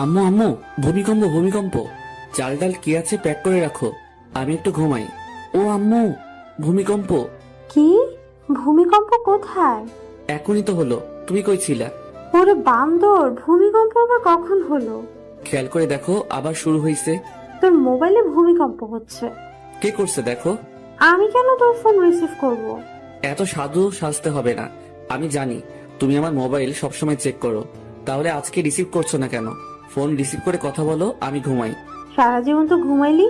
আম্মু আম্মু, ভূমিকম্প ভূমিকম্প। চাল ডাল কি আছে প্যাক করে রাখো, আমি একটু ঘুমাই। ও আম্মু, ভূমিকম্প। কি? ভূমিকম্প কোথায়? এখনই তো হলো, তুমি কই ছিলা? ওরে বান্দর, ভূমিকম্প আবার কখন হলো? খেয়াল করে দেখো, আবার শুরু হয়েছে। তোর মোবাইলে ভূমিকম্প হচ্ছে। কে করছে দেখো। আমি কেন তোর ফোন রিসিভ করব? এত সাধু সাজতে হবে না, আমি জানি তুমি আমার মোবাইল সবসময় চেক করো। তাহলে আজকে রিসিভ করছো না কেন? ফোন রিসিভ করে কথা বলো, আমি ঘুমাই। সারা জীবন তো ঘুমাইলি,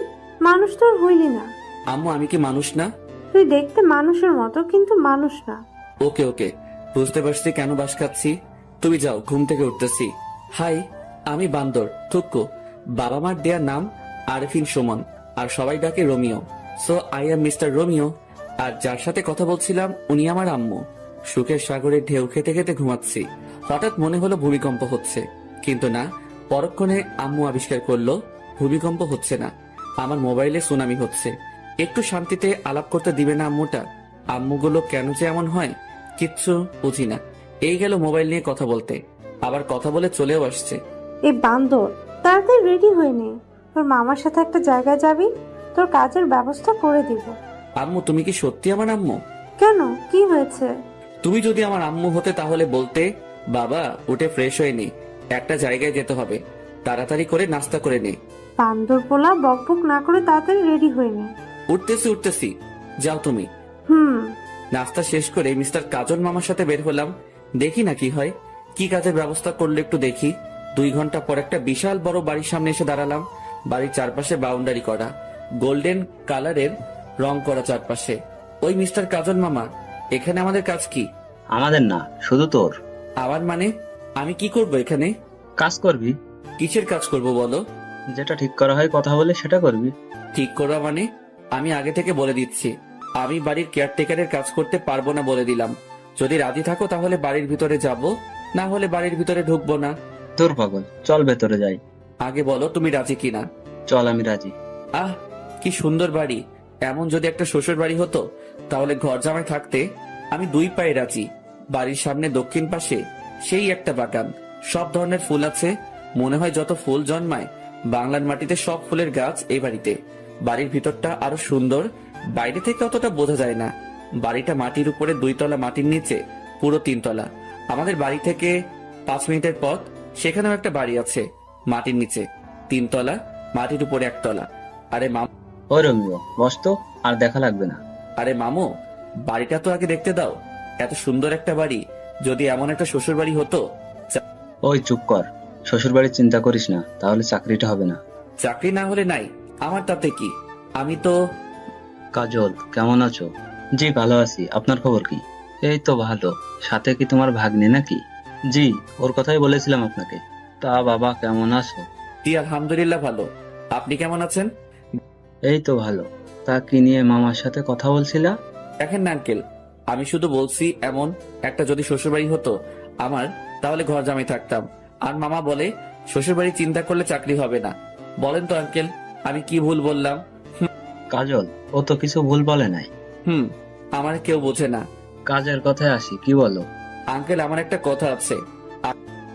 মানুষ তো আর হইলি না। আম্মু, আমি কি মানুষ না? তুই দেখতে মানুষের মতো, কিন্তু মানুষ না। ওকে ওকে, বুঝতে পারছি কেন বাস খাচ্ছি। তুমি যাও, ঘুম থেকে উঠতেছি। হাই, আমি বান্দর থুক্কু। বাবা মার দেয়া নাম আরফিন সুমন, আর সবাই ডাকে Romeo. So I am mister Romeo. আর যার সাথে কথা বলছিলাম উনি আমার আম্মু। সুখের সাগরে ঢেউ খেতে খেতে ঘুমাচ্ছি। হঠাৎ মনে হলো ভূমিকম্প হচ্ছে, কিন্তু না। পরক্ষণে আম্মু আবিষ্কার করলো ভূমিকম্প হচ্ছে না, আমার মোবাইলে সুনামি হচ্ছে। একটু শান্তিতে আলাপ করতে দিবে না আম্মুটা? আম্মুগুলো কেন যে এমন হয়, কিচ্ছু বুঝি না। এই গেল মোবাইল নিয়ে কথা বলতে, আবার কথা বলে চলেও আসছে। এই বান্দর, তাড়াতাড়ি রেডি হয়ে নে। তোর মামার সাথে একটা জায়গায় যাবি, তোর কাজের ব্যবস্থা করে দিব। আম্মু, তুমি কি সত্যি আমার আম্মু? কেন, কি হয়েছে? তুমি যদি আমার আম্মু হতে তাহলে বলতে, বাবা উঠে ফ্রেশ হয়ে নে, একটা জায়গায় যেতে হবে, তাড়াতাড়ি করে নাস্তা করে নে। বান্দর পোলা, বকবক না করে তাড়াতাড়ি রেডি হয়ে নে। উঠতেছি উঠতেছি, যাও তুমি। হুম। নাস্তা শেষ করে মিস্টার কাজল মামার সাথে বের হলাম। দেখি না কি হয়, কি কাজের ব্যবস্থা করলে একটু দেখি। 2 ঘন্টা পর একটা বিশাল বড় বাড়ির সামনে এসে দাঁড়ালাম। বাড়ির চারপাশে বাউন্ডারি করা, গোল্ডেন কালারের রং করা চারপাশে। ওই মিস্টার কাজল মামা, এখানে আমাদের কাজ কি? আমাদের না, শুধু তোর। আমার মানে? আমি কি করব এখানে? কাজ করবি, কিসের কাজ করব বলো? যেটা ঠিক করা হয় কথা বলে সেটা করবি। ঠিক করা মানে? আমি আগে থেকে বলে দিচ্ছি, আমি বাড়ির কেয়ারটেকারের কাজ করতে পারবো না বলে দিলাম। যদি রাজি থাকো তাহলে বাড়ির ভিতরে যাব, না হলে বাড়ির ভিতরে ঢুকবো না। তোর পাগল, চল ভেতরে যাই। আগে বলো তুমি রাজি কিনা। চল, আমি রাজি। আহ, কি সুন্দর বাড়ি। এমন যদি একটা শ্বশুর বাড়ি হতো তাহলে ঘর জামাই থাকতে আমি 2 পায়ে রাজি। বাড়ির সামনে দক্ষিণ পাশে সেই একটা বাগান, সব ধরনের ফুল আছে। মনে হয় যত ফুল জন্মায় বাংলার মাটিতে সব ফুলের গাছ এই বাড়িতে। বাড়ির ভিতরটা আরো সুন্দর, বাইরে থেকে অতটা বোঝা যায় না। বাড়িটা মাটির উপরে 2 তলা, মাটির নিচে পুরো 3 তলা। আমাদের বাড়ি থেকে 5 মিনিটের পথ সেখানেও একটা বাড়ি আছে, মাটির নিচে 3 তলা, মাটির উপরে 1 তলা। আরে মামু, ওই রমিও, বস তো, আর দেখা লাগবে না। আরে মামু, বাড়িটা তো আগে দেখতে দাও। এত সুন্দর একটা বাড়ি, যদি এমন একটা শ্বশুর বাড়ি হতো। ওই চুপ কর, শ্বশুর বাড়ির চিন্তা করিস না, তাহলে চাকরিটা হবে না। চাকরি না হলে নাই, আমার তাতে কি? আমি তো। কাজল, কেমন আছো? জি ভালো আছি, আপনার খবর কি? এই তো ভালো। সাথে কি তোমার ভাগ্নে নাকি? জি, ওর কথাই বলেছিলাম আপনাকে। তা বাবা, কেমন আছো? জি আলহামদুলিল্লাহ ভালো। আপনি কেমন আছেন? এই তো ভালো। তা কি নিয়ে মামার সাথে কথা বলছিলা? দেখেন না আঙ্কেল, আমি শুধু বলছি এমন একটা যদি শ্বশুর বাড়ি হতো আমার, তাহলে ঘর জামাই থাকতাম। আর মামা বলে শ্বশুর বাড়ি চিন্তা করলে চাকরি হবে না। বলেন তো আঙ্কেল, আমি কি ভুল বললাম? কাজল, ও তো কিছু ভুল বলে নাই। হুম, আমার কেউ বোঝে না। কাজের কথায় আসি, কি বলো? আঙ্কেল, আমার একটা কথা আছে।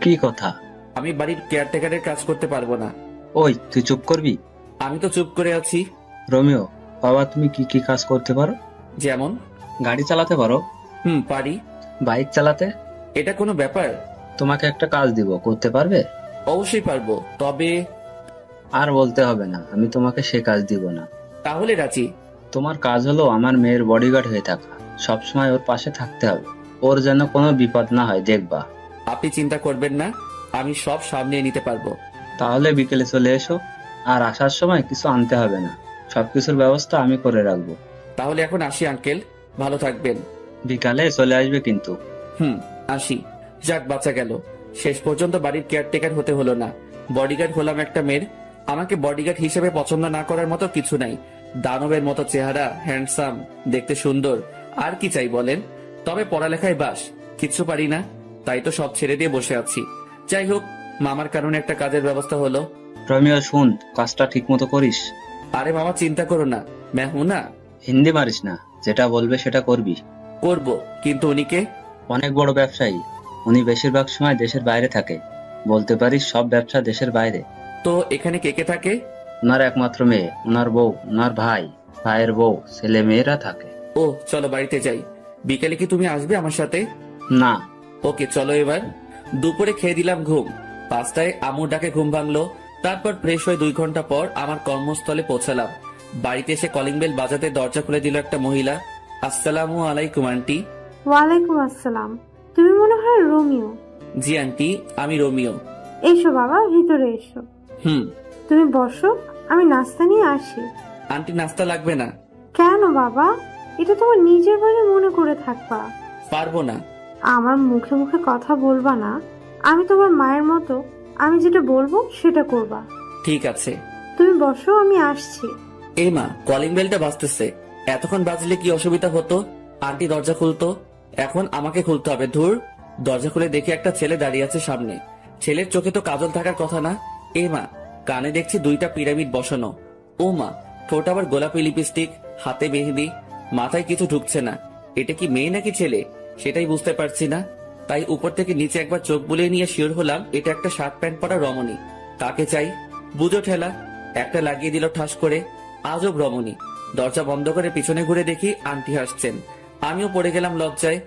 কি কথা? আমি বাড়ির কেয়ারটেকারের কাজ করতে পারবো না। ওই, তুই চুপ করবি? আমি তো চুপ করে আছি। রোমিও, বাবা তুমি কি কি কাজ করতে পারো? যেমন? গাড়ি চালাতে পারো? হুম, পারি। বাইক চালাতে? এটা কোনো ব্যাপার? তোমাকে একটা কাজ দিব, করতে পারবে? অবশ্যই পারবো, তবে। আর বলতে হবে না, আমি তোমাকে সে কাজ দিব না। তাহলে রাজি। তোমার কাজ হলো আমার মেয়ের বডিগার্ড হয়ে থাকা, সবসময় ওর পাশে থাকতে হবে, ওর যেন কোনো বিপদ না হয়, দেখবা। আপনি চিন্তা করবেন না, আমি সব সামনে নিতে পারবো। তাহলে বিকেলে চলে এসো, আর আসার সময় কিছু আনতে হবে না, সবকিছুর ব্যবস্থা আমি করে রাখবো। তাহলে এখন আসি আঙ্কেল, ভালো থাকবেন। বিকালে চলে আসবে কিন্তু। হুম, আসি। যাক, বাঁচা গেল। শেষ পর্যন্ত বাড়ির কেয়ারটেকার হতে হলো না, বডিগার্ড হলাম একটা মেয়ের। আমাকে বডিগার্ড হিসেবে পছন্দ না করার মতো কিছু নাই। দানবের মতো চেহারা, হ্যান্ডসাম, দেখতে সুন্দর, আর কি চাই বলেন? তবে পড়ালেখায় বাস, কিচ্ছু পারি না, তাই তো সব ছেড়ে দিয়ে বসে আছি। যাই হোক, মামার কারণে একটা কাজের ব্যবস্থা হলো। রমিও শুন, কাজটা ঠিক মতো করিস। আরে মামা, চিন্তা করো না, मैं हूं না। হিন্দি মারিস না, যেটা বলবে সেটা করবি। করব, কিন্তু উনিকে। অনেক বড় ব্যবসায়ী, উনি বেশিরভাগ সময় দেশের বাইরে থাকে। বলতে পারিস সব ব্যবসা দেশের বাইরে। তো এখানে কে কে থাকে? ওনার একমাত্র মেয়ে, ওনার বউ, ওনার ভাই, ভাইয়ের বউ, ছেলে মেয়েরা থাকে। ও চলো বাড়িতে যাই। বিকেলে কি তুমি আসবে আমার সাথে? না। ওকে চলো এবার। দুপুরে খেয়ে দিলাম ঘুম। 5টায় আম্মুর ডাকে ঘুম ভাঙলো। তারপর ফ্রেশ হয়ে 2 ঘন্টা পর আমার কর্মস্থলে পৌঁছালাম। বাড়িতে এসে কলিং বেল বাজাতে দরজা খুলে দিল একটা মহিলা। আসসালামু আলাইকুম আন্টি। ওয়ালাইকুম আসসালাম। তুমি মনে হয় রোমিও? জি আন্টি, আমি রোমিও। এসো বাবা, ভিতরে এসো। হুম। তুমি বসো, আমি নাস্তা নিয়ে আসি। আন্টি নাস্তা লাগবে না। কেন বাবা? এটা তোমার নিজের বাড়ি মনে করে থাকবা। পারবো না। আমার মুখে মুখে কথা বলবা না। আমি তোমার মায়ের মতো, আমি যেটা বলবো সেটা করবা। ঠিক আছে। তুমি বসো, আমি আসছি। এই মা, কলিং বেলটা বাজতেছে। এতক্ষণ বাজলে কি অসুবিধা হতো? আন্টি দরজা খুলতো। এখন আমাকে খুলতে হবে। ধুর। দরজা খুলে দেখি একটা ছেলে দাঁড়িয়ে আছে সামনে। ছেলের চোখে তো কাজল থাকার কথা না। এই মা, কানে দেখছি 2টা পিরামিড বসানো। ও মা, ঠোঁট আবার গোলাপি লিপস্টিক, হাতে মেহেদি, মাথায় কিছু ঢুকছে না। এটা কি মেয়ে নাকি ছেলে সেটাই বুঝতে পারছি না। তাই উপর থেকে নিচে একবার চোখ বুলিয়ে নিয়ে শিওর হলাম এটা একটা শার্ট প্যান্ট পরা রমণী। কাকে চাই? বুঝো ঠেলা। একটা লাগিয়ে দিল ঠাস করে। আজব রমণী। দরজা বন্ধ করে পিছনে ঘুরে দেখি আন্টি হাসছেন। আমিও পড়ে গেলাম লজ্জায়।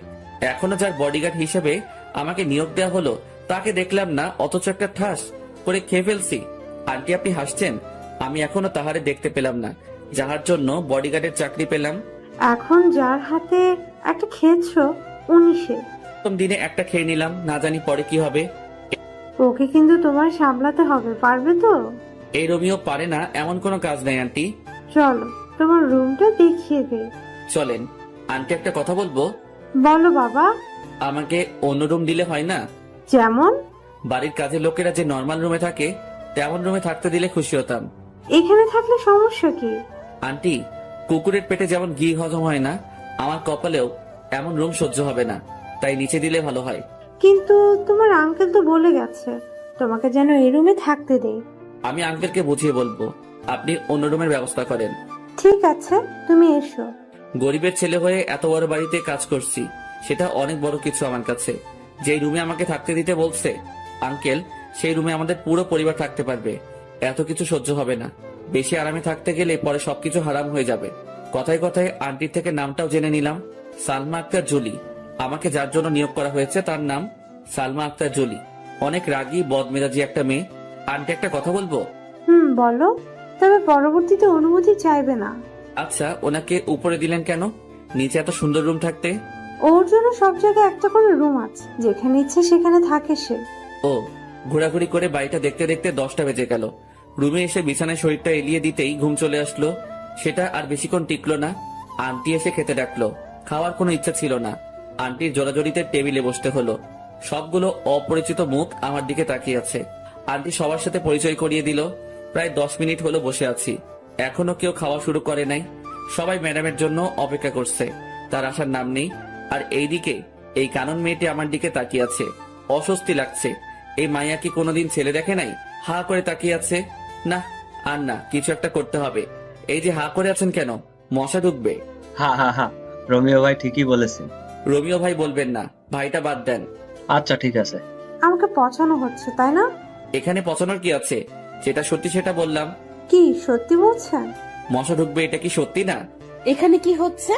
এখনো যার বডিগার্ড হিসেবে আমাকে নিয়োগ দেওয়া হলো তাকে দেখলাম না, অথচ একটা ঠাস করে খেয়ে ফেলছি। আন্টি আপনি হাসছেন? আমি এখনো তাহারে দেখতে পেলাম না যাহার জন্য বডিগার্ডের চাকরি পেলাম। এখন যার হাতে একটা খেয়েছো উনি সে। প্রথম দিনে একটা খেয়ে নিলাম, না জানি পরে কি হবে। ওকে কিন্তু তোমার সামলাতে হবে, পারবে তো? এই রোমিও পারে না এমন কোনো কাজ নাই আন্টি। চলো তোমার রুমটা দেখিয়ে দে। চলেন। আন্টি একটা কথা বলবো? বলো বাবা। আমাকে অন্য রুম দিলে হয় না? যেমন? বাড়ির কাজের লোকেরা যে নর্মাল রুমে থাকে তেমন রুমে থাকতে দিলে খুশি হতাম। এখানে থাকলে সমস্যা কি? আন্টি, কুকুরের পেটে যেমন ঘি হজম হয় না, আমার কপালেও এমন রুম সহ্য হবে না। তাই নিচে দিলে ভালো হয়। কিন্তু তোমার আঙ্কেল তো বলে গেছে তোমাকে যেন এই রুমে থাকতে দেয়। আমি আঙ্কেলকে বুঝিয়ে বলবো, আপনি অন্য রুমের ব্যবস্থা করেন। ঠিক আছে, তুমি এসো। গরিবের ছেলে হয়ে এত বড় বাড়িতে কাজ করছি, সেটা অনেক বড় কিছু আমার কাছে। যে রুমে আমাকে থাকতে দিতে বলছে আঙ্কেল, সেই রুমে আমাদের পুরো পরিবার থাকতে পারবে। এত কিছু সহ্য হবে না। বেশি আরামে থাকতে গেলে পরে সবকিছু হারাম হয়ে যাবে। কথায় কথায় আন্টির থেকে নামটাও জেনে নিলাম। সালমা আক্তার জুলি। আমাকে যার জন্য নিয়োগ করা হয়েছে তার নাম সালমা আক্তার জুলি। অনেক রাগী বদমেজাজি একটা মেয়ে। আন্টি একটা কথা বলবো? বলো। তবে পরবর্তীতে অনুমতি চাইবে না। আচ্ছা, ওনাকে উপরে দিলেন কেন? নিচে এত সুন্দর রুম থাকতে। ওর জন্য সব জায়গায় একটা করে রুম আছে, যেখানে ইচ্ছে সেখানে থাকে সে। ও, ঘোরাঘুরি করে বাড়িটা দেখতে দেখতে 10টা বেজে গেল। রুমে এসে বিছানায় শরীরটা এলিয়ে দিতেই ঘুম চলে আসলো। সেটা আর বেশিক্ষণ টিকলো না। আন্টি এসে খেতে ডাকলো। খাওয়ার কোনো ইচ্ছা ছিল না। আন্টির জোরাজোরিতে টেবিলে বসতে হলো। সবগুলো অপরিচিত মুখ আমার দিকে তাকিয়ে আছে। আন্টি সবার সাথে পরিচয় করিয়ে দিল। প্রায় 10 মিনিট হলো বসে আছি, এখনো কেউ খাওয়া শুরু করে নাই। সবাই ম্যাডামের জন্য অপেক্ষা করছে, তার আসার নাম নেই। আর এইদিকে এই কানন মেয়েটি আমার দিকে তাকিয়ে আছে। অস্বস্তি লাগছে। এই মাইয়া কি কোনোদিন ছেলে দেখে নাই? হা করে তাকিয়ে আছে। না, আর না, কিছু একটা করতে হবে। এই যে হা করে আছেন কেন? মশা ঢুকবে। হা হা হা, রোমিও ভাই ঠিকই বলেছেন। রোমিও ভাই বলবেন না, ভাইটা বাদ দেন। আচ্ছা ঠিক আছে। আমাকে পছানো হচ্ছে তাই না? এখানে পছানোর কি আছে? যেটা সত্যি সেটা বললাম। কি সত্যি বলছেন? মশা ঢুকবে এটা কি সত্যি না? এখানে কি হচ্ছে?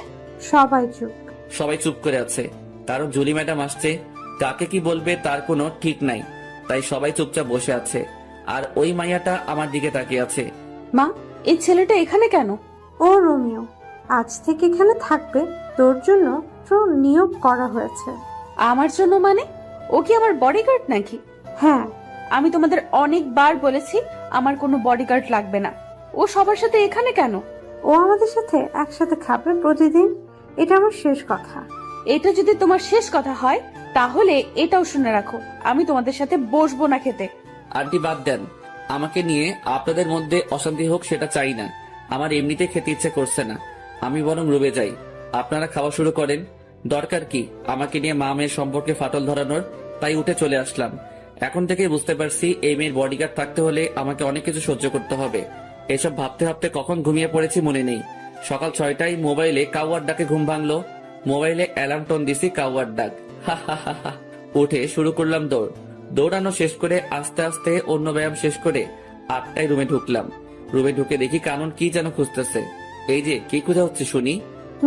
সবাই চুপ। সবাই চুপ করে আছে, কারণ জুলি ম্যাডাম আসছে। কাকে কি বলবে তার কোনো ঠিক নাই। তাই সবাই চুপচাপ বসে আছে। আর ওই মাইয়াটা আমার দিকে তাকিয়ে আছে। মা, এই ছেলেটা এখানে কেন? ও রোমিও, আজ থেকে এখানে থাকবে। তোর জন্য তোর নিয়োগ করা হয়েছে। আমার জন্য মানে? ও কি আমার বডিগার্ড নাকি? হ্যাঁ। আমি তোমাদের অনেকবার বলেছি আমার কোনো বডিগার্ড লাগবে না। ও সবার সাথে এখানে কেন? ও আমাদের সাথে একসাথে খাবে প্রতিদিন। এটা আমার শেষ কথা। এটা যদি তোমার শেষ কথা হয় তাহলে এটাও শুনে রাখো, আমি তোমাদের সাথে বসবো না খেতে। আন্টি বাদ দেন। আমাকে নিয়ে আপনাদের মধ্যে অশান্তি হোক সেটা চাই না। আমার এমনিতে খেতে ইচ্ছে করছে না। আমি বরং রুমে যাই, আপনারা খাওয়া শুরু করেন। দরকার কি আমাকে নিয়ে মা মেয়ের সম্পর্কে ফাটল ধরানোর? তাই উঠে চলে আসলাম। এখন থেকেই বুঝতে পারছি এই মেয়ের বডিগার্ড থাকতে হলে আমাকে অনেক কিছু সহ্য করতে হবে। এসব ভাবতে ভাবতে কখন ঘুমিয়ে পড়েছি মনে নেই। সকাল 6টায় মোবাইলে কাউয়ার ডাকে ঘুম ভাঙলো। মোবাইলে অ্যালার্ম টোন দিছি, কাউয়ার ডাক। হা হা হা হা। উঠে শুরু করলাম দৌড়। দৌড়ানো শেষ করে আস্তে আস্তে অন্য ব্যায়াম শেষ করে 8টায় রুমে ঢুকলাম। রুমে ঢুকে দেখি কানন কি যেন খুঁজতেছে। এই যে কি খোঁজা হচ্ছে শুনি?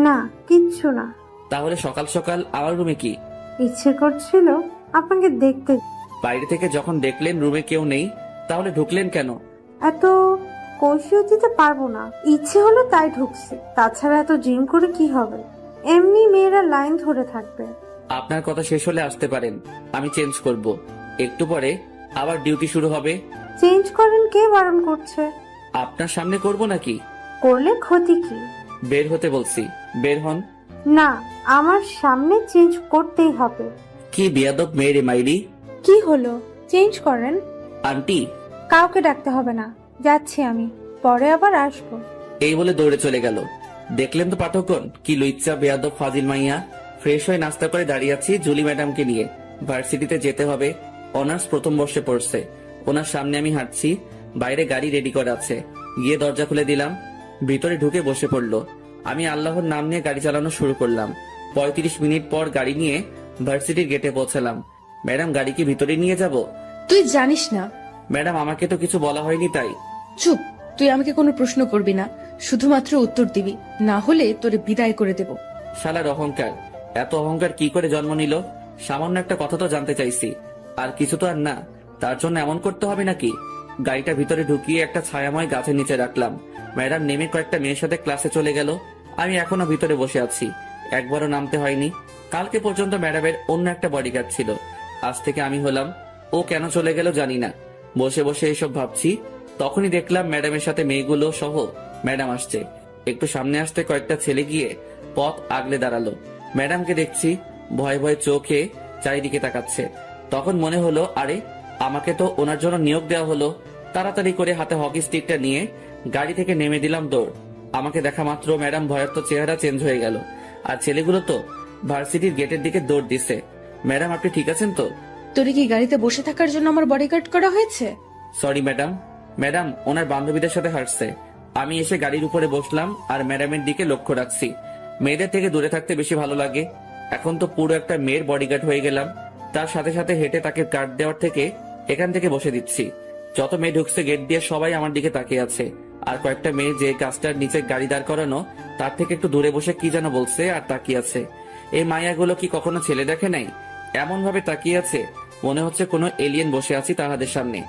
না, কিচ্ছু না। তাহলে সকাল সকাল আমার রুমে কি? ইচ্ছে করছিল আপনাকে দেখতে। বাইরে থেকে যখন দেখলেন রুমে কেউ নেই, তাহলে ঢুকলেন কেন? এত কৌশল দিতে পারবো না, ইচ্ছে হলো তাই ঢুকছি। তাছাড়া এত জিম করে কি হবে? এমনি মেয়েরা লাইন ধরে থাকবে। আপনার কথা শেষ হলে আসতে পারেন, আমি চেঞ্জ করব। একটু পরে আবার ডিউটি শুরু হবে। চেঞ্জ করেন, কে বারণ করছে? আপনার সামনে করব নাকি? করলে ক্ষতি কি? বের হতে বলছি, বের হন। না, আমার সামনে চেঞ্জ করতেই হবে। কি বেয়াদব মেয়ে রে মাইরি। কি হলো? চেঞ্জ করেন। আন্টি, কাউকে ডাকতে হবে না, যাচ্ছি আমি, পরে আবার আসবো। এই বলে দৌড়ে চলে গেল। দেখলেন তো পাঠকগণ, কি লুইচ্চা বেয়াদব ফাজিল মাইয়া। ফ্রেশ হয়ে নাস্তা করে দাঁড়িয়ে আছি জুলি ম্যাডামকে নিয়ে। ভার্সিটিতে যেতে হবে, অনার্স প্রথম বর্ষে পড়ছে। ওনার সামনে আমি হাঁটছি, বাইরে গাড়ি রেডি করা আছে। গিয়ে দরজা খুলে দিলাম, ভিতরে ঢুকে বসে পড়লো। আমি আল্লাহর নাম নিয়ে গাড়ি চালানো শুরু করলাম। 35 মিনিট পর গাড়ি নিয়ে ভার্সিটির গেটে পৌঁছালাম। ম্যাডাম, গাড়ি কি ভিতরে নিয়ে যাব? তুই জানিস না। ম্যাডাম, আমাকে তো কিছু বলা হয়নি তাই। চুপ, তুই আমাকে কোনো প্রশ্ন করবি না, শুধুমাত্র উত্তর দিবি, না হলে তোরে বিদায় করে দেব। শালার অহংকার, এত অহংকার কি করে জন্ম নিল? সামান্য একটা কথা তো জানতে চাইছি, আর কিছু তো আর না, তার জন্য এমন করতে হবে নাকি? গাড়িটা ভিতরে ঢুকিয়ে একটা ছায়াময় গাছের নিচে রাখলাম। ম্যাডাম নেমে কয়েকটা মেয়ের সাথে ক্লাসে চলে গেল। আমি এখনো ভিতরে বসে আছি, একবারও নামতে হয়নি। কালকে পর্যন্ত ম্যাডামের অন্য একটা বডিগার্ড ছিল, আজ থেকে আমি হলাম। ও কেন চলে গেল জানি না। বসে বসে এসব ভাবছি, তখনই দেখলাম ম্যাডামের সাথে মেয়েগুলো সহ ম্যাডাম আসছে। একটু সামনে আসতে কয়েকটা ছেলে গিয়ে পথ আগলে দাঁড়ালো। ম্যাডামকে দেখছি ভয়ে ভয়ে চোখে চারিদিকে তাকাচ্ছে। তখন মনে হলো, আরে আমাকে তো ওনার জন্য নিয়োগ দেওয়া হলো। তাড়াতাড়ি করে হাতে হকি স্টিকটা নিয়ে গাড়ি থেকে নেমে দিলাম দৌড়। আমাকে দেখা মাত্র ম্যাডাম ভয়ার্ত চেহারা চেঞ্জ হয়ে গেল, আর ছেলেগুলো তো ভার্সিটির গেটের দিকে দৌড় দিচ্ছে। ম্যাডাম, আপনি ঠিক আছেন তো? তোরে কি গাড়িতে বসে থাকার জন্য আমার বডিগার্ড করা হয়েছে? Sorry madam. ম্যাডাম ওনার বান্ধবীদের সাথে হাঁটছে। আমি এসে গাড়ির উপরে বসলাম আর ম্যাডামের দিকে লক্ষ্য রাখছি। মেয়েদের থেকে দূরে থাকতে বেশি ভালো লাগে। এখন তো পুরো একটা মেয়ের বডিগার্ড হয়ে গেলাম। তার সাথে সাথে হেঁটে তাকে গার্ড দেওয়ার থেকে এখান থেকে বসে দিচ্ছি। যত মেয়ে ঢুকছে গেট দিয়ে সবাই আমার দিকে তাকিয়ে আছে। আর কয়েকটা মেয়ে যে গাছটার নিচে গাড়ি দাঁড় করানো, তার থেকে একটু দূরে বসে কি যেন বলছে আর তাকিয়ে আছে। এই মায়াগুলো কি কখনো ছেলে দেখে নাই? এমন ভাবে তাকিয়ে আছে, মনে হচ্ছে কোনো এলিয়েন বসে আছি তাহাদের সামনে।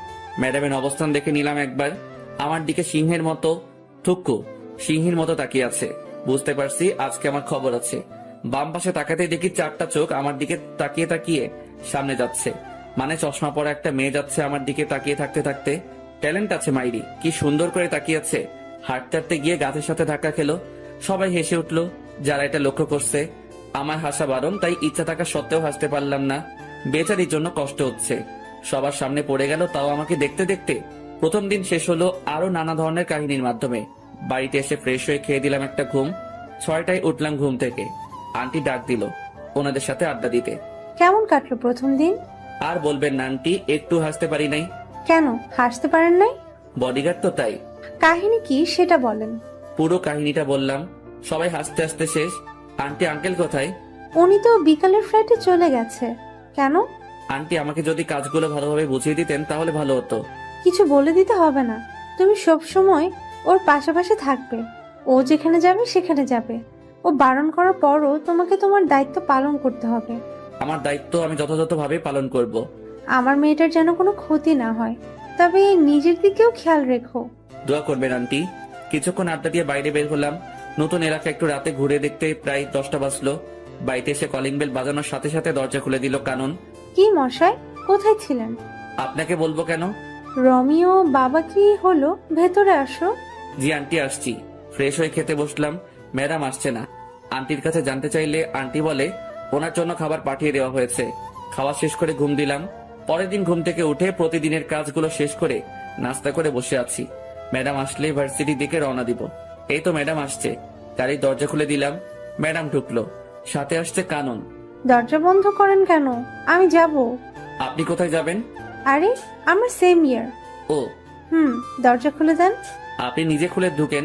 ম্যাডামের অবস্থান দেখে নিলাম একবার, আমার দিকে সিংহের মতো, থুক্কু সিংহের মতো তাকিয়ে আছে। বুঝতে পারছি আজকে আমার খবর আছে। বাম পাশে তাকাতেই দেখি 4টা চোখ আমার দিকে তাকিয়ে তাকিয়ে সামনে যাচ্ছে। মানে চশমা পরা একটা মেয়ে যাচ্ছে আমার দিকে তাকিয়ে থাকতে থাকতে। ট্যালেন্ট আছে মাইরি, কি সুন্দর করে তাকিয়ে আছে। হাঁটতে হাঁটতে গিয়ে গাছের সাথে ধাক্কা খেলো। সবাই হেসে উঠলো যারা এটা লক্ষ্য করছে। আমার হাসা বারণ, তাই ইচ্ছা থাকা সত্ত্বেও হাসতে পারলাম না। বেচারির জন্য কষ্ট হচ্ছে। সবার সামনে পড়ে গেল, তাও আমাকে দেখতে দেখতে। প্রথম দিন শেষ হলো আরো নানা ধরনের কাহিনীর মাধ্যমে। বাড়িতে এসে ফ্রেশ হয়ে খেয়ে দিলাম একটা ঘুম। 6টায় উঠলাম ঘুম থেকে। আন্টি ডাক দিল ওনাদের সাথে আড্ডা দিতে। কেমন কাটলো প্রথম দিন? আর বলবেন না আন্টি, একটু হাসতে পারি নাই। কেন হাসতে পারেন নাই? বডিগার্ড তো তাই। কাহিনী কি সেটা বলেন। পুরো কাহিনীটা বললাম, সবাই হাসতে হাসতে শেষ। আন্টি আঙ্কেল কোথায়? উনি তো বিকালের ফ্লাইটে চলে গেছে। কেন? আন্টি আমাকে যদি কাজগুলো ভালোভাবে বুঝিয়ে দিতেন তাহলে ভালো হতো। কিছু বলে দিতে হবে না, তুমি সব সময় ওর পাশাপাশি থাকবে। ও যেখানে যাবে সেখানে যাবে। ও বারণ করার পরও তোমাকে তোমার দায়িত্ব পালন করতে হবে। আমার দায়িত্ব আমি যথাযথভাবে পালন করব। আমার মেয়েটার যেন কোনো ক্ষতি না হয়, তবে নিজের দিকেও খেয়াল রেখো। দোয়া করবেন আন্টি। কিছুক্ষণ আড্ডা দিয়ে বাইরে বের হলাম। নতুন এলাকা একটু রাতে ঘুরে দেখতে প্রায় 10টা বাজলো। বাড়িতে এসে কলিং বেল বাজানোর সাথে সাথে দরজা খুলে দিল কানন। কি মশাই, কোথায় ছিলেন? আপনাকে বলবো কেন? রমিও বাবা কি হলো, ভেতরে আসো। জি আন্টি, আসছি। ফ্রেশ হয়ে খেতে বসলাম। ম্যাডাম আসছে না। আন্টির কাছে জানতে চাইলে আন্টি বলে ওনার জন্য খাবার পাঠিয়ে দেওয়া হয়েছে। খাওয়া শেষ করে ঘুম দিলাম। পরের দিন ঘুম থেকে উঠে প্রতিদিনের কাজগুলো শেষ করে নাস্তা করে বসে আছি। ম্যাডাম আসলে ভার্সিটির দিকে রওনা দিব। এই তো ম্যাডাম আসছে। গাড়ির দরজা খুলে দিলাম। ম্যাডাম ঢুকলো, সাথে আসছে কানন। দরজা বন্ধ করেন কেন? আমি যাব। আপনি কোথায় যাবেন? আরে আমার সেম ইয়ার। ও, দরজা খুলে দেন। আপনি নিজে খুলে ঢুকেন।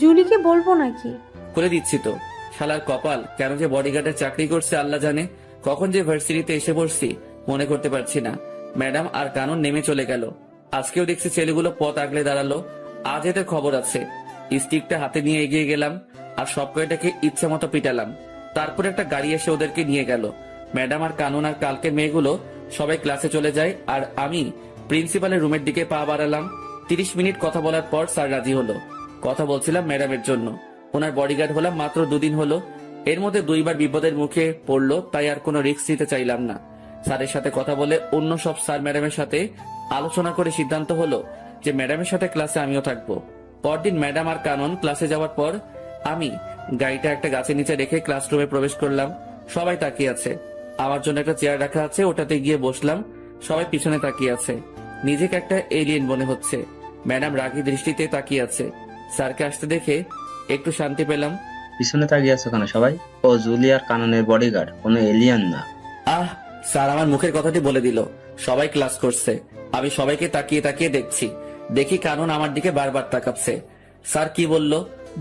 জুলিকে বলবো নাকি? খুলে দিচ্ছি তো। শালার কপাল, কেন যে বডিগার্ডের চাকরি করছে আল্লাহ জানে। কখন যে ভার্সিটিতে এসে পড়ছি মনে করতে পারছি না। ম্যাডাম আর কানুন নেমে চলে গেল। আজকেও দেখছি ছেলেগুলো পথ আগলে দাঁড়ালো। আজ এদের খবর আছে। স্টিকটা হাতে নিয়ে এগিয়ে গেলাম আর সব কয়টাকে ইচ্ছে মতো পিটালাম। তারপর একটা গাড়ি এসে ওদেরকে নিয়ে গেল। ম্যাডাম আর কানুন আর কালকের মেয়েগুলো সবাই ক্লাসে চলে যায় আর আমি প্রিন্সিপালের রুমের দিকে পা বাড়ালাম। 30 মিনিট কথা বলার পর স্যার রাজি হলো। কথা বলছিলাম ম্যাডামের জন্য। ওনার বডিগার্ড হলাম মাত্র 2 দিন হলো। এর মধ্যে 2বার বিপদের মুখে পড়লো, তাই আর কোনো রিস্ক নিতে চাইলাম না। স্যারের সাথে কথা বলে অন্য সব স্যার ম্যাডামের সাথে আলোচনা করে সিদ্ধান্ত হলো যে ম্যাডামের সাথে ক্লাসে আমিও থাকবো। পরদিন ম্যাডাম আর কানন ক্লাসে যাওয়ার পর আমি গাড়িটা একটা গাছের নিচে রেখে ক্লাসরুমে প্রবেশ করলাম। সবাই তাকিয়ে আছে। আমার জন্য একটা চেয়ার রাখা আছে, ওটাতে গিয়ে বসলাম। সবাই পিছনে তাকিয়ে আছে। নিজেকে একটা এলিয়েন মনে হচ্ছে। ম্যাডাম রাগী দৃষ্টিতে তাকিয়ে আছে। স্যারকে আসতে দেখে একটু শান্তি পেলাম। পিছনে তাকিয়ে আছো কেন সবাই? ও জুলি আর কাননের বডিগার্ড, কোনো এলিয়ান না। আহ, স্যার আমার মুখের কথাটি বলে দিল। সবাই ক্লাস করছে। আমি সবাইকে তাকিয়ে তাকিয়ে দেখছি। দেখি কানুন আমার দিকে বারবার তাকাচ্ছে। স্যার কি বলল?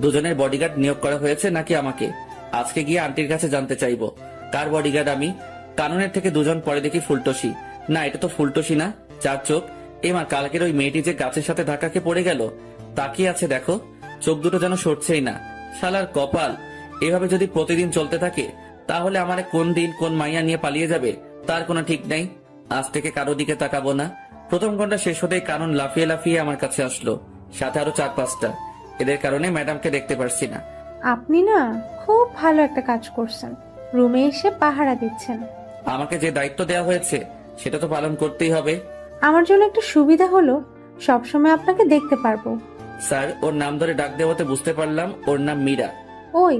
দুজনের বডিগার্ড নিয়োগ করা হয়েছে নাকি আমাকে? আজকে গিয়ে আন্টির কাছে জানতে চাইবো কার বডিগার্ড আমি। কানুনের থেকে 2 জন পরে দেখি ফুলটসি। না, এটা তো ফুলটসি না, 4 চোখ। এমা, কালকের ওই মেয়েটি যে গাছের সাথে ধাক্কাকে পড়ে গেল, তাকিয়ে আছে দেখো। চোখ দুটো যেন সরছেই না। শালার কপাল। এভাবে যদি প্রতিদিন চলতে থাকে তাহলে আমার কোন দিন কোন মাইয়া নিয়ে পালিয়ে যাবে তার কোনো ঠিক নেই। আজ থেকে কারো দিকে তাকাবো না। প্রথম ঘন্টা শেষ হতেই কানুন লাফিয়ে লাফিয়ে আমার কাছে আসলো, সাথে আরো 4-5টা। এদের কারণে ম্যাডামকে দেখতে পারছি না। আপনি না খুব ভালো একটা কাজ করছেন, রুমে এসে পাহারা দিচ্ছেন। আমাকে যে দায়িত্ব দেওয়া হয়েছে সেটা তো পালন করতেই হবে। আমার জন্য একটা সুবিধা হলো সবসময় আপনাকে দেখতে পারবো। স্যার, ওর নাম ধরে ডাক দেওয়াতে বুঝতে পারলাম ওর নাম মীরা। ওই,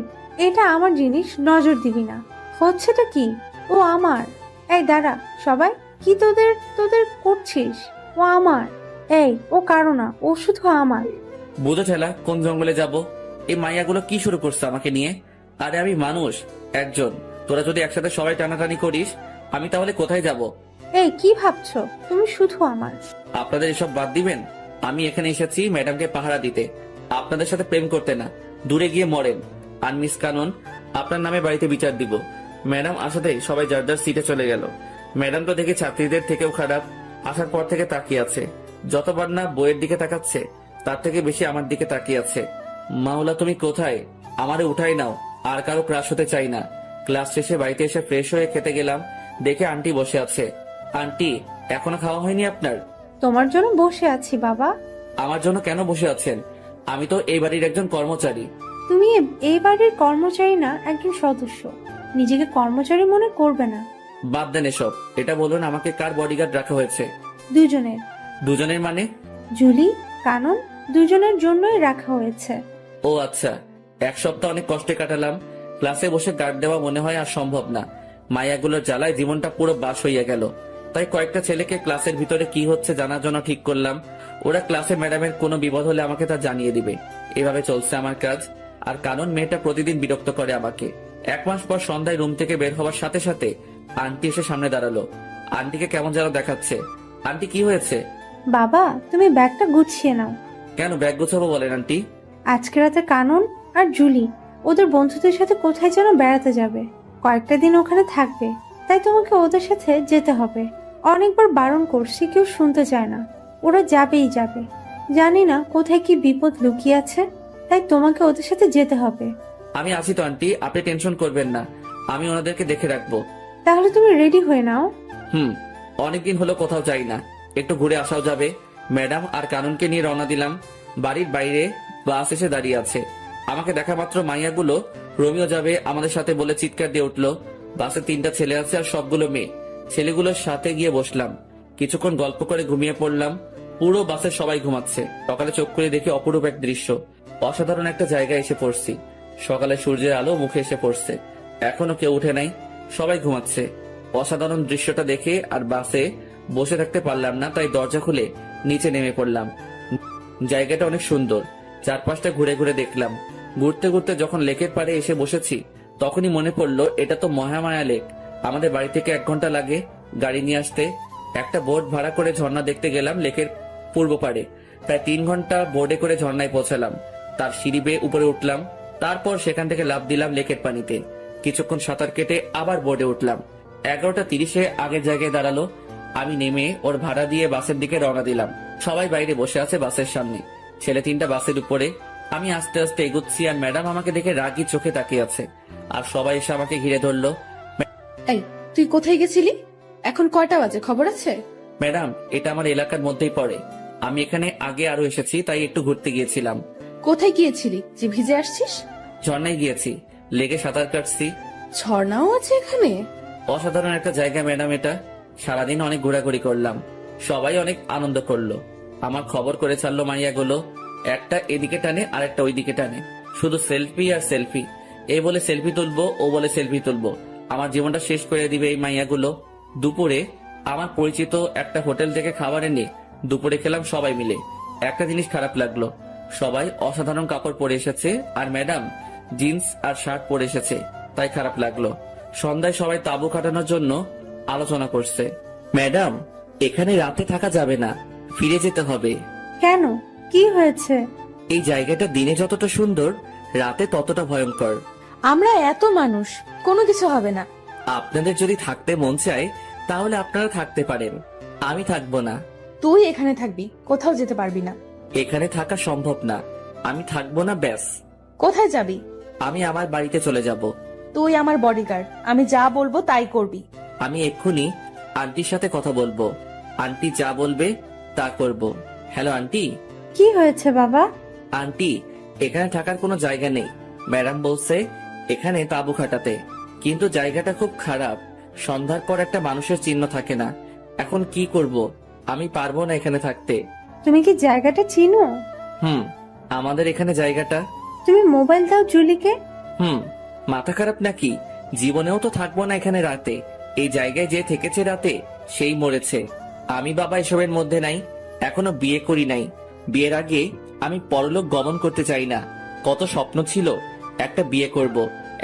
এটা আমার জিনিস, নজর দিবি না। হচ্ছেটা কি? ও আমার। এই দাঁড়া সবাই, কি তোদের তোদের করছিস? ও আমার। এই, ও কারো না, ও শুধু আমার। বুঝো ঠেলা, কোন জঙ্গলে যাব? এই মাইয়াগুলো কি শুরু করছে আমাকে নিয়ে? আরে আমি মানুষ একজন। তোরা যদি একসাথে সবাই টানাটানি করিস আমি তাহলে কোথায় যাব? এই, কি ভাবছো? তুমি শুধু আমার। আপনাদের এসব বাদ দিবেন। আমি এখানে এসেছি ম্যাডামকে পাহারা দিতে, আপনাদের সাথে প্রেম করতে না। দূরে গিয়ে মরেন। আর মিস কানন, আপনার নামে বাড়িতে বিচার দিব। ম্যাডাম আসাতেই সবাই যার যার সিটে চলে গেল। ম্যাডাম তো দেখি ছাত্রীদের থেকেও খারাপ। আসার পর থেকে তাকিয়ে আছে। যতবার না বইয়ের দিকে তাকাচ্ছে তার থেকে বেশি আমার দিকে তাকিয়ে আছে। মাওলা, তুমি কোথায়? আমারে উঠাই নাও। আর কারো ক্রাশ হতে চাই না। ক্লাস শেষে বাড়িতে এসে ফ্রেশ হয়ে খেতে গেলাম, দেখে আন্টি বসে আছে। আন্টি, এখনো খাওয়া হয়নি আপনার? তোমার জন্য বসে আছি বাবা। আমার জন্য কেন বসে আছেন? আমি তো এই বাড়ির একজন কর্মচারী। তুমি এই বাড়ির কর্মচারী না, একজন সদস্য। নিজেকে কর্মচারী মনে করবে না। বাদ দেন এসব। এটা বলুন, আমাকে কার বডিগার্ড রাখা হয়েছে? দুজনের। দুজনের মানে? জুলি, কানন, দুজনের জন্যই রাখা হয়েছে। ও আচ্ছা। 1 সপ্তাহ অনেক কষ্টে কাটালাম। ক্লাসে বসে গার্ড দেওয়া মনে হয় আর সম্ভব না। মায়াগুলোর জ্বালায় জীবনটা পুরো বাস হইয়া গেল। তাই কয়েকটা ছেলেকে ক্লাসের ভিতরে কি হচ্ছে জানার জন্য ঠিক করলাম। ওরা ক্লাসে ম্যাডামের কোনো বিপদ হলে আমাকে তা জানিয়ে দিবে। এভাবে চলছে আমার কাজ। আর কানন মেয়েটা প্রতিদিন বিরক্ত করে আমাকে। 1 মাস পর সন্ধ্যায় রুম থেকে বের হওয়ার সাথে সাথে আন্টি এসে সামনে দাঁড়ালো। আন্টিকে কেমন যেন দেখাচ্ছে। আন্টি, কি হয়েছে? বাবা, তুমি ব্যাগটা গুছিয়ে নাও। কেন ব্যাগ গোছাবো বলেন আন্টি? আজকে রাতে কানন আর জুলি ওদের বন্ধুদের সাথে কোথায় যেন বেড়াতে যাবে। কয়েকটা দিন ওখানে থাকবে, তাই তোমাকে ওদের সাথে যেতে হবে। অনেকবার বারণ করছি, কেউ শুনতে চায় না। ওরা যাবেই যাবে। জানি না কোথায় কি বিপদ লুকিয়ে আছে, তাই তোমাকে ওদের সাথে যেতে হবে। আমি আছি তো আন্টি, আপনি টেনশন করবেন না। আমি ওনাদেরকে দেখে রাখবো। তাহলে তুমি রেডি হয়ে নাও। অনেকদিন হলো কোথাও যাই না, একটু ঘুরে আসাও যাবে। ম্যাডাম আর কানুনকে নিয়ে রওনা দিলাম। বাড়ির বাইরে বাস এসে দাঁড়িয়ে আছে। আমাকে দেখা মাত্র মাইয়াগুলো রোমিও যাবে আমাদের সাথে বলে চিৎকার দিয়ে উঠলো। বাসে 3টা ছেলে আছে আর সবগুলো মেয়ে। ছেলেগুলোর সাথে গিয়ে বসলাম। কিছুক্ষণ গল্প করে ঘুমিয়ে পড়লাম। পুরো বাসে সবাই ঘুমাচ্ছে। সকালে চোখ করে দেখি অপরূপ এক দৃশ্য। অসাধারণ একটা জায়গায় এসে পড়ছি। সকালে সূর্যের আলো মুখে এসে পড়ছে। এখনো কেউ উঠে নাই, সবাই ঘুমাচ্ছে। অসাধারণ দৃশ্যটা দেখে আর বাসে বসে থাকতে পারলাম না, তাই দরজা খুলে নিচে নেমে পড়লাম। জায়গাটা অনেক সুন্দর। চারপাশটা ঘুরে ঘুরে দেখলাম। ঘুরতে ঘুরতে যখন লেকের পাড়ে এসে বসেছি তখনই মনে পড়লো এটা তো মহামায়া লেক। আমাদের বাড়ি থেকে 1 ঘন্টা লাগে গাড়ি নিয়ে আসতে। একটা বোট ভাড়া করে ঝর্ণা দেখতে গেলাম লেকের পূর্ব পাড়ে। প্রায় 3 ঘন্টা বোর্ডে করে ঝর্ণায় পৌঁছালাম। তার সিঁড়ি বেয়ে উপরে উঠলাম। তারপর সেখান থেকে লাফ দিলাম লেকের পানিতে। কিছুক্ষণ সাঁতার কেটে আবার বোর্ডে উঠলাম। 11:30-এ আগের জায়গায় দাঁড়ালো। আমি নেমে ওর ভাড়া দিয়ে বাসের দিকে রওনা দিলাম। সবাই বাইরে বসে আছে বাসের সামনে, ছেলে তিনটা বাসের উপরে। আমি আস্তে আস্তে এগোচ্ছি আর ম্যাডাম আমাকে দেখে রাগি চোখে তাকিয়ে আছে। আর সবাই এসে আমাকে ঘিরে ধরলো। এই, তুই কোথায় গেছিলি? এখন কয়টা বাজে খবর আছে? ম্যাডাম, এটা আমার এলাকার মধ্যেই পড়ে। আমি এখানে আগে আরো এসেছি, তাই একটু ঘুরতে গিয়েছিলাম। কোথায় গিয়েছিলি যে ভিজে আসছিস? ঝর্ণায় গিয়েছি, লেগে সাঁতার কাটছি। ঝর্ণাও আছে এখানে? অসাধারণ একটা জায়গা ম্যাডাম এটা। সারাদিন অনেক ঘোরাঘুরি করলাম, সবাই অনেক আনন্দ করলো। আমার খবর করে ছাড়লো মাইয়াগুলো, একটা এদিকে টানে আর একটা ওইদিকে টানে, শুধু সেলফি আর সেলফি। এ বলে সেলফি তুলবো, ও বলে সেলফি তুলবো। আমার জীবনটা শেষ করে দিবে এই মাইয়াগুলো। দুপুরে আমার পরিচিত একটা হোটেল থেকে খাবার এনে দুপুরে খেলাম সবাই মিলে। একটা জিনিস খারাপ লাগলো, সবাই অসাধারণ কাপড় পরে এসেছে আর ম্যাডাম জিন্স আর শার্ট পরে এসেছে, তাই খারাপ লাগলো। সন্ধ্যায় সবাই তাঁবু কাটানোর জন্য আলোচনা করছে। ম্যাডাম, এখানে রাতে থাকা যাবে না, ফিরে যেতে হবে। কেন, কি হয়েছে? এই জায়গাটা দিনে যতটা সুন্দর, রাতে ততটা ভয়ঙ্কর। আমরা এত মানুষ, কোনো কিছু হবে না। আপনাদের যদি থাকতে মন চায় তাহলে আপনারা থাকতে পারেন, আমি থাকবো না। তুই এখানে থাকবি, কোথাও যেতে পারবি না। এখানে থাকা সম্ভব না, আমি থাকবো না ব্যাস। কোথায় যাবি? আমি আমার বাড়িতে চলে যাব। তুই আমার বডিগার্ড, আমি যা বলবো তাই করবি। আমি এক্ষুনি আন্টির সাথে কথা বলবো, আন্টি যা বলবে তা করব। Hello aunty. কি হয়েছে বাবা? আন্টি, এখানে থাকার কোনো জায়গা নেই। ম্যাডাম বলছে এখানে তাঁবু খাটাতে, কিন্তু জায়গাটা খুব খারাপ। সন্ধ্যার পর একটা মানুষের চিহ্ন থাকে না। এখন কি করব? আমি পারবো না এখানে থাকতে। তুমি কি জায়গাটা চিনো? আমাদের এখানে জায়গাটা। তুমি মোবাইল দাও জুলিকে। মাথা খারাপ নাকি? জীবনেও তো থাকবো না এখানে রাতে। এই জায়গায় যে থেকেছে রাতে সেই মরেছে। আমি বাবা এসবের মধ্যে নাই, এখনো বিয়ে করি নাই। বিয়ের আগে আমি পরলোক গমন করতে চাই না। কত স্বপ্ন ছিল, একটা বিয়ে করব,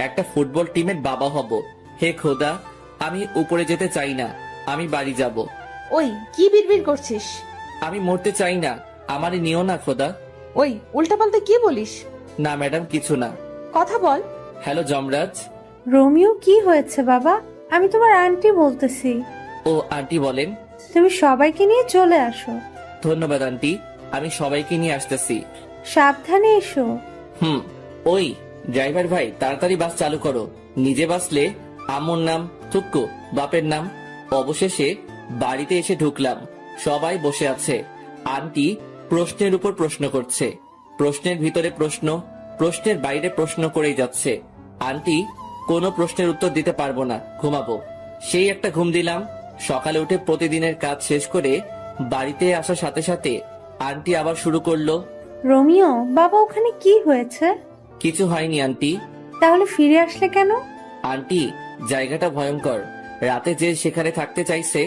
একটা ফুটবল টিমের বাবা হব। হে খোদা, আমি উপরে যেতে চাই না, আমি বাড়ি যাব। ওই কি বিড়বিড় করছিস? আমি মরতে চাই না, আমারই নিও না খোদা। ওই উল্টাপাল্টা কি বলিস? না ম্যাডাম, কিছু না। কথা বল। হ্যালো যমরাজ। রোমিও, কি হয়েছে বাবা? আমি তোমার আন্টি বলতেছি। ও আন্টি বলেন। তুমি সবাইকে নিয়ে চলে আসো। ধন্যবাদ আন্টি, আমি সবাইকে নিয়ে আসতেছি। সাবধানে এসো। ওই ড্রাইভার ভাই, তাড়াতাড়ি বাস চালু করো। নিজে বাসলে আম্মুর নাম, থুক্কু বাপের নাম। অবশেষে বাড়িতে এসে ঢুকলাম, সবাই বসে আছে। আন্টি প্রশ্নের উপর প্রশ্ন করছে, প্রশ্নের ভিতরে প্রশ্ন, প্রশ্নের বাইরে প্রশ্ন করেই যাচ্ছে। আন্টি কোনো প্রশ্নের উত্তর দিতে পারবো না, ঘুমাবো। সেই একটা ঘুম দিলাম। সকালে উঠে প্রতিদিনের কাজ শেষ করে বাড়িতে আসার সাথে সাথে আন্টি আবার শুরু করলো। রোমিও বাবা, ওখানে কি হয়েছে? কিছু হয়নি আন্টি। তাহলে ফিরে আসলে কেন? আন্টি, জায়গাটা ভয়ঙ্কর। রাতে যে সেখানে থাকতে চাইছে,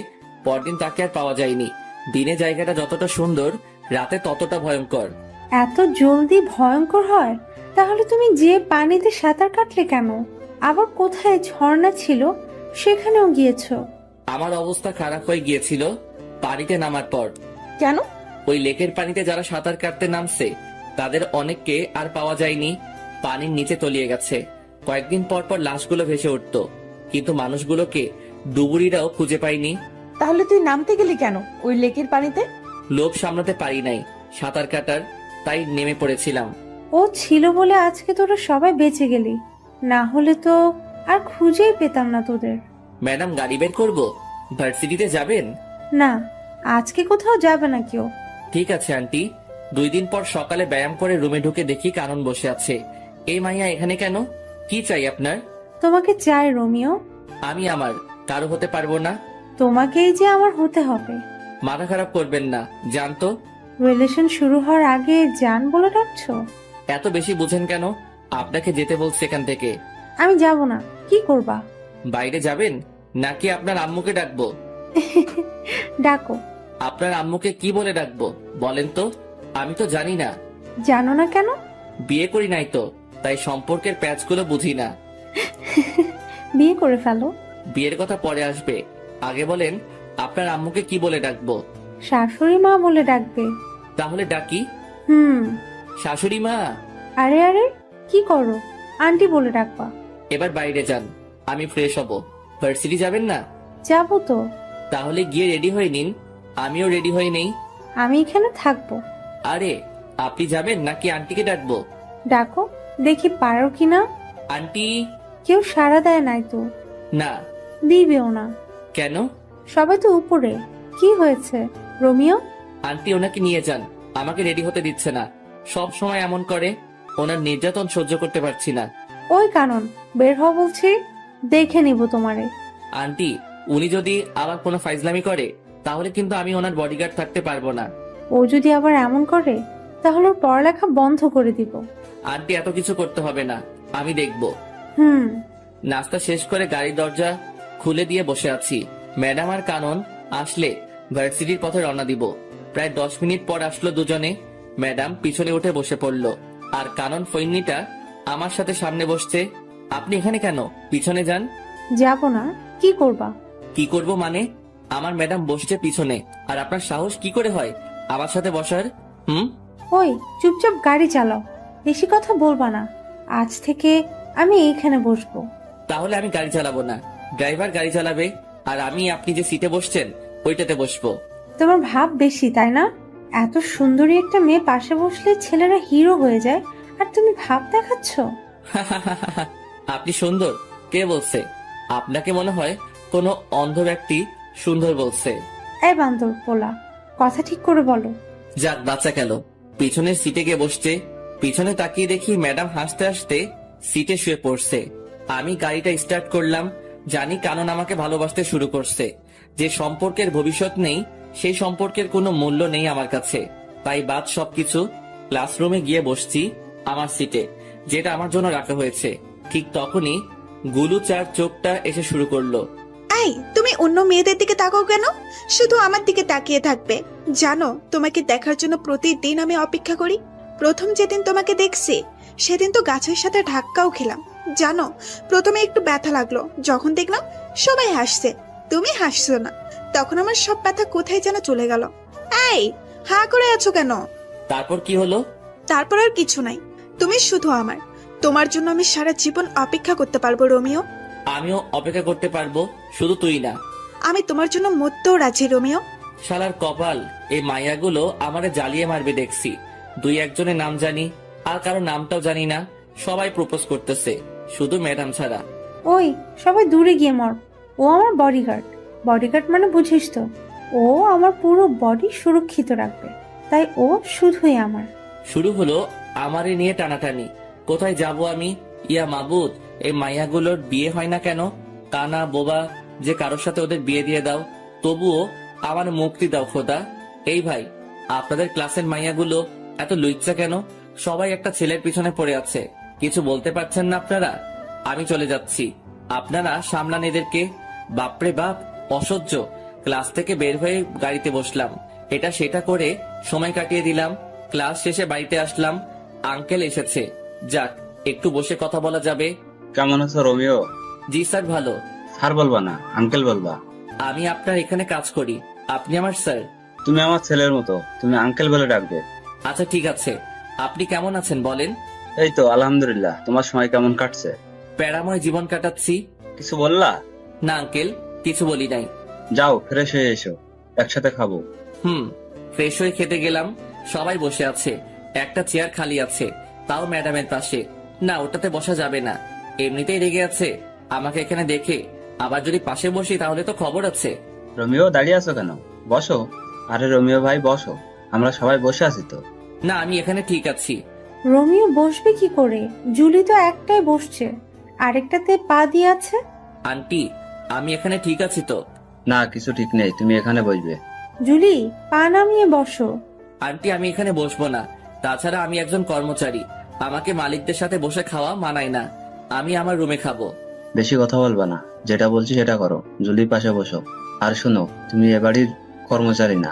পরদিন তাকে আর পাওয়া যায়নি। দিনে জায়গাটা যতটা সুন্দর, রাতে ততটা ভয়ঙ্কর। এত জলদি ভয়ঙ্কর হয়? তাহলে তুমি যে পানিতে সাঁতার কাটলে কেন? আবার কোথায় ঝর্ণা ছিল সেখানেও গিয়েছো? আমার অবস্থা খারাপ হয়ে গিয়েছিল পানিতে নামার পর। কেন? ওই লেকের পানিতে যারা সাঁতার কাটতে নামছে তাদের অনেককে আর পাওয়া যায়নি, পানির নিচে তলিয়ে গেছে। কয়েকদিন পর পর লাশগুলো ভেসে উঠতো, কিন্তু মানুষগুলোকে ডুবুরিরাও খুঁজে পাইনি। তাহলে তুই নামতে গেলি কেন ওই লেকের পানিতে? লোভ সামলাতে পারি নাই সাঁতার কাটার, তাই নেমে পড়েছিলাম। ও ছিল বলে আজকে তোরা সবাই বেঁচে গেলি, না হলে তো আর খুঁজেই পেতাম না তোদের। ম্যাডাম, গাড়ি বের করবো? ভার্সিটিতে যাবেন? না, আজকে কোথাও যাবে না কেউ। ঠিক আছে আন্টি। 2 দিন পর সকালে ব্যায়াম করে রুমে ঢুকে দেখি কানন বসে আছে। এই মাইয়া এখানে কেন? কি চাই আপনার? তোমাকে চাই রোমিও। আমি আমার কারো হতে পারবো না। তোমাকেই যে আমার হতে হবে। মাথা খারাপ করবেন না, জানতো। রিলেশন শুরু হওয়ার আগে জান বলে ডাকছো? এত বেশি বুঝেন কেন? আপনাকে যেতে বলছে এখান থেকে। আমি যাব না। কি করবা? বাইরে যাবেন নাকি আপনার আম্মুকে ডাকবো? ডাকো। আপনার আম্মুকে কি বলে ডাকবো বলেন তো? আমি তো জানি না। জানো না কেন? বিয়ে করি নাই তো, তাই সম্পর্কের প্যাচগুলো বুঝি না। বিয়ে করে ফেলো। বিয়ের কথা পরে আসবে, আগে বলেন আপনার আম্মুকে কি বলে ডাকবো? শাশুড়ি মা বলে ডাকবে। তাহলে ডাকি। শাশুড়ি মা। আরে আরে, কি করো? আন্টি বলে ডাকবা। এবার বাইরে যান, আমি ফ্রেশ হব। ভার্সিটি যাবেন না? যাবো তো। তাহলে গিয়ে রেডি হয়ে নিন, আমিও রেডি হয়ে নেই। আমি এখানে থাকবো। আরে আপনি যাবেন নাকি আন্টিকে ডাকবো? ডাকো, দেখি পারো কিনা। আন্টি। কেউ সাড়া দেয় নাই তো। না। দিবেও না। কেন? সবাই তো উপরে। কি হয়েছে রোমিও? আন্টি ওনাকে নিয়ে যান, আমাকে রেডি হতে দিচ্ছে না, সব সময় এমন করে। ওনার নির্যাতন সহ্য করতে পারছি না। ওই কানন, বের হও বলছি, দেখে নিব তোমারে। আন্টি উনি যদি আবার কোনো ফাইজলামি করে তাহলে কিন্তু আমি ওনার বডিগার্ড থাকতে পারবো না। ও যদি আবার এমন করে তাহলে ওর পড়ালেখা বন্ধ করে দিব। আন্টি এত কিছু করতে হবে না, আমি দেখবো। হুম। নাস্তা শেষ করে গাড়ির দরজা খুলে দিয়ে বসে আছি। ম্যাডাম আর কানন আসলে ভার্সিটির পথে রওনা দিব। প্রায় 10 মিনিট পর আসলো দুজনে। ম্যাডাম পিছনে উঠে বসে পড়লো, আর কানন ফৈন্নিটা আমার সাথে সামনে বসছে। আপনি এখানে কেন? পিছনে যান। যাব না। কি করবা? কি করব মানে? আমার ম্যাডাম বসছে পিছনে, আর আপনার সাহস কি করে হয় আমার সাথে বসার? ওই চুপচাপ গাড়ি চালাও, বেশি কথা বলবা না। আজ থেকে আমি এইখানে বসবো। তাহলে আমি গাড়ি চালাবো না, ড্রাইভার গাড়ি চালাবে, আর আমি আপনি যে সিটে বসছেন ওইটাতে বসবো। তোমার ভাব বেশি, তাই না? এত সুন্দরী একটা মেয়ে পাশে বসলে ছেলেরা হিরো হয়ে যায়, আর তুমি ভাব দেখাচ্ছ। আপনি সুন্দর? কে বলছে? আপনাকে মনে হয় কোনো অন্ধ ব্যক্তি সুন্দর বলছে। এই বান্দর পোলা, কথা ঠিক করে বলো। যাক বাচ্চা গেল। পিছনের সিটে গিয়ে বসছে। পিছনে তাকিয়ে দেখি ম্যাডাম হাসতে হাসতে সিটে শুয়ে পড়ছে। আমি গাড়িটা স্টার্ট করলাম। জানি কানন আমাকে ভালোবাসতে শুরু করছে। যে সম্পর্কের ভবিষ্যৎ নেই সেই সম্পর্কের কোনো মূল্য নেই আমার কাছে। তাই বাদ সবকিছু ক্লাসরুমে গিয়ে বসছি আমার সিটে, যেটা আমার জন্য রাখা হয়েছে। ঠিক তখনই গুলু চার চোখটা এসে শুরু করলো। এই, তুমি অন্য মেয়েদের দিকে তাকাও কেন? শুধু আমার দিকে তাকিয়ে থাকবে। জানো, তোমাকে দেখার জন্য প্রতিদিন আমি অপেক্ষা করি। প্রথম যেদিন তোমাকে দেখছি সেদিন তো গাছের সাথে ধাক্কাও খেলাম। জানো, প্রথমে একটু ব্যথা লাগলো, যখন দেখলাম সবাই হাসছে, তুমি হাসছো না, তখন আমার সব ব্যথা কোথায় যেন চলে গেল। এই, হা করে আছো কেন? তারপর কি হলো? তারপর আর কিছু নাই। তুমি শুধু আমার। তোমার জন্য আমি সারা জীবন অপেক্ষা করতে পারবো রোমিও। আমিও অপেক্ষা করতে পারবো, শুধু তুই না। আমি তোমার জন্য মরতেও রাজি রোমিও। শালার কপাল, এই মাইয়াগুলো আমারে জ্বালিয়ে মারবে দেখছি। দুই একজনের নাম জানি, আর কারো নামটাও জানি না। সবাই প্রপোজ করতেছে, শুধু ম্যাডাম ছাড়া। ওই সবাই দূরে গিয়ে মর। ও আমার বডিগার্ড। বডিগার্ড মানে বুঝিস তো, ও আমার পুরো বডি সুরক্ষিত রাখবে, তাই ও শুধুই আমার। শুরু হলো আমারে নিয়ে টানাটানি। কোথায় যাব আমি? ইয়া মাবুদ, এই মাইয়াগুলোর বিয়ে হয় না কেন? কানা বোবা যে কারোর সাথে ওদের বিয়ে দিয়ে দাও, তবুও আমার মুক্তি দাও খোদা। এই ভাই, আপনাদের ক্লাসের মাইয়াগুলো এত লুচ্চা কেন? সবাই একটা ছেলের পিছনে পড়ে আছে, কিছু বলতে পারছেন না আপনারা? আমি চলে যাচ্ছি, আপনারা সামলান এদেরকে। বাপরে বাপ, অসহ্য। ক্লাস থেকে বের হয়ে গাড়িতে বসলাম, এটা সেটা করে সময় কাটিয়ে দিলাম। ক্লাস শেষে বাড়িতে আসলাম, আঙ্কেল এসেছে। যাক, একটু বসে কথা বলা যাবে। কেমন আছো রোমিও? জি স্যার, ভালো। স্যার বলবা না, আঙ্কেল বলবা। আমি আপনার এখানে কাজ করি, আপনি আমার স্যার। তুমি আমার ছেলের মতো, তুমি আঙ্কেল বলে ডাকবে। আচ্ছা ঠিক আছে। আপনি কেমন আছেন বলেন? এই তো আলহামদুলিল্লাহ। তোমার সময় কেমন কাটছে? প্যারাময় জীবন কাটাচ্ছি। কিছু বললা? না আঙ্কেল, কিছু বলি নাই। যাও ফ্রেশ হয়ে এসো, একসাথে খাবো। ফ্রেশ হয়ে খেতে গেলাম। সবাই বসে আছে, একটা চেয়ার খালি আছে, তাও ম্যাডামের পাশে। না, ওটাতে বসা যাবে না, এমনিতেই রেগে আছে আমাকে এখানে দেখে। আবার যদি পাশে বসি তাহলে তো খবর আছে। রোমিও দাঁড়িয়ে আছো কেন? বসো। আরে রোমিও ভাই বসো, আমরা সবাই বসে আছি তো। না, আমি এখানে ঠিক আছি। রোমিও বসবে কি করে? জুলি তো একটাই বসছে, আরেকটাতে পা দিয়ে আছে। আন্টি, আমি এখানে ঠিক আছি তো? না, কিছু ঠিক নেই, তুমি এখানে বসবে। জুলি, পা নামিয়ে বসো। আন্টি, আমি এখানে বসবো না। তাছাড়া আমি একজন কর্মচারী, আমাকে মালিকদের সাথে বসে খাওয়া মানায় না। আমি আমার রুমে খাবো। বেশি কথা বলবা না, যেটা বলছি সেটা করো। জুলির পাশে বসো। আর শুনো, তুমি এ বাড়ির কর্মচারী না,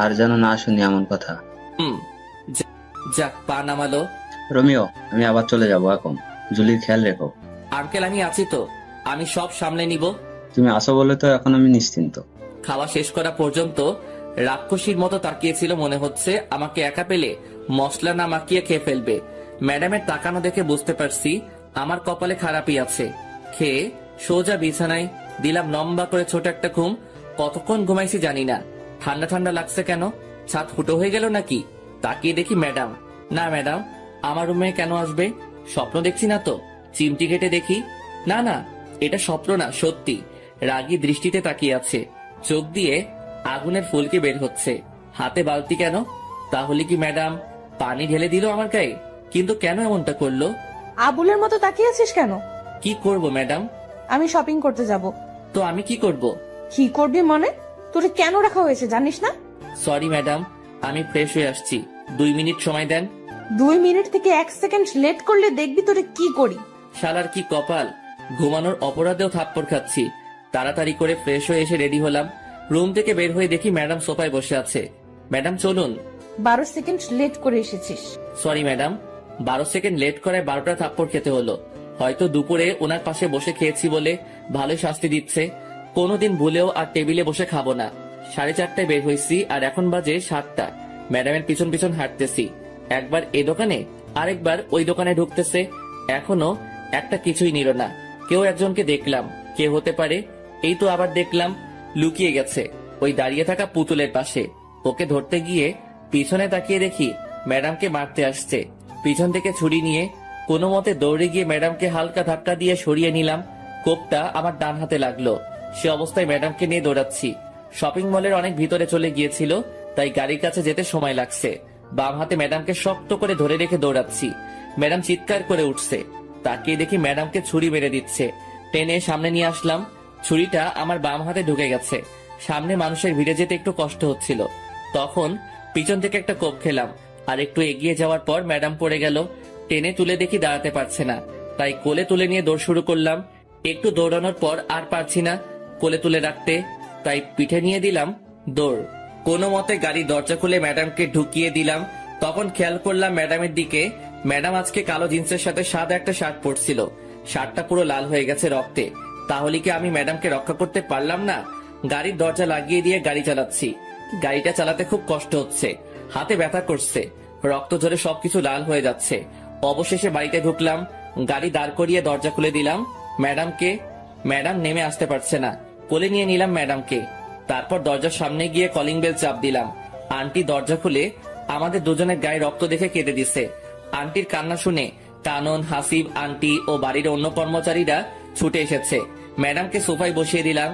আর যেন না শুনি এমন কথা। যাক, পা নামালো। রোমিও, আমি আবার চলে যাবো এখন, জুলির খেয়াল রেখো। আঙ্কেল, আমি আছি তো, আমি সব সামলে নিব। তুমি আসো বলে তো এখন আমি নিশ্চিন্ত। খাওয়া শেষ করা পর্যন্ত রাক্ষসীর মতো তাকিয়েছিল, মনে হচ্ছে আমাকে একা পেলে মশলা না মাখিয়ে খেয়ে ফেলবে। ম্যাডামের তাকানো দেখে বুঝতে পারছি আমার কপালে খারাপই আছে। খেয়ে সোজা বিছানায় দিলাম লম্বা করে ছোট একটা ঘুম। কতক্ষণ ঘুমাইছি জানি না। ঠান্ডা ঠান্ডা লাগছে কেন? ছাদ ফুটো হয়ে গেল নাকি? তাকিয়ে দেখি ম্যাডাম। না ম্যাডাম, আমার রুমে কেন আসবে? স্বপ্ন দেখছি না তো? চিমটি কেটে দেখি, না না, এটা স্বপ্ন না, সত্যি। রাগী দৃষ্টিতে তাকিয়ে আছে, চোখ দিয়ে আগুনের ফুলকি বের হচ্ছে। হাতে বালতি কেন? তাহলে কি ম্যাডাম পানি ঢেলে দিল আমার গায়ে? কিন্তু কেন এমনটা করলো? আবুলের মতো তাকিয়ে আছিস কেন? কি করব ম্যাডাম? আমি শপিং করতে যাব। তো আমি কি করব? কি করবি মানে? তোরে কেন রাখা হয়েছে জানিস না? সরি ম্যাডাম, আমি ফ্রেশ হয়ে আসছি, 2 মিনিট সময় দেন। 2 মিনিট থেকে 1 সেকেন্ড লেট করলে দেখবি তোরে কি করি। শালার কি কপাল, ঘুমানোর অপরাধেও থাপ্পড় খাচ্ছি। তাড়াতাড়ি করে ফ্রেশ হয়ে এসে রেডি হলাম। রুম থেকে বের হয়ে দেখি ম্যাডাম সোফায় বসে আছে। ম্যাডাম চলুন। 12 সেকেন্ড লেট করে এসেছিস। সরি ম্যাডাম, 12 সেকেন্ড লেট করায় 12টা থাপ্পড় খেতে হলো। হয়তো দুপুরে ওনার পাশে বসে খেয়েছি বলে ভালোই শাস্তি দিচ্ছে। কোনোদিন ভুলেও আর টেবিলে বসে খাবো না। 4:30টায় বের হয়েছি আর এখন বাজে 7টা। ম্যাডামের পিছন পিছন হাঁটতেছি, একবার এই দোকানে আরেকবার ওই দোকানে ঢুকতেছে। এখনো একটা কিছুই নিল না। কেউ একজনকে দেখলাম, কে হতে পারে? এই তো আবার দেখলাম লুকিয়ে গেছে ওই দাঁড়িয়ে থাকা পুতুলের পাশে। ওকে ধরতে গিয়ে পিছনে তাকিয়ে দেখি ম্যাডামকে মারতে আসছে। পিছন থেকে ছুরি নিয়ে কোনো মতে দৌড়ে গিয়ে ম্যাডামকে হালকা ধাক্কা দিয়ে সরিয়ে নিলাম। কোপটা আমার ডান হাতে লাগলো। সে অবস্থায় ম্যাডামকে নিয়ে দৌড়াচ্ছি। শপিং মলের অনেক ভিতরে চলে গিয়েছিল, তাই গাড়ির কাছে যেতে সময় লাগছে। বাম হাতে ম্যাডামকে শক্ত করে ধরে রেখে দৌড়াচ্ছি। ম্যাডাম চিৎকার করে উঠছে। তাকিয়ে দেখি ম্যাডামকে ছুরি মেরে দিচ্ছে। টেনে সামনে নিয়ে আসলাম। ছুরিটা আমার বাম হাতে ঢুকে গেছে। সামনে মানুষের ভিড়ে যেতে একটু কষ্ট হচ্ছিল। তখন পিছন থেকে একটা কোপ খেলাম। আর একটু এগিয়ে যাওয়ার পর ম্যাডাম পড়ে গেল। টেনে তুলে দেখি দাঁড়াতে পারছে না, তাই কোলে তুলে নিয়ে দৌড় শুরু করলাম। একটু দৌড়ানোর পর আর পারছি না কোলে তুলে রাখতে, তাই পিঠে নিয়ে দিলাম দৌড়। কোনো মতে গাড়ির দরজা খুলে ম্যাডামকে ঢুকিয়ে দিলাম। তখন খেয়াল করলাম ম্যাডামের দিকে। ম্যাডাম আজকে কালো জিন্সের সাথে সাদা একটা শার্ট পরছিল। শার্টটা পুরো লাল হয়ে গেছে রক্তে। তাহলে কি আমি ম্যাডামকে রক্ষা করতে পারলাম না? গাড়ির দরজা লাগিয়ে দিয়ে গাড়ি চালাচ্ছি। গাড়িটা চালাতে খুব কষ্ট হচ্ছে, হাতে ব্যথা করছে, রক্ত ঝরে সবকিছু লাল হয়ে যাচ্ছে। অবশেষে বাড়িতে ঢুকলাম, গাড়ি দাঁড় করিয়ে দরজা খুলে দিলাম। ম্যাডাম নেমে আসতে পারছে না। কোলে নিয়ে নিলাম ম্যাডামকে। তারপর দরজার সামনে গিয়ে কলিং বেল চাপ দিলাম। আন্টি দরজা খুলে আমাদের দুজনের গায়ে রক্ত দেখে কেঁদে দিছে। আন্টির কান্না শুনে কানন, হাসিব আন্টি ও বাড়ির অন্য কর্মচারীরা ছুটে এসেছে। ম্যাডামকে সোফায় বসিয়ে দিলাম।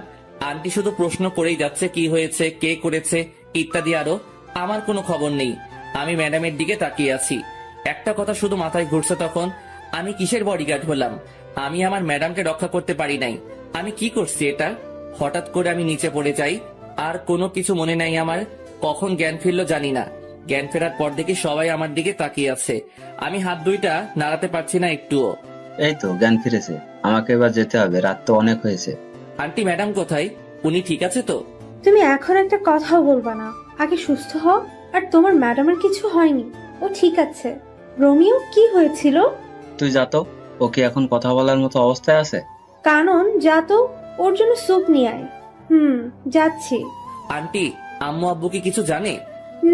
আন্টি শুধু প্রশ্ন করেই যাচ্ছে, কি হয়েছে, কে করেছে ইত্যাদি আরো। আমার কোনো খবর নেই। আমি ম্যাডামের দিকে তাকিয়ে আছি। একটা কথা শুধু মাথায় ঘুরছে, তখন আমি কিসের বডিগার্ড হলাম? আমি আমার ম্যাডামকে রক্ষা করতে পারি নাই। আমি কি করছি এটা? হঠাৎ করে আমি নিচে পড়ে যাই, আর কোনো কিছু মনে নাই আমার। কখন জ্ঞান ফিরলো জানি না। জ্ঞান ফেরার পর দেখি সবাই আমার দিকে তাকিয়ে আছে। আমি হাত দুইটা নাড়াতে পারছি না একটুও। এই তো জ্ঞান ফিরেছে, আমাকে এবার যেতে হবে, রাত তো অনেক হয়েছে। আন্টি ম্যাডাম কোথায়? উনি ঠিক আছে তো? তুমি এখন একটা কথাও বলবা না, আগে সুস্থ হও। আর তোমার ম্যাডামের কিছু হয়নি, ও ঠিক আছে। রোমিও কি হয়েছিল? তুই যা তো, ও কি এখন কথা বলার মতো অবস্থায় আছে? কানন যা তো, ওর জন্য স্যুপ নিয়ে আয়। যাচ্ছি। আন্টি, আম্মু আব্বু কি কিছু জানে?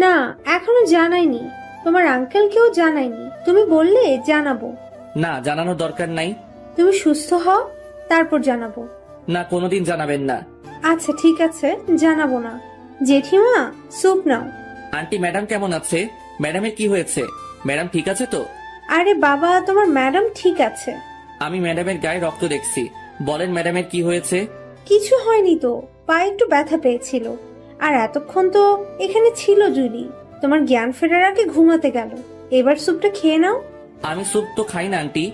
না, এখনো জানাইনি। তোমার আঙ্কেলকেও জানাইনি, তুমি বললে জানাবো। না, জানানোর দরকার নাই। তুমি সুস্থ হও, তারপর জানাবো। না, কোনোদিন জানাবেন না। আচ্ছা ঠিক আছে, জানাবো না। জেঠিমা, স্যুপ নাও। আন্টি, ম্যাডাম কেমন আছে? ম্যাডামের কি হয়েছে? ম্যাডাম ঠিক আছে তো? আরে বাবা, তোমার ম্যাডাম ঠিক আছে। আমি ম্যাডামের গায়ে রক্ত দেখছি। বলেন ম্যাডামের কি হয়েছে? কিছু হয়নি তো, পায়ে একটু ব্যথা পেয়েছিল। আর এতক্ষণ তো এখানে ছিল জুলি। তোমার জ্ঞান ফেরার আগে ঘুমাতে গেল। এবার স্যুপটা খেয়ে নাও। আমি স্যুপ তো খাই না আন্টি।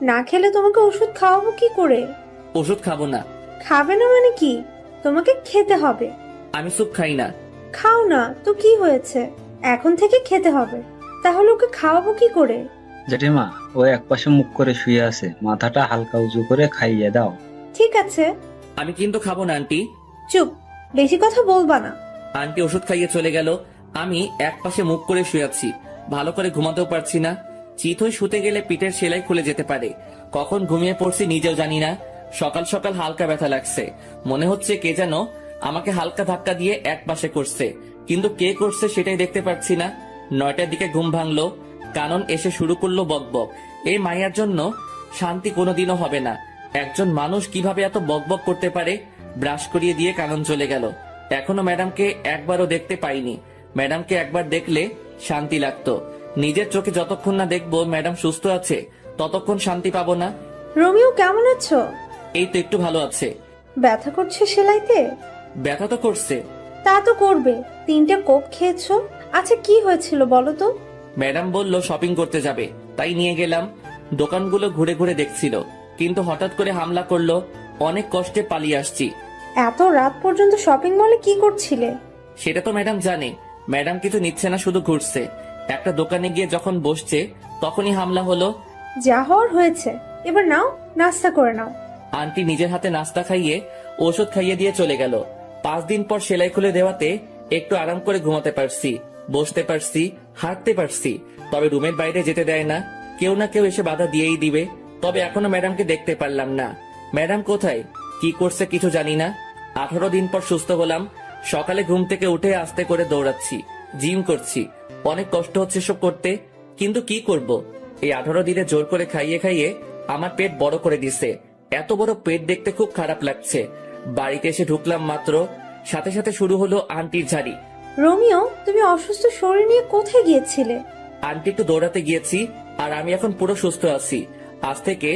না খেলে তোমাকে ওষুধ খাওয়াবো কি করে? ওষুধ খাবো না। খাবে না মানে কি? তোমাকে খেতে হবে। আমি স্যুপ খাই না। খাও না তো কি হয়েছে, এখন থেকে খেতে হবে। তাহলে ওকে খাওয়াবো কি করে? জেঠিমা, ও একপাশে মুখ করে শুয়ে আছে, মাথাটা হালকা উঁচু করে খাইয়ে দাও। ঠিক আছে। আমি কিন্তু খাবো না আন্টি। চুপ, বেশি কথা বলবা না। আন্টি ওষুধ খাইয়ে চলে গেল। আমি এক পাশে মুখ করে শুয়ে আছি, ভালো করে ঘুমাতেও পারছি না। চিত হয়ে শুতে গেলে পিঠের সেলাই খুলে যেতে পারে। কখন ঘুমিয়ে পড়ছি নিজেও জানি না। সকাল সকাল হালকা ব্যথা লাগছে, মনে হচ্ছে কে যেন আমাকে হালকা ধাক্কা দিয়ে এক পাশে করছে, কিন্তু কে করছে সেটাই দেখতে পাচ্ছি না। 9টার দিকে ঘুম ভাঙলো। কানন এসে শুরু করলো বকবক। এই মাইয়ার জন্য শান্তি কোনোদিনও হবে না। একজন মানুষ কিভাবে এত বকবক করতে পারে? ব্রাশ করিয়ে দিয়ে কানন চলে গেল। এখনো ম্যাডামকে একবারও দেখতে পাইনি। ম্যাডামকে একবার দেখলে শান্তি লাগতো। নিজের চোখে যতক্ষণ না দেখবো ম্যাডাম সুস্থ আছে ততক্ষণ শান্তি পাবো না। রোমিও কেমন আছো? এই তো একটু ভালো আছে। ব্যথা করছে সেলাইতে? ব্যথা তো করছে। তা তো করবে, 3টে কোক খেয়েছো। আচ্ছা কি হয়েছিল বলো তো? ম্যাডাম বলল শপিং করতে যাবে, তাই নিয়ে গেলাম। দোকানগুলো ঘুরে ঘুরে দেখছিল, কিন্তু হঠাৎ করে হামলা করলো। অনেক কষ্টে পালিয়ে আসছি। এত রাত পর্যন্ত শপিং মলে কি করছিলে? সেটা তো ম্যাডাম জানে। ম্যাডাম কিছু নিচ্ছে না, শুধু ঘুরছে। একটা দোকানে গিয়ে যখন বসছে তখনই হামলা হলো। যা হওয়ার হয়েছে, এবার নাও, নাস্তা করে নাও। আন্টি নিজের হাতে নাস্তা খাইয়ে ওষুধ খাইয়ে দিয়ে চলে গেল। 5 দিন পর সেলাই খুলে দেওয়াতে একটু আরাম করে ঘুমাতে পারছি, বসতে পারছি, হাঁটতে পারছি। তবে রুমের বাইরে যেতে দেয় না, কেউ না কেউ এসে বাধা দিয়েই দিবে। তবে এখনো ম্যাডামকে দেখতে পারলাম না। ম্যাডাম কোথায়, কি করছে কিছু জানি না। 18 দিন পর সুস্থ হলাম। সকালে ঘুম থেকে উঠে আস্তে করে দৌড়াচ্ছি, জিম করছি। অনেক কষ্ট হচ্ছে সব করতে, কিন্তু কি করব। এই 18 দিনে জোর করে খাইয়ে খাইয়ে আমার পেট বড় করে দিছে। এত বড় পেট দেখতে খুব খারাপ লাগছে। বাড়িতে এসে ঢুকলাম মাত্র, সাথে সাথে শুরু হলো আন্টির ঝাড়ি। রোমিও, তুমি অসুস্থ শরীর নিয়ে কোথায় গিয়েছিলে? আন্টি একটু দৌড়াতে গিয়েছি, আর আমি এখন পুরো সুস্থ আছি। আজ থেকে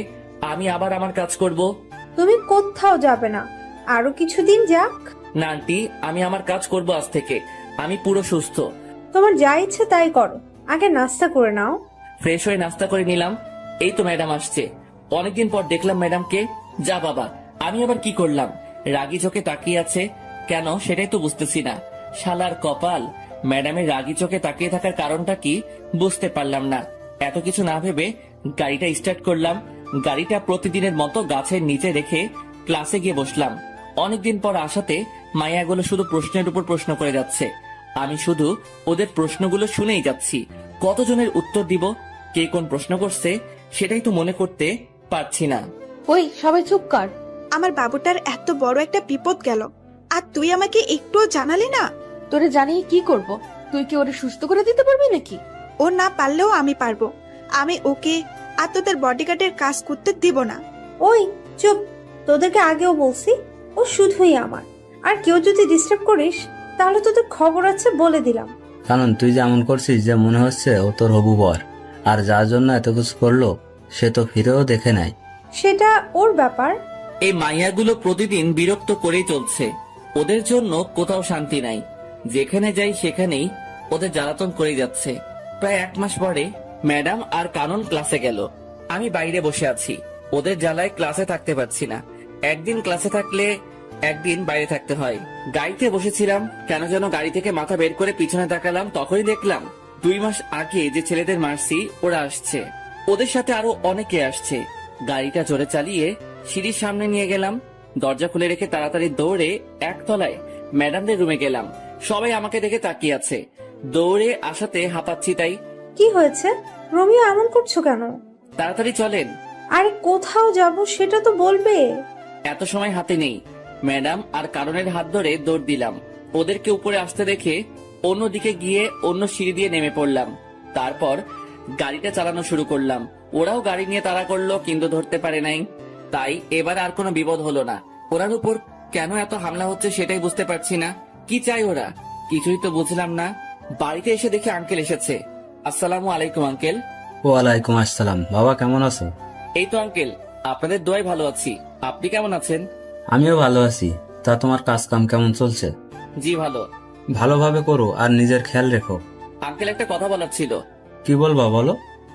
আমি আবার আমার কাজ করব। তুমি কোথাও যাবে না, আরো কিছুদিন যাক। না আন্টি, আমি আমার কাজ করব আজ থেকে। আমি পুরো সুস্থ। তোমার যা ইচ্ছে তাই করো, আগে নাস্তা করে নাও। ফ্রেশ হয়ে নাস্তা করে নিলাম। এই তো ম্যাডাম আসছে। অনেকদিন পর দেখলাম ম্যাডামকে। যা বাবা, আমি আবার কি করলাম? রাগী চোখে তাকিয়ে আছে কেন সেটাই তো বুঝতেছি না। শালার কপাল, ম্যাডামের রাগী চোখে তাকিয়ে থাকার কারণটা কি বুঝতে পারলাম না। এত কিছু না ভেবে গাড়িটা স্টার্ট করলাম। গাড়িটা প্রতিদিনের মতো গাছের নিচে রেখে ক্লাসে গিয়ে বসলাম। অনেকদিন পর আসাতে মায়াগুলো শুধু প্রশ্নের উপর প্রশ্ন করে যাচ্ছে। আমি শুধু ওদের প্রশ্নগুলো শুনেই যাচ্ছি। কতজনের উত্তর দিব, কে কোন প্রশ্ন করছে সেটাই তো মনে করতে পারছি না। ওই সবাই চুপ কর। আমার বাবুটার এত বড় একটা বিপদ গেল, আর তুই আমাকে একটুও জানালি না। তোরে জানিয়ে কি করব? তুই কি ওরে সুস্থ করে দিতে পারবি নাকি? ও না পারলেও আমি পারবো। আমি ওকে আর তোদের বডিগার্ডের কাজ করতে দিব না। ওই চুপ, তোদেরকে আগেও বলছি ও শুধুই আমার। আর কেউ যদি ডিস্টার্ব করিস তাহলে তোদের খবর আছে, বলে দিলাম। কারণ তুই যে এমন করছিস যে মনে হচ্ছে ও তোর হবু বর, আর যার জন্য এত কিছু করলো সে তো ফিরেও দেখে নাই। সেটা ওর ব্যাপার। এই মাইয়াগুলো প্রতিদিন বিরক্ত করেই চলছে। ওদের জন্য কোথাও শান্তি নাই। যেখানে যাই সেখানেই ওদের জ্বালাতন করে যাচ্ছে। প্রায় 1 মাস পরে ম্যাডাম আর কানন ক্লাসে গেল। আমি বাইরে বসে আছি। ওদের জ্বালায় ক্লাসে থাকতে পারছি না। একদিন ক্লাসে থাকলে একদিন বাইরে থাকতে হয়। গাড়িতে বসেছিলাম, কেন যেন গাড়ি থেকে মাথা বের করে পিছনে তাকালাম। তখনই দেখলাম 2 মাস আগে যে ছেলেদের মারছি ওরা আসছে। ওদের সাথে আরো অনেকে আসছে। গাড়িটা জোরে চালিয়ে সিঁড়ির সামনে নিয়ে গেলাম। দরজা খুলে রেখে তাড়াতাড়ি দৌড়ে একতলায় ম্যাডামদের রুমে গেলাম। সবাই আমাকে দেখে তাকিয়ে আছে। দৌড়ে আসাতে হাঁপাচ্ছি তাই। কি হয়েছে রোমিও, এমন করছো কেন? তাড়াতাড়ি চলেন। আরে কোথাও যাব সেটা তো বলবে। এত সময় হাতে নেই। ম্যাডাম আর কারণের হাত ধরে দৌড় দিলাম। ওদেরকে উপরে আসতে দেখে অন্যদিকে গিয়ে অন্য সিঁড়ি দিয়ে নেমে পড়লাম। তারপর গাড়িটা চালানো শুরু করলাম। ওরাও গাড়ি নিয়ে তাড়া করলো, কিন্তু ধরতে পারে নাই। তাই এবার আর কোনো বিপদ হলো না। ওরার উপর কেন এত হামলা হচ্ছে সেটাই বুঝতে পারছি না। কি চাই ওরা, কিছুই তো বুঝলাম না। বাড়িতে এসে দেখে আঙ্কেল এসেছে। আসসালামু আলাইকুম আঙ্কেল। ওয়ালাইকুম আসসালাম। বাবা কেমন আছো? এই তো আঙ্কেল, আপনাদের দোয়ায় ভালো আছি। আপনি কেমন আছেন? আমিও ভালো আছি। তা তোমার কাজ কাম কেমন চলছে? জি ভালো। ভালোভাবে করো আর নিজের খেয়াল রেখো। আঙ্কেল একটা কথা বলার ছিল। কি বলবা বলো।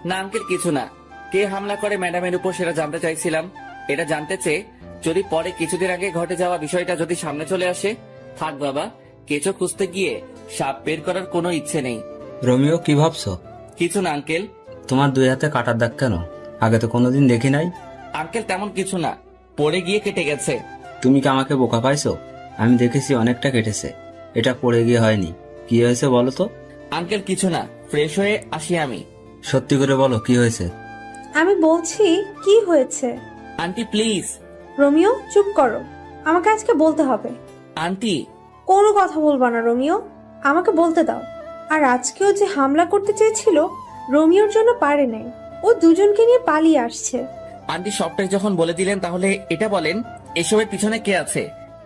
না আঙ্কেল কিছু না। কে হামলা করে ম্যাডামের উপর সেটা জানতে চাইছিলাম। এটা জানতে চেয়ে যদি পরে কিছুদিন আগে ঘটে যাওয়া বিষয়টা যদি সামনে চলে আসে, থাক বাবা, কেঁচো খুঁজতে গিয়ে সাপ বের করার কোনো ইচ্ছে নেই। রোমিও কি ভাবছো? কিছু না আঙ্কেল। তোমার 2 হাতে কাটার দাগ কেন? আগে তো কোনোদিন দেখি নাই। আঙ্কেল তেমন কিছু না, পড়ে গিয়ে কেটে গেছে। তুমি কি আমাকে বোকা পাইছো? আমি দেখেছি অনেকটা কেটেছে, এটা পড়ে গিয়ে হয়নি। কি হয়েছে বলো তো? আঙ্কেল কিছু না, ফ্রেশ হয়ে আসি আমি। সত্যি করে বলো কি হয়েছে। আমি বলছি কি হয়েছে। Aunty please. রোমিও চুপ করো, আমাকে আজকে বলতে হবে। আন্টি। কোনো কথা বলবা না রোমিও, আমাকে বলতে দাও। আর আজকেও যে হামলা করতে চেয়েছিল রোমিওর জন্য পারে নাই, ও দুজনকে নিয়ে পালিয়ে আসছে। আন্টি সবটাই যখন বলে দিলেন তাহলে এটা বলেন এসবের পিছনে কে আছে?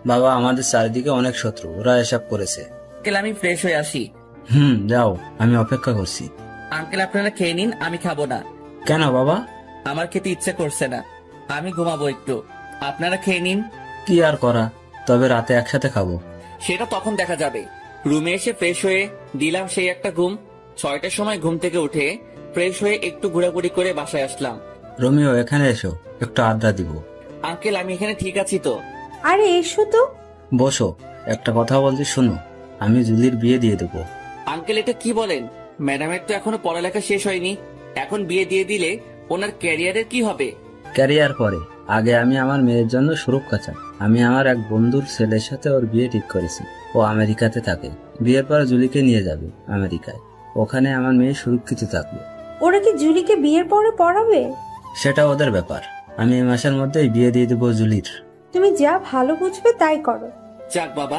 বাবা, আমাদের চারিদিকে অনেক শত্রু, ওরা এসব করেছে। আঙ্কেল আমি ফ্রেশ হয়ে আসি। যাও, আমি অপেক্ষা করছি। আঙ্কেল আপনারা খেয়ে নিন, আমি খাবো না। কেন বাবা? আমার খেতে ইচ্ছে করছে না, আমি ঘুমাবো একটু। আপনারা খেয়ে নিন। কি আর করা, তবে রাতে একসাথে খাবো। সেটা তখন দেখা যাবে। রুমে এসে ফ্রেশ হয়ে দিলাম সেই একটা ঘুম। 6টার সময় ঘুম থেকে উঠে ফ্রেশ হয়ে একটু ঘোরাঘুরি করে বাসায় আসলাম। রোমিও, এখানে এসো, একটু আড্ডা দিব। আঙ্কেল আমি এখানে ঠিক আছি তো। আরে এসো তো। বসো, একটা কথা বলছি শোনো, আমি জুলির বিয়ে দিয়ে দেবো। আঙ্কেল এটা কি বলেন? ম্যাডামের তো এখনো পড়ালেখা শেষ হয়নি, এখন বিয়ে দিয়ে দিলে ওনার ক্যারিয়ারের কি হবে? ক্যারিয়ার পরে, আগে আমি আমার মেয়ের জন্য সুরক্ষা চাই। আমি আমার এক বন্ধুর ছেলের সাথে ওর বিয়ে ঠিক করেছি। ও আমেরিকাতে থাকে। বিয়ের পর জুলিকে নিয়ে যাবে আমেরিকায়। ওখানে আমার মেয়ে সুরক্ষিত থাকবে। ওরা কি জুলিকে বিয়ের পরে পড়াবে? সেটা ওদের ব্যাপার। আমি এই মাসের মধ্যেই বিয়ে দিয়ে দেবো জুলির। তুমি যা ভালো বুঝবে তাই করো। যাক বাবা,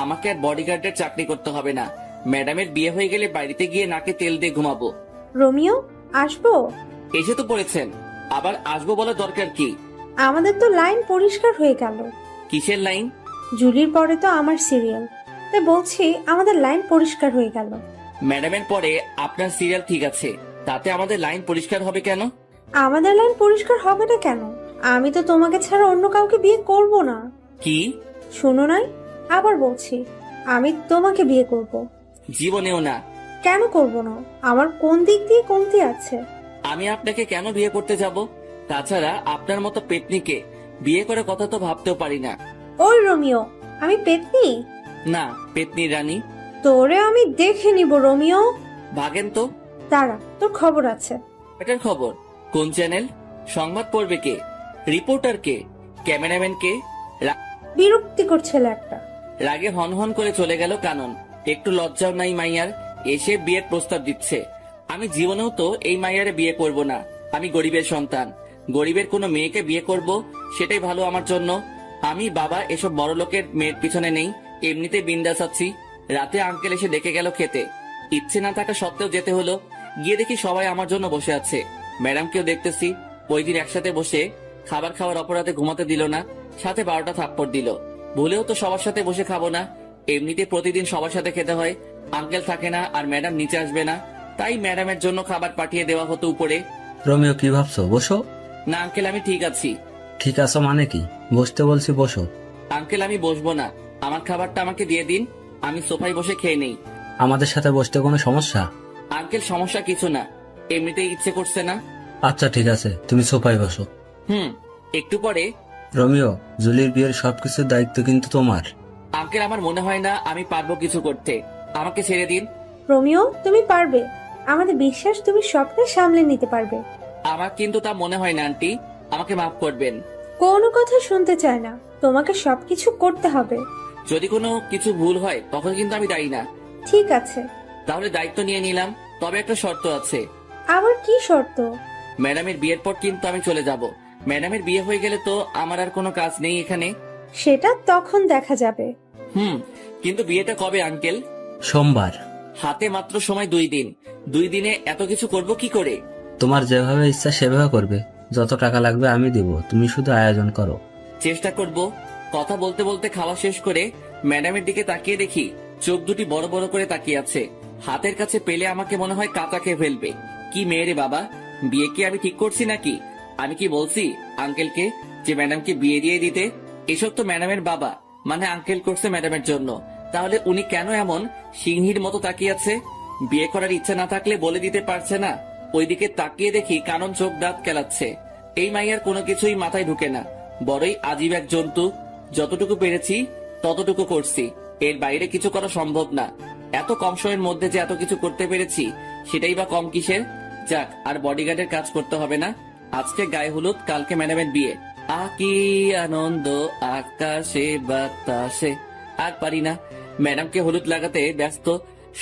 আমাকে আর বডিগার্ডের চাকরি করতে হবে না। ম্যাডামের বিয়ে হয়ে গেলে বাড়িতে গিয়ে নাকে তেল দিয়ে ঘুমাবো। রোমিও, আসবো? এসে তো পড়েছেন, আবার আসবো বলার দরকার কি? আমাদের তো লাইন পরিষ্কার হয়ে গেল। কিসের লাইন? জুলির পরে তো আমার সিরিয়াল, তাই বলছি আমাদের লাইন পরিষ্কার হয়ে গেল। ম্যাডামের পরে আপনার সিরিয়াল ঠিক আছে, তাতে আমাদের লাইন পরিষ্কার হবে কেন? আমাদের লাইন পরিষ্কার হবে না কেন? আমি তো তোমাকে ছাড়া অন্য কাউকে বিয়ে করব না। কি? শোনো নাই, আবার বলছি, আমি তোমাকে বিয়ে করব। জীবনেও না। কেন করব না? আমার কোন দিক দিয়ে কমতি আছে? আমি আপনাকে কেন বিয়ে করতে যাব? তাছাড়া আপনার মতো পেতনিকে বিয়ে করে কথা তো ভাবতেও পারি না। ওই রোমিও, আমি পেতনি? না, পেতনি রানী। তোরে আমি দেখে নিব রোমিও। ভাগেন তো। দাঁড়া, তোর খবর আছে। এটার খবর? কোন চ্যানেল? সংবাদ পড়বে কে? রিপোর্টার কে? ক্যামেরাম্যান কে? বিরক্তিকর ছেলে একটা। রাগে হন হন করে চলে গেল কানন। একটু লজ্জাও নাই মাইয়ার, এসে বিয়ের প্রস্তাব দিচ্ছে। আমি জীবনেও তো এই মাইয়ারে বিয়ে করব না। আমি গরিবের সন্তান, গরিবের কোনো মেয়েকে বিয়ে করব সেটাই ভালো আমার জন্য। আমি বাবা এসব বড় লোকের মেয়ের পিছনে নেই, এমনিতে বিন্দাস আছি। রাতে আঙ্কেল এসে ডেকে গেল খেতে, ইচ্ছে না থাকা সত্ত্বেও যেতে হলো। গিয়ে দেখি সবাই আমার জন্য বসে আছে, ম্যাডামকেও দেখতেছি। ওই দিন একসাথে বসে খাবার খাওয়ার অপরাধে ঘুমাতে দিল না, সাথে 12টা থাপ্পড় দিল। ভুলেও তো সবার সাথে বসে খাবো না, এমনিতে প্রতিদিন সবার সাথে খেতে হয়। আঙ্কেল থাকে না আর ম্যাডাম নিচে আসবে না, তাই ম্যাডামের জন্য খাবার পাঠিয়ে দেওয়া হতো উপরে। রোমিও, কি ভাবছো? বসো। না আঙ্কেল আমি ঠিক আছি। ঠিক আছো মানে কি? বসতে বলছি, বসো। আঙ্কেল আমি বসবো না, আমার খাবারটা আমাকে দিয়ে দিন, আমি সোফায় বসে খেয়ে নেই। আমাদের সাথে বসতে কোনো সমস্যা? আঙ্কেল সমস্যা কিছু না, এমনিতেই ইচ্ছে করছে না। আচ্ছা ঠিক আছে, তুমি সোফায় বসো। একটু পরে। রোমিও, জুলির বিয়ের সবকিছুর দায়িত্ব কিন্তু তোমার। আঙ্কেল আমার মনে হয় না আমি পারবো কিছু করতে, আমাকে ছেড়ে দিন। রোমিও, তুমি পারবে, আমাদের বিশ্বাস তুমি সবটা সামলে নিতে পারবে। আমার কিন্তু তা মনে হয় না আন্টি, আমাকে মাফ করবেন। কোনো কথা শুনতে চায় না, তোমাকে সবকিছু করতে হবে। যদি কোনো কিছু ভুল হয় তখন কিন্তু আমি দায়ী না। ঠিক আছে, তাহলে দায়িত্ব নিয়ে নিলাম, তবে একটা শর্ত আছে। আবার কি শর্ত? ম্যাডামের বিয়ের পর কিন্তু আমি চলে যাব। ম্যাডামের বিয়ে হয়ে গেলে তো আমার আর কোনো কাজ নেই এখানে। সেটা তখন দেখা যাবে। কিন্তু বিয়েটা কবে আঙ্কেল? সোমবার। হাতে মাত্র সময় 2 দিন, 2 দিনে এত কিছু করব কি করে? তোমার যেভাবে ইচ্ছা সেভাবে করবে। যত টাকা লাগবে আমি দেব, তুমি শুধু আয়োজন করো। চেষ্টা করব। কথা বলতে বলতে খাওয়া শেষ করে ম্যাডামের দিকে তাকিয়ে দেখি চোখ দুটি বড় বড় করে তাকিয়ে আছে। হাতের কাছে পেলে আমাকে মনে হয় কাঁচা খেয়ে ফেলবে। কি মেয়ে রে বাবা, বিয়ে কি আমি ঠিক করছি নাকি? আমি কি বলছি আঙ্কেলকে যে ম্যাডামকে বিয়ে দিয়ে দিতে? এসব তো ম্যাডামের বাবা মানে আঙ্কেল করছে ম্যাডামের জন্য। তাহলে উনি কেন এমন সিংহীর মতো তাকিয়ে আছে? বিয়ে করার ইচ্ছা না থাকলে বলে দিতে পারছে না? ওইদিকে তাকিয়ে দেখি কানন চোখ দাঁত কেলাচ্ছে। এই মাইয়ার কোনো কিছুই মাথায় ঢুকে না, বড়ই আজীব এক জন্তু। যতটুকু পেরেছি ততটুকু করছি, এর বাইরে কিছু করা সম্ভব না। এত কম সময়ের মধ্যে যে এত কিছু করতে পেরেছি সেটাই বা কম কিসের? যাক, আর বডিগার্ডের কাজ করতে হবে না। আজকে গায়ে হলুদ, কালকে ম্যাডামের বিয়ে। কি আনন্দ আকাশে বাতাসে। আর পারি না, ম্যাডামকে হলুদ লাগাতে ব্যস্ত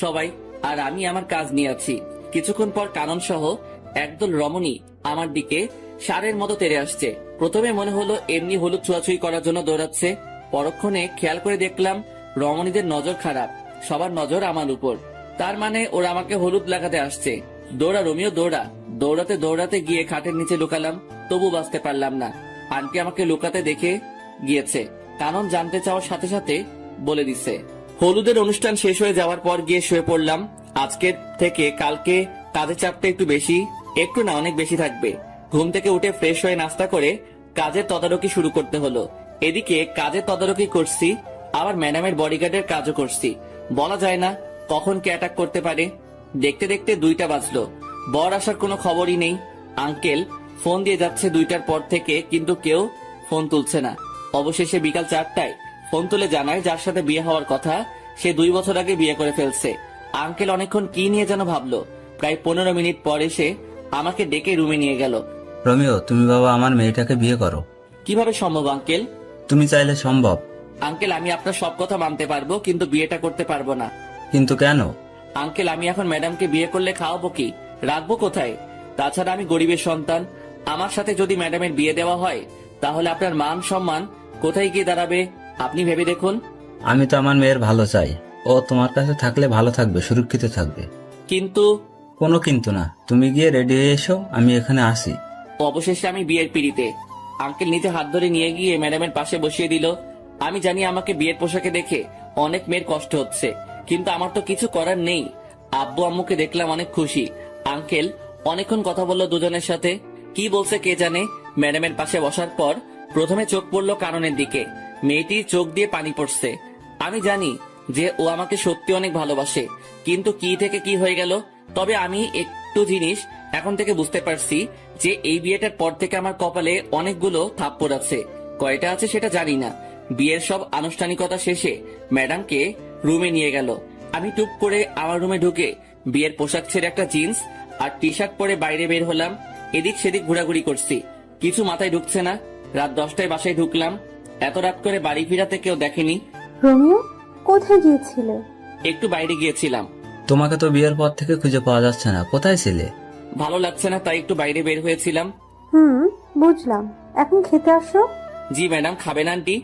সবাই, আর আমি আমার কাজ নিয়ে আছি। কিছুক্ষণ পর কানন সহ একদল রমণী আমার দিকে ষাঁড়ের মতো তেড়ে আসছে। প্রথমে মনে হলো এমনি হলুদ ছোঁয়াছুঁই করার জন্য দৌড়াচ্ছে, পরক্ষণে খেয়াল করে দেখলাম রমণীদের নজর খারাপ, সবার নজর আমার উপর। তার মানে ওরা আমাকে হলুদ লাগাতে আসছে। দৌড়া রোমিও দৌড়া। দৌড়াতে দৌড়াতে গিয়ে খাটের নিচে লুকালাম, তবু বাঁচতে পারলাম না। আন্টি আমাকে লুকাতে দেখে গিয়েছে, কানন জানতে চাওয়ার সাথে সাথে বলে দিছে। হলুদের অনুষ্ঠান শেষ হয়ে যাওয়ার পর গিয়ে শুয়ে পড়লাম। আজকের থেকে কালকে কাজের চাপটা একটু না অনেক বেশি থাকবে। ঘুম থেকে উঠে ফ্রেশ হয়ে নাস্তা করে কাজের তদারকি শুরু করতে হলো। এদিকে কাজের তদারকি করছি, আবার ম্যাডামের বডিগার্ডের কাজও করছি। বলা যায় না কখন কে অ্যাটাক করতে পারে। দেখতে দেখতে 2টা বাজলো। বর আসার কোনো খবরই নেই। আঙ্কেল ফোন দিয়ে যাচ্ছে 2টার পর থেকে, কিন্তু কেউ ফোন তুলছে না। অবশেষে বিকাল 4টায় ফোন তুলে জানায় যার সাথে বিয়ে হওয়ার কথা সে 2 বছর আগে বিয়ে করে ফেলছে। আঙ্কেল অনেকক্ষণ কি নিয়ে যেন ভাবলো। প্রায় 15 মিনিট পর এসে আমাকে ডেকে রুমে নিয়ে গেল। রোমিও, তুমি বাবা আমার মেয়েটাকে বিয়ে করো। কিভাবে সম্ভব আঙ্কেল? তুমি চাইলে সম্ভব। আঙ্কেল আমি আপনার সব কথা মানতে পারবো, কিন্তু বিয়েটা করতে পারবো না। কিন্তু কেন? আঙ্কেল আমি এখন ম্যাডামকে বিয়ে করলে খাওয়াবো কি, রাখবো কোথায়? তাছাড়া আমি গরিবের সন্তান। আমার সাথে যদি ম্যাডামের বিয়ে দেওয়া হয় তাহলে আপনার মান সম্মান কোথায় গিয়ে দাঁড়াবে আপনি ভেবে দেখুন। আমি তো আমার মেয়ের ভালো চাই। ও তোমার কাছে থাকলে ভালো থাকবে, সুরক্ষিত থাকবে। কিন্তু কোনো কিন্তু না, তুমি গিয়ে রেডি হয়ে এসো, আমি এখানে আসি। অবশেষে আমি বিয়ের পিড়িতে। আঙ্কেল নিজে হাত ধরে নিয়ে গিয়ে ম্যাডামের পাশে বসিয়ে দিল। আমি জানি আমাকে বিয়ের পোশাকে দেখে অনেক মেয়ের কষ্ট হচ্ছে, কিন্তু আমার তো কিছু করার নেই। আব্বু আম্মুকে দেখলাম অনেক খুশি। আঙ্কেল অনেকক্ষণ কথা বললো দুজনের সাথে। কি বলছে কে জানে। ম্যাডামের পাশে বসার পর প্রথমে চোখ পড়লো কাননের দিকে। মেয়েটির চোখ দিয়ে পানি পড়ছে। আমি জানি যে ও আমাকে সত্যি অনেক ভালোবাসে, কিন্তু কি থেকে কি হয়ে গেল। তবে আমি একটু জিনিস এখন থেকে বুঝতে পারছি যে এই বিয়েটার পর থেকে আমার কপালে অনেকগুলো থাপ্পড় আছে। কয়টা আছে সেটা জানি না। বিয়ের সব আনুষ্ঠানিকতা শেষে ম্যাডামকে রুমে নিয়ে গেল। আমি টুপ করে আমার রুমে ঢুকে বিয়ের পোশাক ছেড়ে একটা জিন্স আর টি শার্ট পরে বাইরে বের হলাম। এদিক সেদিক ঘোরাঘুরি করছি, কিছু মাথায় ঢুকছে না। রাত 10টায় বাসায় ঢুকলাম। এত রাত করে বাড়ি ফিরাতে কেউ দেখেনি। রোমিও, কোথায় গিয়েছিলে? একটু বাইরে গিয়েছিলাম। তোমাকে তো বিয়ের পর থেকে খুঁজে পাওয়া যাচ্ছে না, কোথায় ছিলে? ভালো লাগছে না তাই একটু বাইরে বের হয়েছিলাম। বুঝলাম। এখন খেতে আসো। জি ম্যাডাম, খাবেন আন্টি?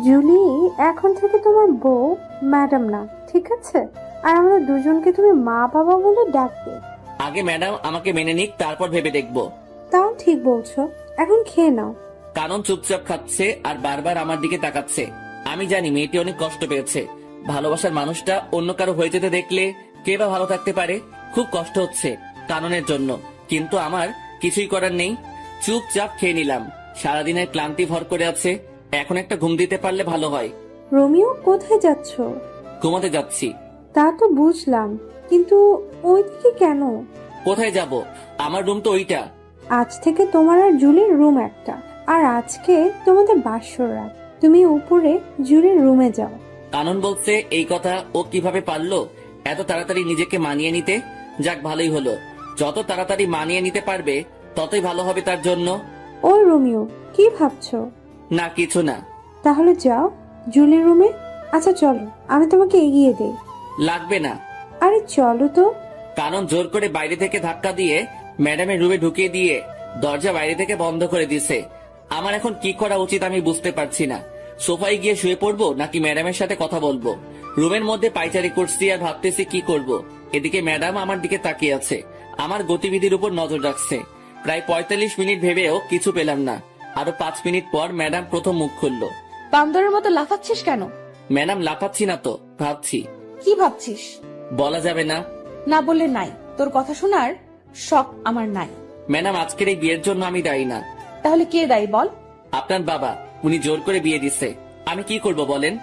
জুলি এখন থেকে তোমার বউ, ম্যাডাম না, ঠিক আছে? আর আমাদের দুজনকে তুমি মা বাবা বলে ডাকবে। আগে ম্যাডাম আমাকে মেনে নিক, তারপর ভেবে দেখবো। তাও ঠিক বলছো, এখন খেয়ে নাও। কানন চুপচাপ খাচ্ছে আর বারবার আমার দিকে তাকাচ্ছে। আমি জানি মেয়েটি অনেক কষ্ট পেয়েছে। ভালোবাসার মানুষটা অন্য কারো হয়ে যেতে দেখলে কে বা ভালো থাকতে পারে। খুব কষ্ট হচ্ছে কাননের জন্য, কিন্তু আমার কিছুই করার নেই। চুপচাপ খেয়ে নিলাম। সারাদিনের ক্লান্তি ভর করে আছে। এখন একটা ঘুম দিতে পারলে ভালো হয়। রোমিও, কোথায় যাচ্ছ? ঘুমাতে যাচ্ছি। তা তো বুঝলাম, কিন্তু ওইদিকে কেন? কোথায় যাব? আমার রুম তো ওইটা। আজ থেকে তোমার আর জুলির রুম একটা, আর আজকে তোমাদের বাসর রাত। তুমি উপরে জুলির রুমে যাও। কানন বলছে এই কথা ও কিভাবে পারলো এত তাড়াতাড়ি নিজেকে মানিয়ে নিতে? যাক ভালোই হলো। যত তাড়াতাড়ি মানিয়ে নিতে পারবে ততই ভালো হবে তার জন্য। ও রোমিও, কি ভাবছো? না কিছু না। তাহলে যাও জুলির রুমে। আচ্ছা চলো, আমি তোমাকে এগিয়ে দেই। লাগবে না। আরে চলো তো। কানন জোর করে বাইরে থেকে ধাক্কা দিয়ে ম্যাডামের রুমে ঢুকিয়ে দিয়ে দরজা বাইরে থেকে বন্ধ করে দিছে। আমার এখন কি করা উচিত আমি বুঝতে পারছি না। সোফায় গিয়ে শুয়ে পড়বো নাকি ম্যাডামের সাথে কথা বলবো? রুমের মধ্যে পায়চারি করছি আর ভাবতেছি কি করব। এদিকে ম্যাডাম আমার দিকে তাকিয়ে আছে, আমার গতিবিধির উপর নজর রাখছে। প্রায় 45 মিনিট ভেবেও কিছু পেলাম না। আরো 5 মিনিট পর ম্যাডাম প্রথম মুখ খুললো। বান্দরের মতো লাফাচ্ছিস কেন? ম্যাডাম লাফাচ্ছি না তো, ভাবছি। কি ভাবছিস? বলা যাবে না। না বললে নাই। তোর কথা শোনার শখ আমার নাই। ম্যাডাম আজকের এই বিয়ের জন্য আমি দায়ী না। তাহলে কে দায়ী বল? আপনার বাবা, উনি জোর করে বিয়ে দিচ্ছে। আমি কি করব বলেন?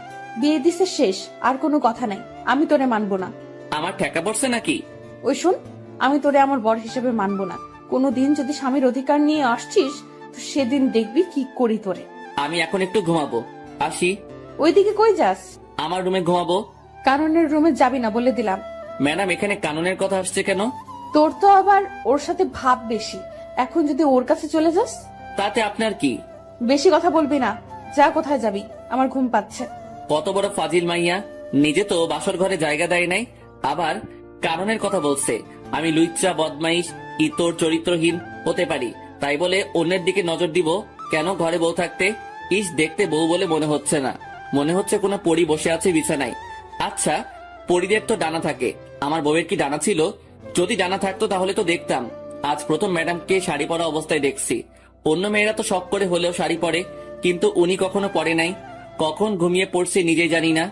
বিয়ে দিছে শেষ, আর কোনো কথা নাই। আমি তোরে মানবো না। আমার ঠেকা পড়ছে নাকি? ওই শুন, আমি তোরে আমার বর হিসেবে মানবো না। কোনোদিন যদি স্বামীর অধিকার নিয়ে আসছিস তো সেদিন দেখবি কি করি তোরে। আমি এখন একটু ঘুমাবো, আসি। ওইদিকে কই যাস? আমার রুমে ঘুমাবো। কাননের রুমে যাবি না বলে দিলাম। ম্যাডাম এখানে কানুনের কথা আসছে কেন? তোর তো আবার ওর সাথে ভাব বেশি। এখন যদি ওর কাছে চলে যাস? তাতে আপনার কি? বেশি কথা বলবি না। যা, কোথায় যাবি? আমার ঘুম পাচ্ছে। কত বড় ফাজিল মাইয়া, নিজে তো বাসর ঘরে জায়গা দেয় নাই, আবার কানুনের কথা বলছে। আমি লুচ্চা, বদমাইশ, ইতর, চরিত্রহীন হতে পারি, তাই বলে অন্যের দিকে নজর দিব কেন? ঘরে বউ থাকতে ইস দেখতে বউ বলে মনে হচ্ছে না, মনে হচ্ছে কোনো পরী বসে আছে বিছানায়। আচ্ছা, পরীদের তো ডানা থাকে, আমার বউয়ের কি ডানা ছিল? যদি ডানা থাকতো তাহলে তো দেখতাম। আজ প্রথম ম্যাডামকে শাড়ি পরা অবস্থায় দেখছি। অন্য মেয়েরা তো শখ করে হলেও শাড়ি পরে, কিন্তু উনি কখনো পরে নাই। কখন ঘুমিয়ে পড়ছি নিজেই জানি না।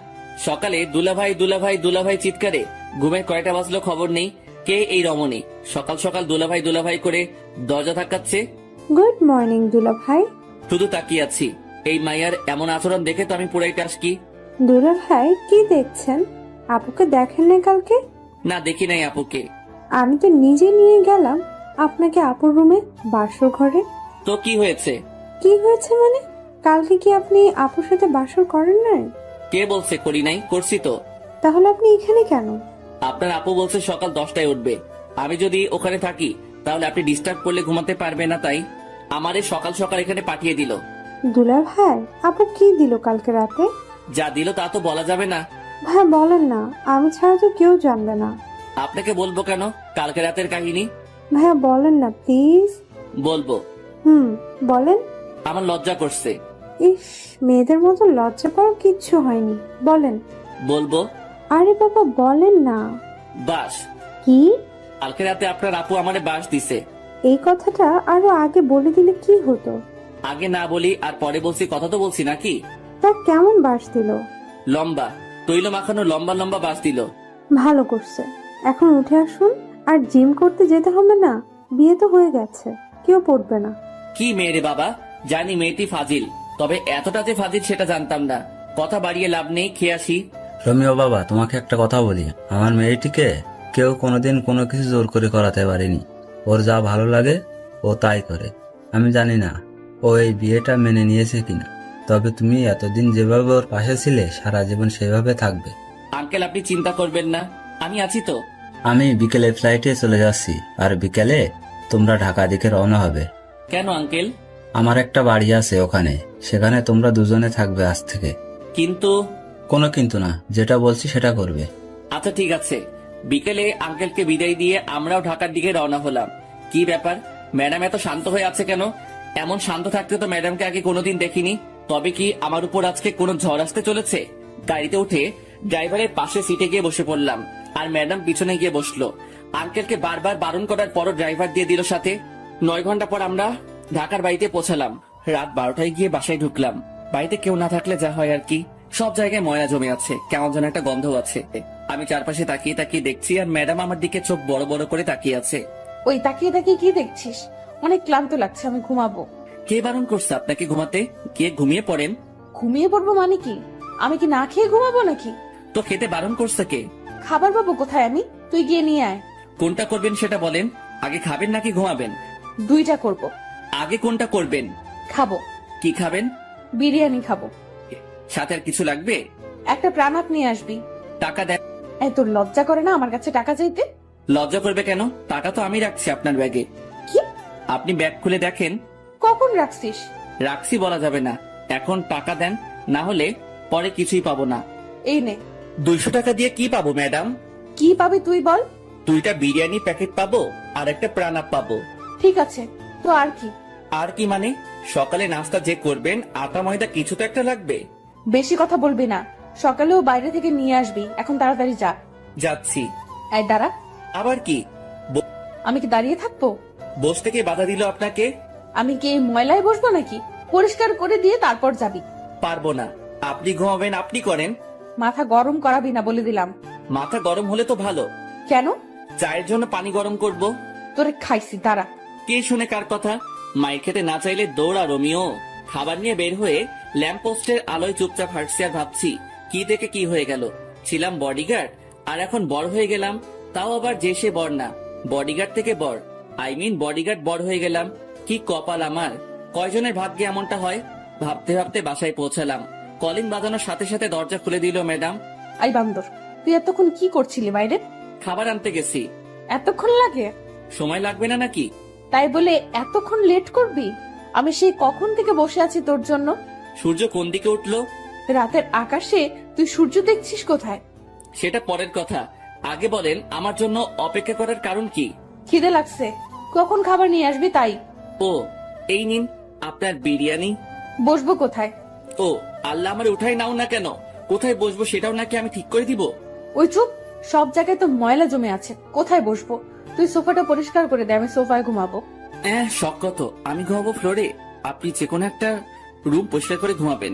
সকালে দুলাভাই দুলাভাই দুলাভাই চিৎকারে ঘুমের কয়টা বাজলো খবর নেই। কে এই রমণী সকাল সকাল দুলাভাই দুলাভাই করে দরজা ধাক্কাচ্ছে? গুড মর্নিং দুলা ভাই। শুধু তাকিয়ে আছি। এই মাইয়ার এমন আচরণ দেখে তো আমি পুরাই টাসকি। দুলা ভাই কি দেখছেন? আপুকে দেখেন না কালকে? না, দেখি নাই আপুকে। আমি তো নিজে নিয়ে গেলাম আপনাকে আপুর রুমে, বাসর ঘরে। তো কি হয়েছে? কি হয়েছে মানে? কালকে কি আপনি আপুর সাথে বাসর করেন নাই? কে বলছে করি নাই? করছি তো। তাহলে আপনি এখানে কেন? আপনার আপু বলছে সকাল 10টায় উঠবে। আমি যদি ওখানে থাকি তাহলে আপনি ডিস্টার্ব করলে ঘুমাতে পারবে না, তাই আমারে সকাল সকাল এখানে পাঠিয়ে দিল। দুলা ভাই, আপু কি দিল কালকে রাতে? যা দিল তা তো বলা যাবে না। ভাই বলেন না, আমি ছাড়া তো কেউ জানবে না। আপনাকে বলবো কেন কালকে রাতের কাহিনী? ভাইয়া বলেন না প্লিজ। বলবো। বলেন। আমার লজ্জা করছে। ইস, মেয়েদের মতো লজ্জা পাওয়ার কিচ্ছু হয়নি, বলেন। বলবো। আরে বাবা বলেন না। বাস। কি? কালকে রাতে আপনার আপু আমারে বাস দিছে। এই কথাটা আরো আগে বলে দিলে কি হতো? আগে না বলি আর পরে বলছি, কথা তো বলছি নাকি? তা কেমন বাস দিল? লম্বা, তৈল মাখানো লম্বা লম্বা বাস দিল। ভালো করছে। এখন উঠে আসুন, আর জিম করতে যেতে হবে না। বিয়ে তো হয়ে গেছে, কেউ পড়বে না। কি মেয়ে রে বাবা, জানি মেয়েটি ফাজিল, তবে এতটা যে ফাজিল সেটা জানতাম না। কথা বাড়িয়ে লাভ নেই, খেয়ে আসি। রমিও বাবা, তোমাকে একটা কথা বলি, আমার মেয়েটিকে কেউ কোনোদিন কোনো কিছু জোর করে করাতে পারেনি। ওর যা ভালো লাগে ও তাই করে। আমি জানি না ও এই বিয়েটা মেনে নিয়েছে কিনা, তবে তুমি এতদিন যেভাবে ওর পাশে ছিলে সারা জীবন সেভাবে থাকবে। আঙ্কেল আপনি চিন্তা করবেন না, আমি আছি তো। আমি বিকেলে ফ্লাইটে চলে যাচ্ছি, আর বিকেলে তোমরা ঢাকা দিকে রওনা হবে। কেন আঙ্কেল? আমার একটা বাড়ি আছে ওখানে, সেখানে তোমরা দুজনে থাকবে আজ থেকে। কিন্তু? কোনো কিন্তু না, যেটা বলছি সেটা করবে। আচ্ছা ঠিক আছে। বিকেলে আঙ্কেলকে বিদায় দিয়ে আমরাও ঢাকার দিকে রওনা হলাম। কি ব্যাপার, ম্যাডাম এত শান্ত হয়ে আছে কেন? এমন শান্ত থাকতে তো ম্যাডামকে আগে কোনোদিন দেখিনি। তবে কি আমার উপর আজকে কোনো ঝড় আসতে চলেছে? গাড়িতে উঠে ড্রাইভারের পাশে সিটে গিয়ে বসে পড়লাম, আর ম্যাডাম পিছনে গিয়ে বসলো। আঙ্কেলকে বারবার বারণ করার পরও ড্রাইভার দিয়ে দিল সাথে। 9 ঘন্টা পর আমরা ঢাকার বাড়িতে পৌঁছালাম। রাত 12টায় গিয়ে বাসায় ঢুকলাম। বাড়িতে কেউ না থাকলে যা হয় আর কি, সব জায়গায় ময়লা জমে আছে, কেমন যেন একটা গন্ধ আছে। আমি চারপাশে তাকিয়ে তাকিয়ে দেখছি, আর ম্যাডাম আমার দিকে চোখ বড় বড় করে তাকিয়ে আছে। ওই তাকিয়ে তাকিয়ে কি দেখছিস? অনেক ক্লান্ত লাগছে, আমি ঘুমাবো। কে বারণ করছে আপনাকে ঘুমাতে? গিয়ে ঘুমিয়ে পড়েন। ঘুমিয়ে পড়বো মানে কি? আমি কি না খেয়ে ঘুমাবো নাকি? তো খেতে বারণ করছে কে? খাবার পাবো কোথায় আমি? তুই গিয়ে নিয়ে আয়। কোনটা করবেন সেটা বলেন। আগে খাবেন নাকি ঘুমাবেন? দুইটা করব। আগে কোনটা করবেন? খাবো। কি খাবেন? বিরিয়ানি খাবো। সাথে আর কিছু লাগবে? একটা প্রাণাপ নিয়ে আসবি। টাকা দেন। এই তোর লজ্জা করে না আমার কাছে টাকা চাইতে? লজ্জা করবে কেন? টাকা তো আমি রাখছি আপনার ব্যাগে। কি? আপনি ব্যাগ খুলে দেখেন। কখন রাখছিস? রাখছি বলা যাবে না। এখন টাকা দেন, না হলে পরে কিছুই পাবো না। এই নে। 200 টাকা দিয়ে কি পাবো ম্যাডাম? কি পাবি তুই বল? 2টা বিরিয়ানি প্যাকেট পাবো আর একটা প্রাণাপ পাবো। ঠিক আছে, তো আর কি? আর কি মানে? সকালে নাস্তা যে করবেন আটা ময়দা কিছু তো একটা লাগবে। বেশি কথা বলবি না। সকালেও বাইরে থেকে নিয়ে আসবি, এখন তাড়াতাড়ি যা। যাচ্ছি। এই দাঁড়া। আবার কি? আমি কি দাঁড়িয়ে থাকবো? বসতে কে বাধা দিল আপনাকে? আমি কি এই ময়লায় বসবো নাকি? পরিষ্কার করে দিয়ে তারপর যাবি। পারবো না। আপনি ঘুমাবেন, আপনি করেন। মাথা গরম করাবি না বলে দিলাম। মাথা গরম হলে তো ভালো। কেন? চায়ের জন্য পানি গরম করব। তোরে খাইছি, দাঁড়া। কে শুনে কার কথা? মাই খেতে না চাইলে দৌড়া রোমিও। খাবার নিয়ে বের হয়ে ল্যাম্প পোস্টের আলোয় চুপচাপ হাঁটছি আর ভাবছি কি থেকে কি হয়ে গেল। ছিলাম বডিগার্ড আর এখন বড় হয়ে গেলাম, তাও আবার যে সে বড় না, বডিগার্ড থেকে বড়। বডিগার্ড বড় হয়ে গেলাম। কি কপাল আমার! কয়জনের ভাগ্যে এমনটা হয়? ভাবতে ভাবতে বাসায় পৌঁছালাম। কলিং বাজানোর সাথে সাথে দরজা খুলে দিল ম্যাডাম। আই বান্দর, তুই এতক্ষণ কি করছিলি বাইরে? খাবার আনতে গেছি। এতক্ষণ লাগে? সময় লাগবে না নাকি? তাই বলে এতক্ষণ লেট করবি? আমি সেই কখন থেকে বসে আছি তোর জন্য। সূর্য কোন দিকে উঠলো? রাতের আকাশে তুই সূর্য দেখছিস কোথায়? সেটা পরের কথা। আগে বলেন আমার জন্য অপেক্ষা করার কারণ কি? খিদে লাগছে, কখন খাবার নিয়ে আসবি তাই। ও, এই নিন আপনার বিরিয়ানি। বসবো কোথায়? ও আল্লাহ, আমার উঠাই নাও না কেন? কোথায় বসবো সেটাও নাকি আমি ঠিক করে দিব? ওই চুপ, সব জায়গায় তো ময়লা জমে আছে, কোথায় বসবো? তুই সোফাটা পরিষ্কার করে দে, আমি সোফায় ঘুমাবো। শখ কত, আমি ঘুমাবো ফ্লোরে। আপনি যে কোনো একটা রুম পরিষ্কার করে ঘুমাবেন।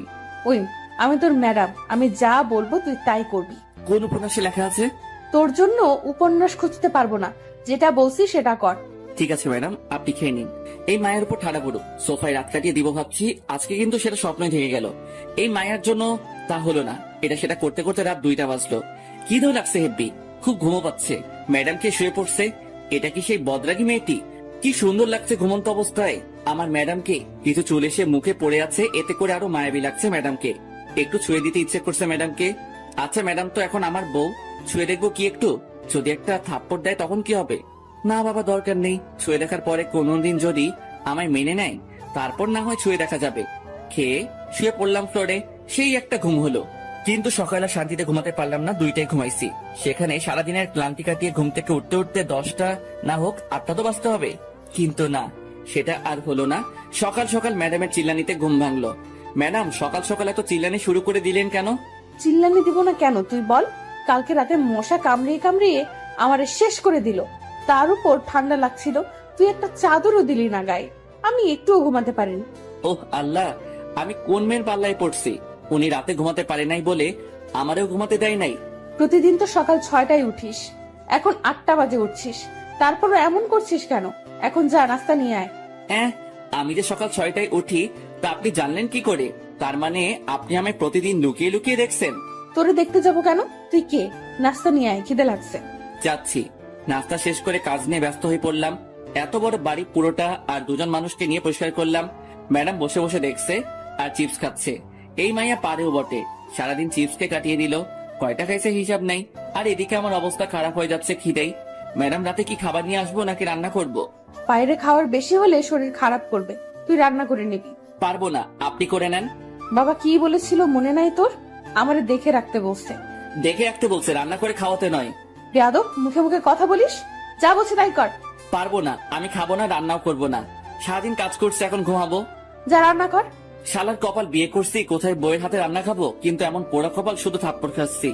ওই আমি তোর ম্যাডাম, আমি যা বলবো তুই তাই করবি। কোন উপন্যাসে লেখা আছে? তোর জন্য উপন্যাস খুঁজতে পারবো না, যেটা বলছি সেটা কর। ঠিক আছে ম্যাডাম, আপনি খেয়ে নিন। এই মায়ের উপর ঠাড়া পড়ো, সোফায় রাত কাটিয়ে দিব ভাবছি, আজকে কিন্তু সেটা স্বপ্নই থেকে গেল। এই মায়ের জন্য তা হলো না, এটা সেটা করতে করতে রাত 2টা বাজলো। কি ধরে লাগছে হেব্বি, খুব ঘুমো পাচ্ছে। ম্যাডামকে শুয়ে পড়ছে, এটা কি সেই বদরাগী মেয়েটি? কি সুন্দর লাগছে ঘুমন্ত অবস্থায় আমার ম্যাডামকে। কিছু চুল এসে মুখে পড়ে আছে, এতে করে আরো মায়াবী লাগছে ম্যাডামকে। একটু ছুঁয়ে দিতে ইচ্ছে করছে ম্যাডামকে। আচ্ছা ম্যাডাম তো এখন আমার বউ, ছুঁয়ে দেখবো কি একটু? যদি একটা থাপ্পড় দেয় তখন কি হবে? না বাবা, দরকার নেই। ছুঁয়ে দেখার পরে কোনোদিন যদি আমায় মেনে নেয়, তারপর না হয় ছুঁয়ে দেখা যাবে। খেয়ে শুয়ে পড়লাম ফ্লোরে, সেই একটা ঘুম হলো। কিন্তু সকালে শান্তিতে ঘুমাতে পারলাম না, 2টায় ঘুমাইছি। সেখানে সারাদিনের ক্লান্তি কাটিয়ে ঘুম থেকে উঠতে উঠতে 10টা না হোক 8টা তো বাজতে হবে। কিন্তু না, সেটা আর হলো না। সকাল সকাল ম্যাডামের চিল্লানিতে ঘুম ভাঙলো। ম্যাডাম সকাল সকাল এত চিল্লানি শুরু করে দিলেন কেন? চিল্লানি দিব না কেন তুই বল? কালকে রাতে মশা কামড়িয়ে কামড়িয়ে আমারে শেষ করে দিল, তার উপর ঠান্ডা লাগছিল, তুই একটা চাদরও দিলি না গায়ে, আমি একটুও ঘুমাতে পারিনি। ওহ আল্লাহ, আমি কোন মেয়ের পাল্লায় পড়ছি? উনি রাতে ঘুমাতে পারে নাই বলে আমারেও ঘুমাতে দেয় নাই। প্রতিদিন তো সকাল 6টায় উঠিস, এখন 8টা বাজে উঠছিস, তারপরও এমন করছিস কেন? এখন যা, নাস্তা নিয়ে আয়। হ্যাঁ, আমি যে সকাল 6টায় উঠি তা আপনি জানলেন কি করে? তার মানে আপনি আমায় প্রতিদিন লুকিয়ে লুকিয়ে দেখছেন? তোরে দেখতে যাবো কেন? তুই কে? নাস্তা নিয়ে আয়, খিদে লাগছে। যাচ্ছি। নাস্তা শেষ করে কাজ নিয়ে ব্যস্ত হয়ে পড়লাম। এত বড় বাড়ি পুরোটা আর 2জন মানুষকে নিয়ে পরিষ্কার করলাম। ম্যাডাম বসে বসে দেখছে আর চিপস খাচ্ছে। এই মাইয়া পারেও বটে, সারাদিন চিপসকে কাটিয়ে দিল। কয়টা খাইছে হিসাব নাই। আর এদিকে আমার অবস্থা খারাপ হয়ে যাচ্ছে খিদেই। ম্যাডাম রাতে কি খাবার নিয়ে আসবো নাকি রান্না করব? বাইরে খাওয়ার বেশি হলে শরীর খারাপ করবে, তুই রান্না করে নিবি। পারবো না, আপনি করে নেন। বাবা কি বলেছিল মনে নাই তোর? আমারে দেখে রাখতে বলছে। দেখে রাখতে বলছে, রান্না করে খাওয়াতে নয়। বেয়াদব, মুখে মুখে কথা বলিস, যা বলছে তাই কর। পারবো না, আমি খাবো না, রান্নাও করবো না। সারাদিন কাজ করছে, এখন ঘুমাবো। যা রান্না কর। শালার কপাল, বিয়ে করছি কোথায় বইয়ের হাতে রান্না খাবো, কিন্তু এমন পোড়া কপাল, শুধু থাপ্পড় খাচ্ছি।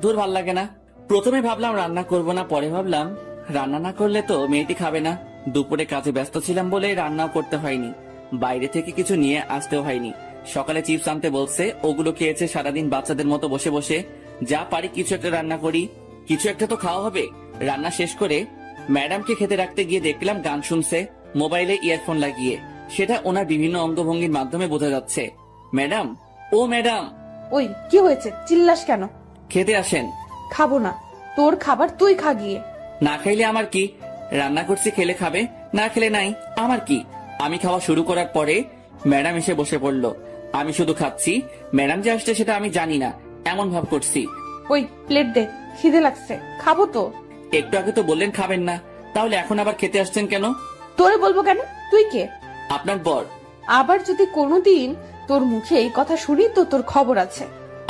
দূর, ভাল লাগে না। প্রথমে ভাবলাম রান্না করব না, পরে ভাবলাম রান্না না করলে তো মেয়েটি খাবে না। দুপুরে কাজে ব্যস্ত ছিলাম বলে রান্নাও করতে হয়নি, বাইরে থেকে কিছু নিয়ে আসতেও হয়নি। সকালে চিপস আনতে বলছে, ওগুলো খেয়েছে সারাদিন বাচ্চাদের মতো বসে বসে। যা পারি কিছু একটা রান্না করি, কিছু একটা তো খাওয়া হবে। রান্না শেষ করে ম্যাডামকে খেতে রাখতে গিয়ে দেখলাম গান শুনছে মোবাইলে ইয়ারফোন লাগিয়ে। সেটা ওনার বিভিন্ন অঙ্গভঙ্গির মাধ্যমে বোঝা যাচ্ছে। ম্যাডাম, ও ম্যাডাম। ওই কি হয়েছে, চিল্লাস কেন? খেতে আসেন। খাবো না, তোর খাবার তুই খা গিয়ে। না খাইলে আমার কি? রান্না করছি, খেলে খাবে, না খেলে নাই, আমার কি? আমি খাওয়া শুরু করার পরে ম্যাডাম এসে বসে পড়লো। আমি শুধু খাচ্ছি, ম্যাডাম যে আসছে সেটা আমি জানি না, এমন ভাব করছি। ওই প্লেট দে, খিদে লাগছে, খাবো তো। একটু আগে তো বললেন খাবেন না, তাহলে এখন আবার খেতে আসছেন কেন? তোরে বলবো কেন? তুই কে? আপনার বর। আবার যদি কোনোদিন তোর মুখে এই কথা শুনি তো তোর খবর আছে।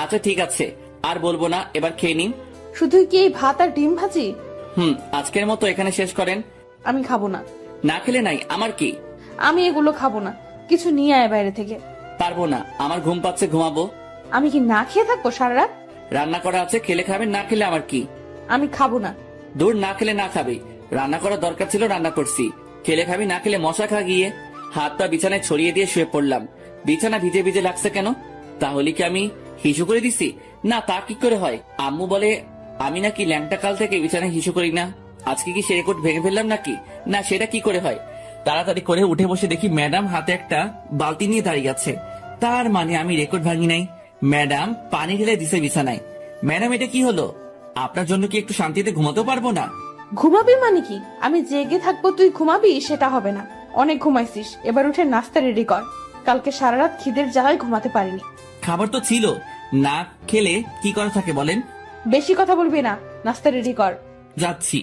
আচ্ছা ঠিক আছে, আর বলবো না, এবার খেয়ে নিন। শুধু কি এই ভাত আর ডিম ভাজি? আজকের মতো এখানে শেষ করেন। আমি খাবো না। না খেলে নাই, আমার কি? আমি এগুলো খাবো না, কিছু নিয়ে আয় বাইরে থেকে। পারবো না, আমার ঘুম পাচ্ছে, ঘুমাবো। আমি কি না খেয়ে থাকবো সারা রাত? রান্না করা আছে, খেলে খাবেন, না খেলে আমার কি? আমি খাবো না। দূর, না খেলে না খাবে। রান্না করার দরকার ছিল, রান্না করছি। খেলে খাবি, না খেলে মশা খা গিয়ে। হাত পা বিছানায় ছড়িয়ে দিয়ে শুয়ে পড়লাম। বিছানা ভিজে ভিজে লাগছে কেন? তাহলে কি আমি হিসু করে দিছি? না, তা কি করে হয়? আম্মু বলে আমি নাকি ল্যাংটা কাল থেকে বিছানায় হিসু করি না। আজকে কি সে রেকর্ড ভেঙে ফেললাম নাকি? না, সেটা কি করে হয়? তাড়াতাড়ি করে উঠে বসে দেখি ম্যাডাম হাতে একটা বালতি নিয়ে দাঁড়িয়ে আছে। তার মানে আমি রেকর্ড ভাঙি নাই। ম্যাডাম পানি ঢেলে দিছে বিছানায়। ম্যাডাম, এটা কি হলো? আপনার জন্য কি একটু শান্তিতে ঘুমাতেও পারবো না? ঘুমাবি মানে কি? আমি জেগে থাকবো তুই ঘুমাবি, সেটা হবে না। অনেক ঘুমাইছিস, এবার উঠে নাস্তা রেডি কর। কালকে সারা রাত খিদের জ্বালায় ঘুমাতে পারিনি। খাবার তো ছিল, না খেলে কি করা থাকে বলেন? বেশি কথা বলবি না, নাস্তা রেডি কর। যাচ্ছি।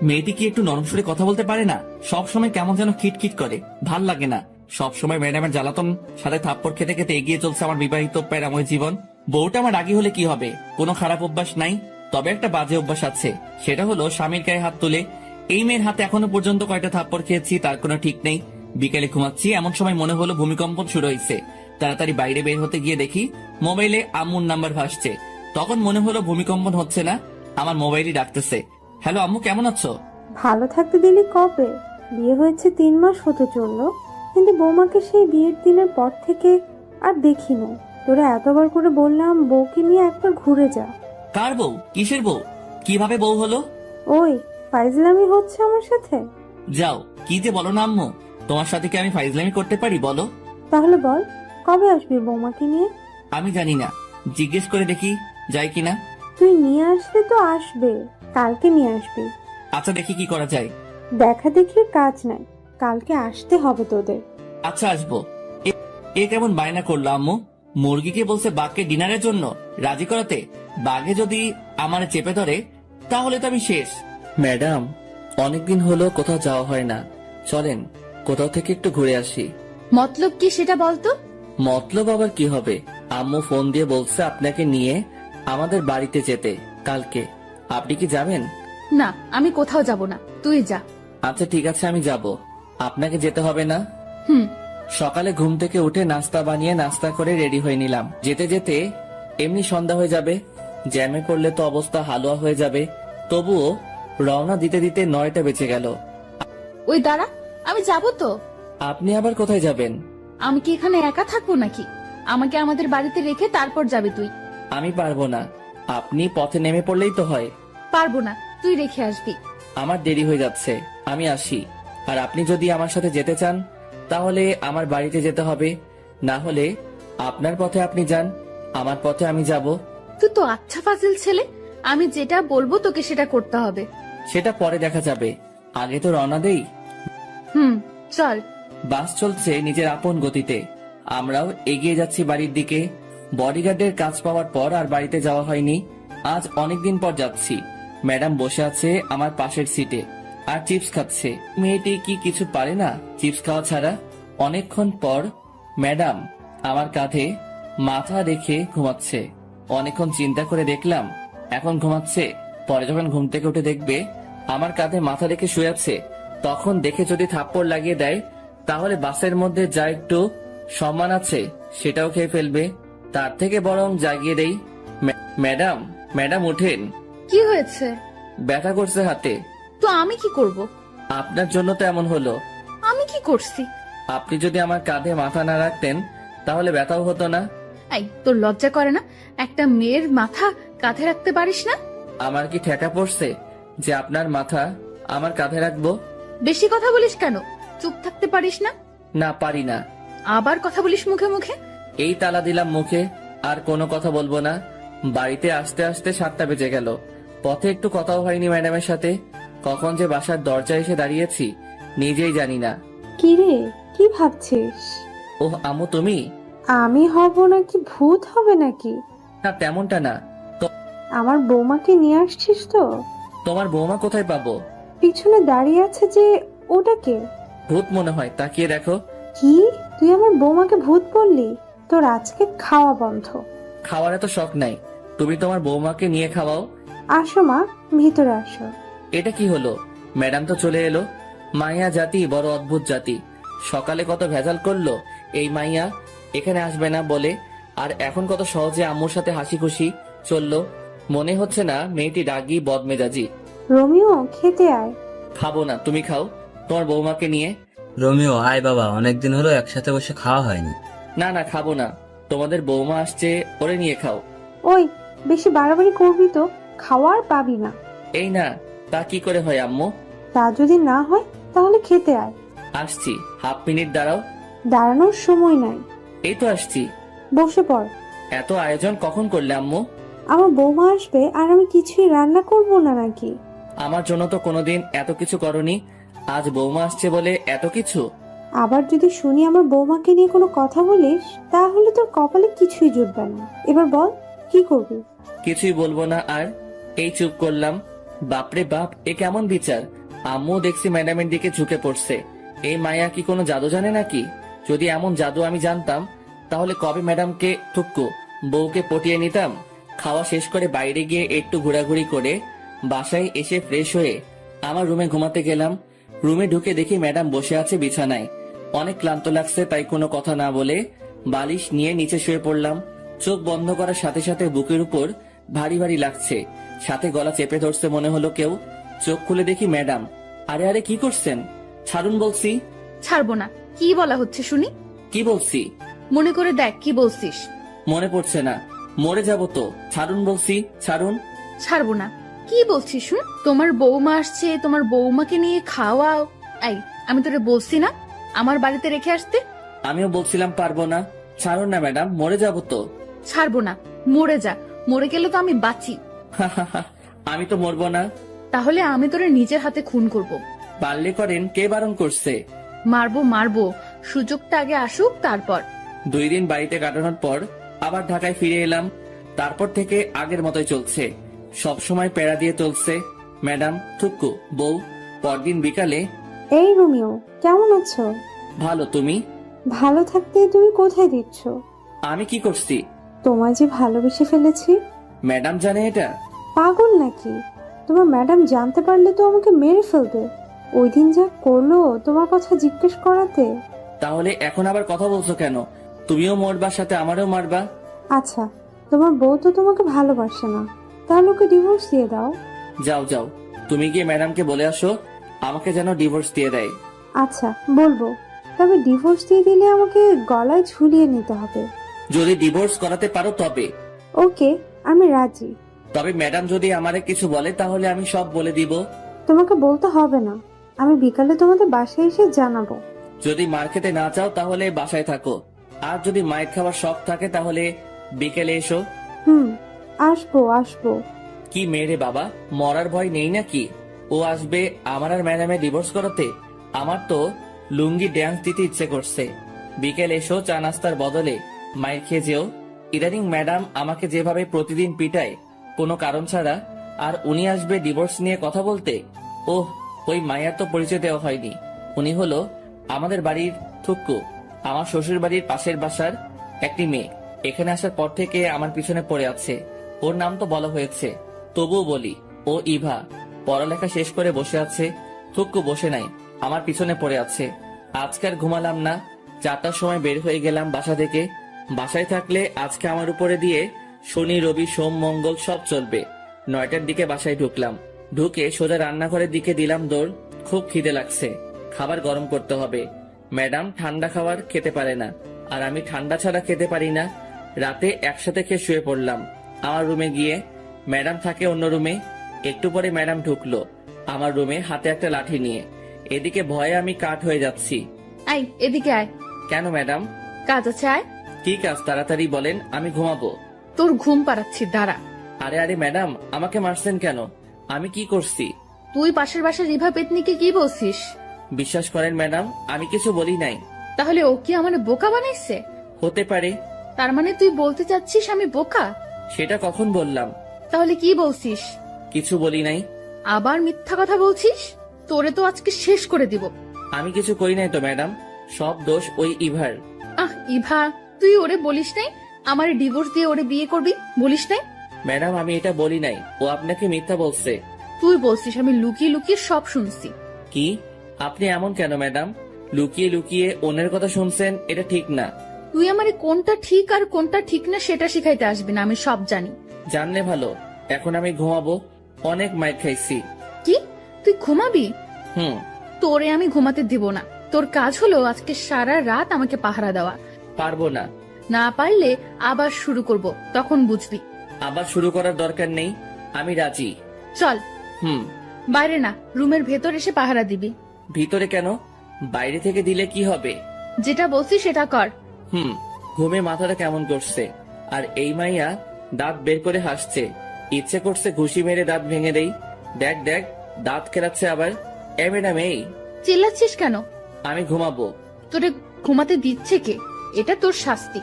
মেয়েটি কি একটু নরম সুরে কথা বলতে পারে না? সব সময় কেমন যেন খিটখিট করে, ভাল লাগে না। সব সময় ম্যাডামের জ্বালাতন সাথে থাপ্পড় খেতে খেতে এগিয়ে চলছে আমার বিবাহিত প্যারাময় জীবন। বউটা আমার রাগী হলে কি হবে? কোনো খারাপ অভ্যাস নাই, তবে একটা বাজে অভ্যাস আছে। সেটা হলো স্বামীর গায়ে হাত তুলে। এই মেয়ের হাতে এখনো পর্যন্ত কয়টা থাপ্পড় খেয়েছি তার কোনো ঠিক নেই। বিকেলে ঘুমাচ্ছি, এমন সময় মনে হলো ভূমিকম্পন শুরু হয়েছে। তাড়াতাড়ি বাইরে বের হতে গিয়ে দেখি মোবাইলে আম্মুর নাম্বার ভাসছে। তখন মনে হলো ভূমিকম্পন হচ্ছে না, আমার মোবাইলই ডাকতেছে। হ্যালো আম্মু, কেমন আছো? ভালো থাকতে দিলি কবে? বিয়ে হয়েছে 3 মাস হতে চললো, কিন্তু বৌমাকে সেই বিয়ের দিনের পর থেকে আর দেখিনি। তোরা এতবার করে বললাম বউকে নিয়ে একবার ঘুরে যা। কার বউ? কিসের বউ? কিভাবে বউ হলো? ওই ফাইজলামি হচ্ছে আমার সাথে? যাও, কি যে বলো না আম্মু, তোমার সাথে কি আমি ফাইজলামি করতে পারি বলো? তাহলে বল, কবে আসবি বৌমাকে নিয়ে? আমি জানি না, জিজ্ঞেস করে দেখি যাই কিনা। তুই নিয়ে আসলে তো আসবে, কালকে নিয়ে আসবি। আচ্ছা, দেখি কি করা যায়। দেখা দেখির কাজ নাই, কালকে আসতে হবে তোদের। আচ্ছা, আসবো। এ কেমন বায়না করলো আম্মু? মুরগিকে বলছে বাঘকে ডিনারের জন্য রাজি করাতে, বাঘে যদি আমার চেপে ধরে তাহলে তো আমি শেষ। ম্যাডাম, অনেকদিন হলো কোথাও যাওয়া হয় না, চলেন কোথাও থেকে একটু ঘুরে আসি। মতলব কি সেটা বলতো? মতলব আবার কি হবে? আম্মু ফোন দিয়ে বলছে আপনাকে নিয়ে আমাদের বাড়িতে যেতে কালকে। আপনি কি যাবেন? না, আমি কোথাও যাব না, তুই যা। আচ্ছা ঠিক আছে, আমি যাব। আপনাকে যেতে হবে না। হুম। সকালে ঘুম থেকে উঠে নাস্তা বানিয়ে নাস্তা করে রেডি হয়ে নিলাম। যেতে যেতে এমনি সন্ধ্যা হয়ে যাবে, জ্যামে পড়লে তো অবস্থা হালুয়া হয়ে যাবে। তবুও রওনা দিতে দিতে 9টা বেঁচে গেল। ওই দাঁড়া, আমি যাব তো। আপনি আবার কোথায় যাবেন? আমি কি এখানে একা থাকবো নাকি? আমাকে আমাদের বাড়িতে রেখে তারপর যাবি তুই। আমি পারবো না, আপনি পথে নেমে পড়লেই তো হয়। পারবো না, তুই রেখে আসবি। আমার দেরি হয়ে যাচ্ছে, আমি আসি। আর আপনি যদি আমার সাথে যেতে চান তাহলে আমার বাড়িতে যেতে হবে, না হলে আপনার পথে আপনি যান, আমার পথে আমি যাব। তুই তো আচ্ছা ফাজিল ছেলে, আমি যেটা বলবো তোকে সেটা করতে হবে। সেটা পরে দেখা যাবে, আগে তো রওনা দেই। হুম, চল। বাস চলছে নিজের আপন গতিতে, আমরাও এগিয়ে যাচ্ছি বাড়ির দিকে। বডিগার্ডের কাজ পাওয়ার পর আর বাড়িতে যাওয়া হয়নি, আজ অনেকদিন পর যাচ্ছি। ম্যাডাম বসে আছে আমার পাশের সিটে আর চিপস খাচ্ছে। মেয়েটি কি কিছু পারে না চিপস খাওয়া ছাড়া? অনেকক্ষণ পর ম্যাডাম আমার কাঁধে মাথা রেখে ঘুমাচ্ছে। অনেকক্ষণ চিন্তা করে দেখলাম এখন ঘুমাচ্ছে, পরে যখন ঘুম থেকে উঠে দেখবে আমার কাঁধে মাথা রেখে শুয়ে আছে, তখন দেখে যদি থাপ্পড় লাগিয়ে দেয় তাহলে বাসের মধ্যে যা একটু সম্মান আছে সেটাও খেয়ে ফেলবে। তার থেকে বরং জাগিয়ে দেই। ম্যাডাম, ম্যাডাম উঠেন। কি হয়েছে? ব্যথা করছে হাতে। তো আমি কি করব? আপনার জন্য তো এমন হলো। আমি কি করছি? আপনি যদি আমার কাঁধে মাথা না রাখতেন তাহলে ব্যথাও হতো না। এই, তোর লজ্জা করে না? একটা মেয়ের মাথা কাঁধে রাখতে পারিস না? আমার কি ঠেকা পড়ছে যে আপনার মাথা আমার কাঁধে রাখবো? বেশি কথা বলিস কেন? চুপ থাকতে পারিস না? না, পারি না। আবার কথা বলিস মুখে মুখে। এই তালা দিলাম মুখে, আর কোনো কথা বলবো না। বাড়িতে আসতে আসতে 7টা বেজে গেল। পথে একটু কথাও হয়নি ম্যাডামের সাথে। কখন যে বাসার দরজায় এসে দাঁড়িয়েছি নিজেই জানি না। কি রে, কি ভাবছিস? ওহ আম্মু, তুমি? আমি হব নাকি ভূত হবে নাকি? না, তেমনটা না। আমার বৌমাকে নিয়ে আসছিস তো? তোমার বৌমা কোথায় পাবো? পিছনে দাঁড়িয়ে আছে যে, ওটাকে? ভূত মনে হয়, তাকিয়ে দেখো। কি, তুই আমার বৌমাকে ভূত বললি? তোর আজকে খাওয়া বন্ধ। খাওয়ার এত শখ নাই, তুমি তোমার বৌমাকে নিয়ে খাওয়াও। আসো মা, ভিতরে আসো। এটা কি হলো? ম্যাডাম তো চলে এলো। মাইয়া জাতি বড় অদ্ভুত জাতি। সকালে কত ভেজাল করলো এই মাইয়া, এখানে আসবে না বলে, আর এখন কত সহজে আম্মুর সাথে হাসি খুশি চললো। মনে হচ্ছে না মেয়েটি রাগী বদমেজাজি। রোমিও, খেতে আয়। খাবো না, তুমি খাও তোমার বৌমাকে নিয়ে। রোমিও, আয় বাবা, অনেকদিন হলো একসাথে বসে খাওয়া হয়নি। না না, খাবো না, তোমাদের বৌমা আসছে, ওরে নিয়ে খাও। ওই, বেশি বাড়াবাড়ি করবি তো খাওয়ার পাবি না। এই না, তা কি করে হয় আম্মু? তা যদি না হয় তাহলে খেতে আয়। আসছি, হাফ মিনিট দাঁড়াও। দাঁড়ানোর সময় নাই, এই তো আসছি। বসে পড়। এত আয়োজন কখন করলে আম্মু? আমার বৌমা আসবে আর আমি কিছুই রান্না করব না নাকি? আমার জন্য তো কোনোদিন এত কিছু করনি, আজ বৌমা আসছে বলে এত কিছু। আবার যদি শুনি আমার বৌমাকে নিয়ে কোনো কথা বলিস তাহলে তোর কপালে কিছুই জুটবে না। এবার বল, কি করবি? কিছুই বলবো না আর। এই চুপ করলাম। বাপরে বাপ, এ কেমন বিচার! আম্মু দেখছি ম্যাডামের দিকে ঝুঁকে পড়ছে। এই মায়া কি কোনো জাদু জানে নাকি? যদি এমন জাদু আমি জানতাম তাহলে কবে ম্যাডামকে ঠুক্কু বউকে পটিয়ে নিতাম। খাওয়া শেষ করে বাইরে গিয়ে একটু ঘোরাঘুরি করে বাসায় এসে ফ্রেশ হয়ে আমার রুমে ঘুমাতে গেলাম। রুমে ঢুকে দেখি ম্যাডাম বসে আছে বিছানায়। অনেক ক্লান্ত লাগছে, তাই কোনো কথা না বলে বালিশ নিয়ে নিচে শুয়ে পড়লাম। চোখ বন্ধ করার সাথে সাথে বুকের উপর ভারী ভারী লাগছে, সাথে গলা চেপে ধরছে মনে হলো কেউ। চোখ খুলে দেখি ম্যাডাম। আরে আরে, কি করছেন? ছাড়ুন বলছি। ছাড়বো না। কি বলা হচ্ছে শুনি? কি বলছি? মনে করে দেখ কি বলছিস। মনে পড়ছে না। মরে যাব তো, ছাড়ুন বলছি, ছাড়ুন। ছাড়বো না। কি বলছিস শুন? তোমার বৌমা আসছে, তোমার বৌমাকে নিয়ে খাওয়াও। এই, আমি তোরে বলছি না আমার বাড়িতে রেখে আসতে? আমিও বলছিলাম পারবো না। ছাড়ুন না ম্যাডাম, মরে যাব তো। ছাড়বো না। মরে যা, মরে গেলে তো আমি বাঁচি। আমি তো মরবো না। তাহলে আমি তোরে নিজের হাতে খুন করব। পারলে করেন, কে বারণ করছে? মারবো মারবো, সুযোগটা আগে আসুক তারপর। 2 দিন বাড়িতে কাটানোর পর আবার ঢাকায় ফিরে এলাম। তারপর থেকে আগের মতোই চলছে, সব সময় প্যারা দিয়ে চলছে। ম্যাডাম, থুক্কু, বউ। পরদিন বিকালে, এই রোমিও, কেমন আছো? ভালো, তুমি? ভালো থাকতে তুমি কোথায় দিচ্ছ? আমি কি করছি? তোমায় যে ভালোবেসে ফেলেছি। ম্যাডাম জানে এটা? পাগল নাকি? তোমার ম্যাডাম জানতে পারলে তো আমাকে মেরে ফেলবে। ওই দিন যা করলো তোমার কথা জিজ্ঞেস করাতে। তাহলে এখন আবার কথা বলছো কেন? তুমিও মরবা, সাথে আমারও মারবা? আচ্ছা, তোমার বউ তো তোমাকে ভালোবাসে না, তাহলে ওকে ডিভোর্স দিয়ে দাও। যাও যাও, তুমি গিয়ে ম্যাডামকে বলে আসো আমাকে যেন ডিভোর্স দিয়ে দেয়। আচ্ছা, বলবো। তবে ডিভোর্স দিয়ে দিলে আমাকে গলায় ঝুলিয়ে নিতে হবে। যদি ডিভোর্স করাতে পারো তবে। ওকে, আমি রাজি। তবে ম্যাডাম যদি আমারে কিছু বলে তাহলে আমি সব বলে দিব। তোমাকে বলতে হবে না, আমি বিকালে তোমাদের বাসায় এসে জানাবো। যদি মার খেতে না চাও তাহলে বাসায় থাকো, আর যদি মায়ের খাবার শখ থাকে তাহলে বিকেলে এসো। আসবো আসবো। কি মেরে বাবা, মরার ভয় নেই নাকি? ও আসবে আমার আর ম্যাডামের ডিভোর্স করাতে? আমার তো লুঙ্গি ড্যান্স দিতে ইচ্ছে করছে। বিকেল এসো, চা নাস্তার বদলে মায়ের খেয়ে যেও। ইদানিং ম্যাডাম আমাকে যেভাবে প্রতিদিন পিটায় কোনো কারণ ছাড়া, আর উনি আসবে ডিভোর্স নিয়ে কথা বলতে। ওহ, ওই মায়ের তো পরিচয় দেওয়া হয়নি। উনি হলো আমাদের বাড়ির থুক্কু, আমার শ্বশুর বাড়ির পাশের বাসার একটি মেয়ে। এখানে আসার পর থেকে আমার পিছনে পড়ে আছে। ওর নাম তো বলা হয়েছে, তবুও বলি, ও ইভা। পড়ালেখা শেষ করে বসে আছে, থুক্কু বসে নাই, আমার পিছনে পড়ে আছে। আজকে আর ঘুমালাম না, 4টার সময় বের হয়ে গেলাম বাসা থেকে। বাসায় থাকলে আজকে আমার উপরে দিয়ে শনি রবি সোম মঙ্গল সব চলবে। 9টার দিকে বাসায় ঢুকলাম, ঢুকে সোজা রান্নাঘরের দিকে দিলাম দৌড়। খুব খিদে লাগছে, খাবার গরম করতে হবে। ম্যাডাম ঠান্ডা খাবার খেতে পারে না, আর আমি ঠান্ডা ছাড়া খেতে পারি না। রাতে একসাথে খেয়ে শুয়ে পড়লাম আমার রুমে গিয়ে। ম্যাডাম থাকে অন্য রুমে। একটু পরে ম্যাডাম ঢুকলো আমার রুমে, হাতে একটা লাঠি নিয়ে। এদিকে ভয়ে আমি কাঠ হয়ে যাচ্ছি। আয়, এদিকে আয়। কেন ম্যাডাম? কাজ আছে, আয়। কি কাজ? তাড়াতাড়ি বলেন, আমি ঘুমাবো। তোর ঘুম পাড়াচ্ছি, দাঁড়া। আরে আরে ম্যাডাম, আমাকে মারছেন কেন? আমি কি করছি? তুই পাশের বাসার রিভা পেতনিকে কি বলছিস? বিশ্বাস করেন ম্যাডাম, আমি কিছু বলি নাই। তাহলে ও কি আমার বোকা বানাইছে? হতে পারে। তার মানে তুই বলতে চাচ্ছিস আমি বোকা? সেটা কখন বললাম? তাহলে কি বলছিস? কিছু বলি নাই। আবার মিথ্যা কথা বলছিস? তোরে তো আজকে শেষ করে দিব। আমি কিছু করি নাই তো ম্যাডাম, সব দোষ ওই ইভার। ইভা, তুই ওরে বলিস নাই আমার ডিভোর্স দিয়ে ওরে বিয়ে করবি? বলিস নাই? ম্যাডাম আমি এটা বলি নাই, ও আপনাকে মিথ্যা বলছে। তুই বলছিস, আমি লুকিয়ে লুকিয়ে সব শুনছি। কি? আপনি এমন কেন ম্যাডাম? লুকিয়ে লুকিয়ে অন্যের কথা শুনছেন, এটা ঠিক না। তুই আমারে কোনটা ঠিক আর কোনটা ঠিক না সেটা শিখাইতে আসবি না, আমি সব জানি। জানলে ভালো। এখন আমি ঘুমাবো, অনেক মাইর খাইছি। কি? তুই ঘুমাবি? হুম। তোরে আমি ঘুমাতে দিব না। তোর কাজ হলো আজকে সারা রাত আমাকে পাহারা দেওয়া। পারবো না। না পারলে আবার শুরু করব, তখন বুঝবি। আবার শুরু করার দরকার নেই, আমি রাজি। চল। হুম। বাইরে না, রুমের ভেতর এসে পাহারা দিবি। ভিতরে কেন? বাইরে থেকে দিলে কি হবে? যেটা বলছি সেটা কর। হুম। ঘুমে মাথাটা কেমন করছে, আর এই মাইয়া দাঁত বের করে হাসছে। ইচ্ছে করছে ঘুষি মেরে দাঁত ভেঙে দেই। দেখ দেখ, দাঁত কেলাচ্ছে আবার। এ ম্যাডাম, এই চিল্লাচ্ছিস কেন? আমি ঘুমাবো। তোরে ঘুমাতে দিচ্ছে কে? এটা তোর শাস্তি।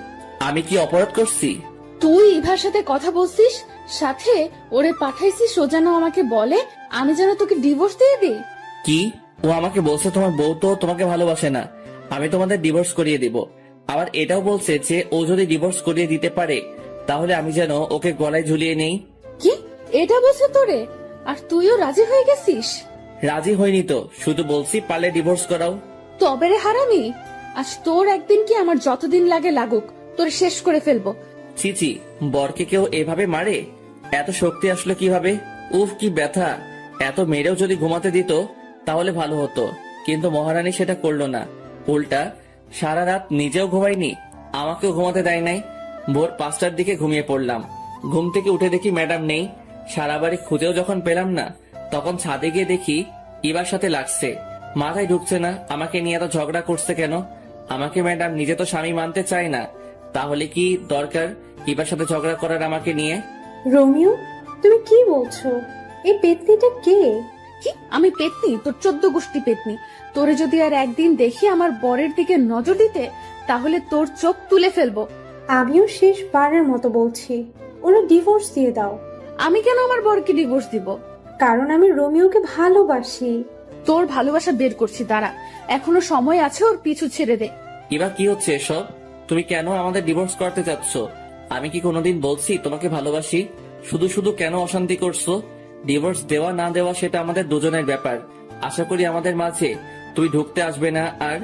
আমি কি অপরাধ করছি? তুই ইভার সাথে কথা বলছিস, সাথে ওরে পাঠাইছিস ও যেন আমাকে বলে আমি যেন তোকে ডিভোর্স দিয়ে দিই। কি? ও আমাকে বলছে তোমার বউ তো তোমাকে ভালোবাসে না, আমি তোমাদের ডিভোর্স করিয়ে দিব। আবার এটাও বলছে যে ও যদি ডিভোর্স করিয়ে দিতে পারে তাহলে আমি যেন ওকে গলায় ঝুলিয়ে নেই। কি? এটা বলছে তোরে? আর তুইও রাজি হয়ে গেছিস? রাজি হয়নি তো, শুধু বলছি পারলে ডিভোর্স করাও। তবে রে হারামি, আজ তোর একদিন কি আমার যতদিন লাগে লাগুক, তোর শেষ করে ফেলবো। ছিছি, বরকে কেউ এভাবে মারে? এত শক্তি আসলো কিভাবে? উফ, কি ব্যথা! এত মেরেও যদি ঘুমাতে দিত তাহলে ভালো হতো, কিন্তু মহারানী সেটা করলো না। উল্টা সারা রাত নিজেও ঘুমায়নি, আমাকেও ঘুমাতে দেয় নাই। ভোর 5টার দিকে ঘুমিয়ে পড়লাম। ঘুম থেকে উঠে দেখি ম্যাডাম নেই। সারা বাড়ি খুঁজেও যখন পেলাম না, তখন ছাদে গিয়ে দেখি ইবার সাথে লাগছে। মাথায় ঢুকছে না আমাকে নিয়ে এত ঝগড়া করছে কেন। আমাকে ম্যাডাম নিজে তো স্বামী মানতে চায় না, তাহলে কি দরকার ইবার সাথে ঝগড়া করার আমাকে নিয়ে? রোমিও, তুমি কি বলছো? এই পেতনিটা কে? কি আমি পেতনি? তোর 14 গোষ্ঠী পেতনি। তোরে যদি আর একদিন দেখি আমার বরের দিকে নজর দিতে, তাহলে তোর চোখ তুলে ফেলবো। আমিও শেষবারের মতো বলছি, ওরা ডিভোর্স দিয়ে দাও। আমি কেন আমার বরকে ডিভোর্স দিব? কারণ আমি রোমিওকে ভালোবাসি। তোর ভালোবাসা বের করছি, দাঁড়া, এখনো সময় আছে, ওর পিছু ছেড়ে দে। এবার কি হচ্ছে এসব? তুমি কেন আমাদের ডিভোর্স করতে চাচ্ছ? আমি কি কোনোদিন বলছি তোমাকে ভালোবাসি? শুধু শুধু কেন অশান্তি করছো? ডিভোর্স দেওয়া না দেওয়া সেটা আমাদের দুজনের ব্যাপার। আশা করি আমাদের মাঝে তুই ঢুকতে আসবে না। আর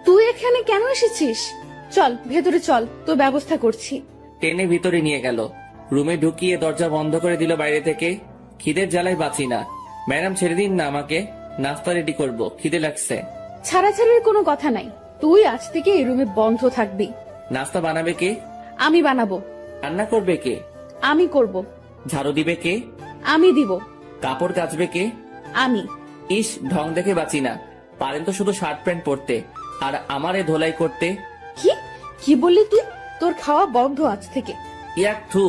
তুই এখানে কেন এসেছিস? চল ভেতরে চল, তোর ব্যবস্থা করছি। টেনে ভিতরে নিয়ে গেল। রুমে ঢুকিয়ে দরজা বন্ধ করে দিল বাইরে থেকে। খিদের জ্বালায় বাঁচি না। ম্যাডাম ছেড়ে দিন না আমাকে, নাস্তা রেডি করব, খিদে লাগছে। ছাড়াছাড়ির কোনো কথা নাই, তুই আজ থেকে এই রুমে বন্ধ থাকবি। নাস্তা বানাবে কে? আমি বানাবো। রান্না করবে কে? আমি করব। ঝাড়ু দিবে কে? আমি দিব। কাপড় কাচবে কে? আমি। ইস, ঢং দেখে বাঁচি না। পারেন তো শুধু শার্ট প্যান্ট পরতে, আর আমারে ধোলাই করতে। কি কি বললি তুই? তোর খাওয়া বন্ধ আজ থেকে। ইয়াক থু,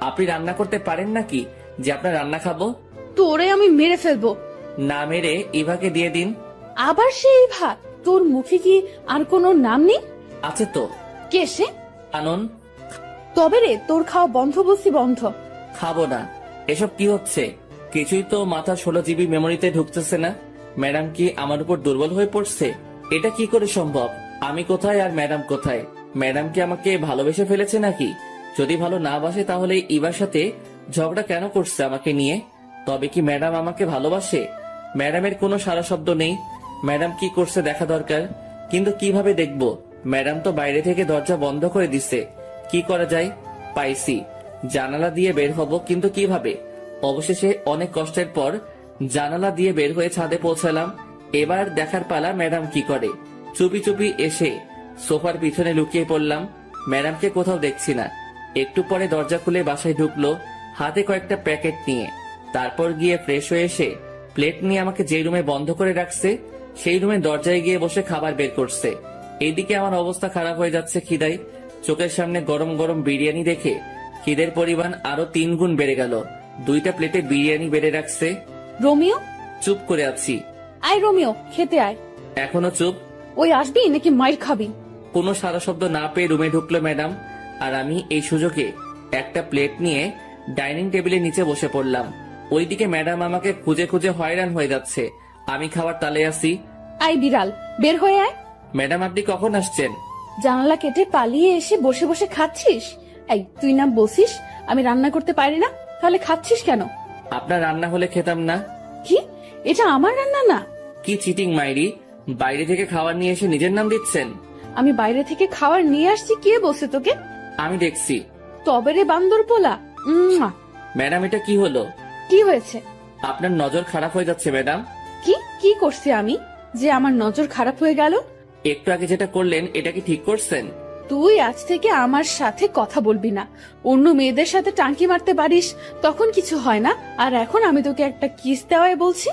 আপনি রান্না করতে পারেন নাকি যে আপনার রান্না খাবো? তোরে আমি মেরে ফেলবো। না মেরে ইভাকে দিয়ে দিন। আবার সেই ভাত? তোর মুখে কি আর কোনো নাম নেই? আছে তো। কে সে? আনন। তবে রে, তোর খাওয়া বন্ধ বলছি, বন্ধ। খাবো না। এসব কি হচ্ছে? কিছুই তো মাথা 16 জিবি মেমোরিতে ঢুকতেছে না। ম্যাডাম কি আমার উপর দুর্বল হয়ে পড়ছে? এটা কি করে সম্ভব? আমি কোথায় আর ম্যাডাম কোথায়? ম্যাডাম কি আমাকে ভালোবেসে ফেলেছে নাকি? যদি ভালো না বাসে তাহলে ইবার সাথে ঝগড়া কেন করছে আমাকে নিয়ে? তবে কি ম্যাডাম আমাকে ভালোবাসে? ম্যাডামের কোনো সারা শব্দ নেই। ম্যাডাম কি করছে দেখা দরকার, কিন্তু কিভাবে দেখবো? ম্যাডাম তো বাইরে থেকে দরজা বন্ধ করে দিছে। কি করা যায়? পাইছি, জানালা দিয়ে বের হব, কিন্তু কিভাবে? অবশেষে অনেক কষ্টের পর জানালা দিয়ে বের হয়ে ছাদে পৌঁছালাম। এবার দেখার পালা ম্যাডাম কি করে। চুপি চুপি এসে সোফার পিছনে লুকিয়ে পড়লাম। ম্যাডামকে কোথাও দেখছি না। একটু পরে দরজা খুলে বাসায় ঢুকলো হাতে কয়েকটা প্যাকেট নিয়ে। তারপর গিয়ে ফ্রেশ হয়ে এসে প্লেট নিয়ে আমাকে যে রুমে বন্ধ করে রাখছে সেই রুমে দরজায় গিয়ে বসে খাবার বের করছে। এইদিকে আমার অবস্থা খারাপ হয়ে যাচ্ছে খিদায়। চোখের সামনে গরম গরম বিরিয়ানি দেখে খিদের পরিমাণ আরো 3 গুণ বেড়ে গেল। 2টা প্লেটে বিরিয়ানি বেড়ে রাখছে। রোমিও, চুপ করে আছি। আয় রোমিও, খেতে আয়। এখনো চুপ? ওই আসবি নাকি মাইর খাবি? কোনো সারা শব্দ না পেয়ে রুমে ঢুকলো ম্যাডাম, আর আমি এই সুযোগে একটা প্লেট নিয়ে ডাইনিং টেবিলের নিচে বসে পড়লাম। ওইদিকে ম্যাডাম আমাকে খুঁজে খুঁজে হয়রান হয়ে যাচ্ছে। আমি খাবার তালে আসি। আয় বিড়াল, বের হয়ে আয়। ম্যাডাম আপনি কখন আসছেন? জানালা কেটে পালিয়ে এসে বসে বসে খাচ্ছিস? এই তুই না বসিস আমি রান্না করতে পারি না, তাহলে খাচ্ছিস কেন? আপনার রান্না হলে খেতাম না। কি? এটা আমার রান্না না? কি চিটিং মাইরি! বাইরে থেকে খাবার নিয়ে এসে নিজের নাম দিচ্ছেন। আমি বাইরে থেকে খাবার নিয়ে আসছি, কে বসে তোকে? আমি দেখছি। তবে রে বান্দর পোলা। ম্যাডাম এটা কি হলো? কি হয়েছে? আপনার নজর খারাপ হয়ে যাচ্ছে ম্যাডাম। কি কি করছি আমি যে আমার নজর খারাপ হয়ে গেল? একটু আগে যেটা করলেন এটা কি ঠিক করছেন? তুই আজ থেকে আমার সাথে কথা বলবি না। অন্য মেয়েদের সাথে টাঙ্কি মারতে পারিস, তখন কিছু হয় না, আর এখন আমি তোকে একটা কিস দেওয়ায় বলছি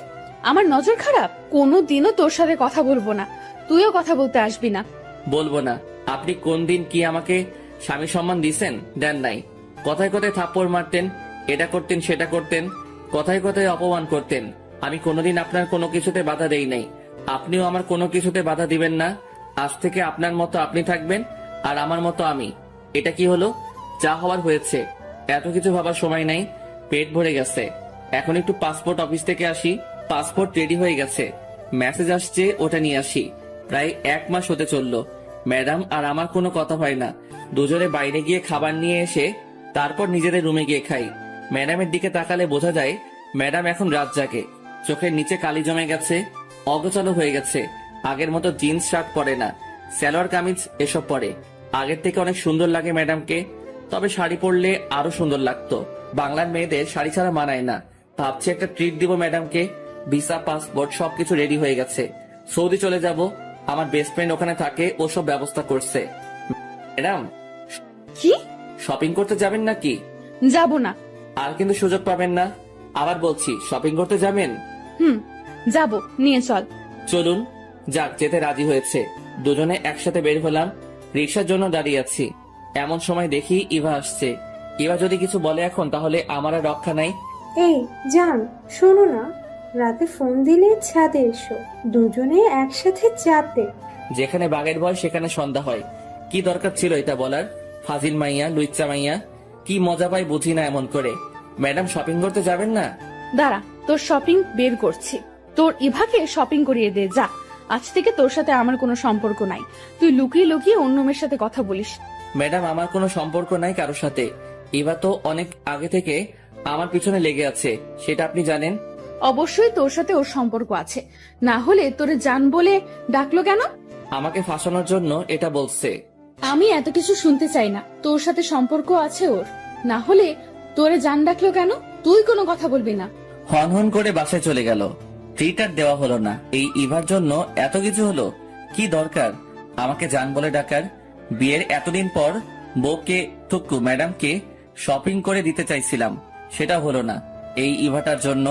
আমার নজর খারাপ? কোনোদিনও তোর সাথে কথা বলবো না, তুইও কথা বলতে আসবি না। বলবো না। আপনি কোন দিন কি আমাকে স্বামী সম্মান দিছেন? দেন নাই। কথায় কথায় থাপ্পড় মারতেন, এটা করতেন সেটা করতেন, কথায় কথায় অপমান করতেন। আমি কোনোদিন আপনার কোনো কিছুতে বাধা দেই নাই। আপনিও আমার কোনো কিছুতে বাধা দিবেন না। আজ থেকে আপনার মতো আপনি থাকবেন আর আমার মতো আমি। এটা কি হলো? যা হওয়ার হয়েছে, এত কিছু ভাবার সময় নাই। পেট ভরে গেছে। এখন একটু পাসপোর্ট অফিস থেকে আসি। পাসপোর্ট রেডি হয়ে গেছে, মেসেজ আসছে, ওটা নিয়ে আসি। প্রায় 1 মাস হতে চললো। ম্যাডাম আর আমার কোনো কথা হয় না। দুজনে বাইরে গিয়ে খাবার নিয়ে এসে তারপর নিজেদের রুমে গিয়ে খাই। ম্যাডামের দিকে তাকালে বোঝা যায় ম্যাডাম এখন রাত জাগে। চোখের নিচে কালি জমে গেছে, অগোছালো হয়ে গেছে। আগের মতো জিন্স শার্ট পরে না, সালোয়ার কামিজ এসব পরে। আগের থেকে অনেক সুন্দর লাগে ম্যাডামকে, তবে শাড়ি পরলে আরো সুন্দর লাগতো। বাংলার মেয়েদের শাড়ি ছাড়া মানায় না। ভাবছি একটা ট্রিট দিব ম্যাডামকে। ভিসা, পাসপোর্ট সবকিছু রেডি হয়ে গেছে। সৌদি চলে যাব। আমার বেস্ট ফ্রেন্ড ওখানে থাকে, ও সব ব্যবস্থা করছে। ম্যাডাম, কি? শপিং করতে যাবেন নাকি? যাব না। আর কিন্তু সুযোগ পাবেন না। আবার বলছি, শপিং করতে যাবেন? যাব, নিয়ে চল। চলুন। যাক, যেতে রাজি হয়েছে। দুজনে একসাথে বের হলাম। রিক্সার জন্য দাঁড়িয়ে আছি। এমন সময় দেখি ইভা আসছে। ইভা যদি কিছু বলে এখন, তাহলে আমার আর রক্ষা নাই। এই জান, শোনো না, রাতে ফোন দিলে ছাদে এসো, দুজনে একসাথে যাতে। যেখানে বাঘের ভয় সেখানে সন্ধ্যা হয়। কি দরকার ছিল এটা বলার? ফাজিল মাইয়া, লুচ্চা মাইয়া। কি মজা পাই বুঝি না এমন করে। ম্যাডাম, শপিং করতে যাবেন না? দাঁড়া, তোর শপিং বের করছি। তোর ইভাকে শপিং করিয়ে দে, যা। আজ থেকে তোর সাথে আমার কোনো সম্পর্ক নাই। তুই লুকিয়ে লুকিয়ে অন্য মেয়ের সাথে কথা বলিস। ম্যাডাম, আমার কোনো সম্পর্ক নাই কারোর সাথে। ইভা তো অনেক আগে থেকে আমার পিছনে লেগে আছে, সেটা আপনি জানেন। অবশ্যই তোর সাথে ওর সম্পর্ক আছে, না হলে তোরে জান বলে ডাকলো কেন? আমাকে ফাঁসানোর জন্য এটা বলছে। আমি এত কিছু শুনতে চাই না। তোর সাথে সম্পর্ক আছে ওর, না হলে তোরে জান ডাকলো কেন? তুই কোনো কথা বলবি না। হন হন করে বাসায় চলে গেল। ট্রিট আর দেওয়া হলো না। এই ইভার জন্য এত কিছু হলো। কি দরকার আমাকে জান বলে ডাকার? বিয়ের এতদিন পর বউকে থুক্কু ম্যাডামকে শপিং করে দিতে চাইছিলাম, সেটা হলো না এই ইভাটার জন্য।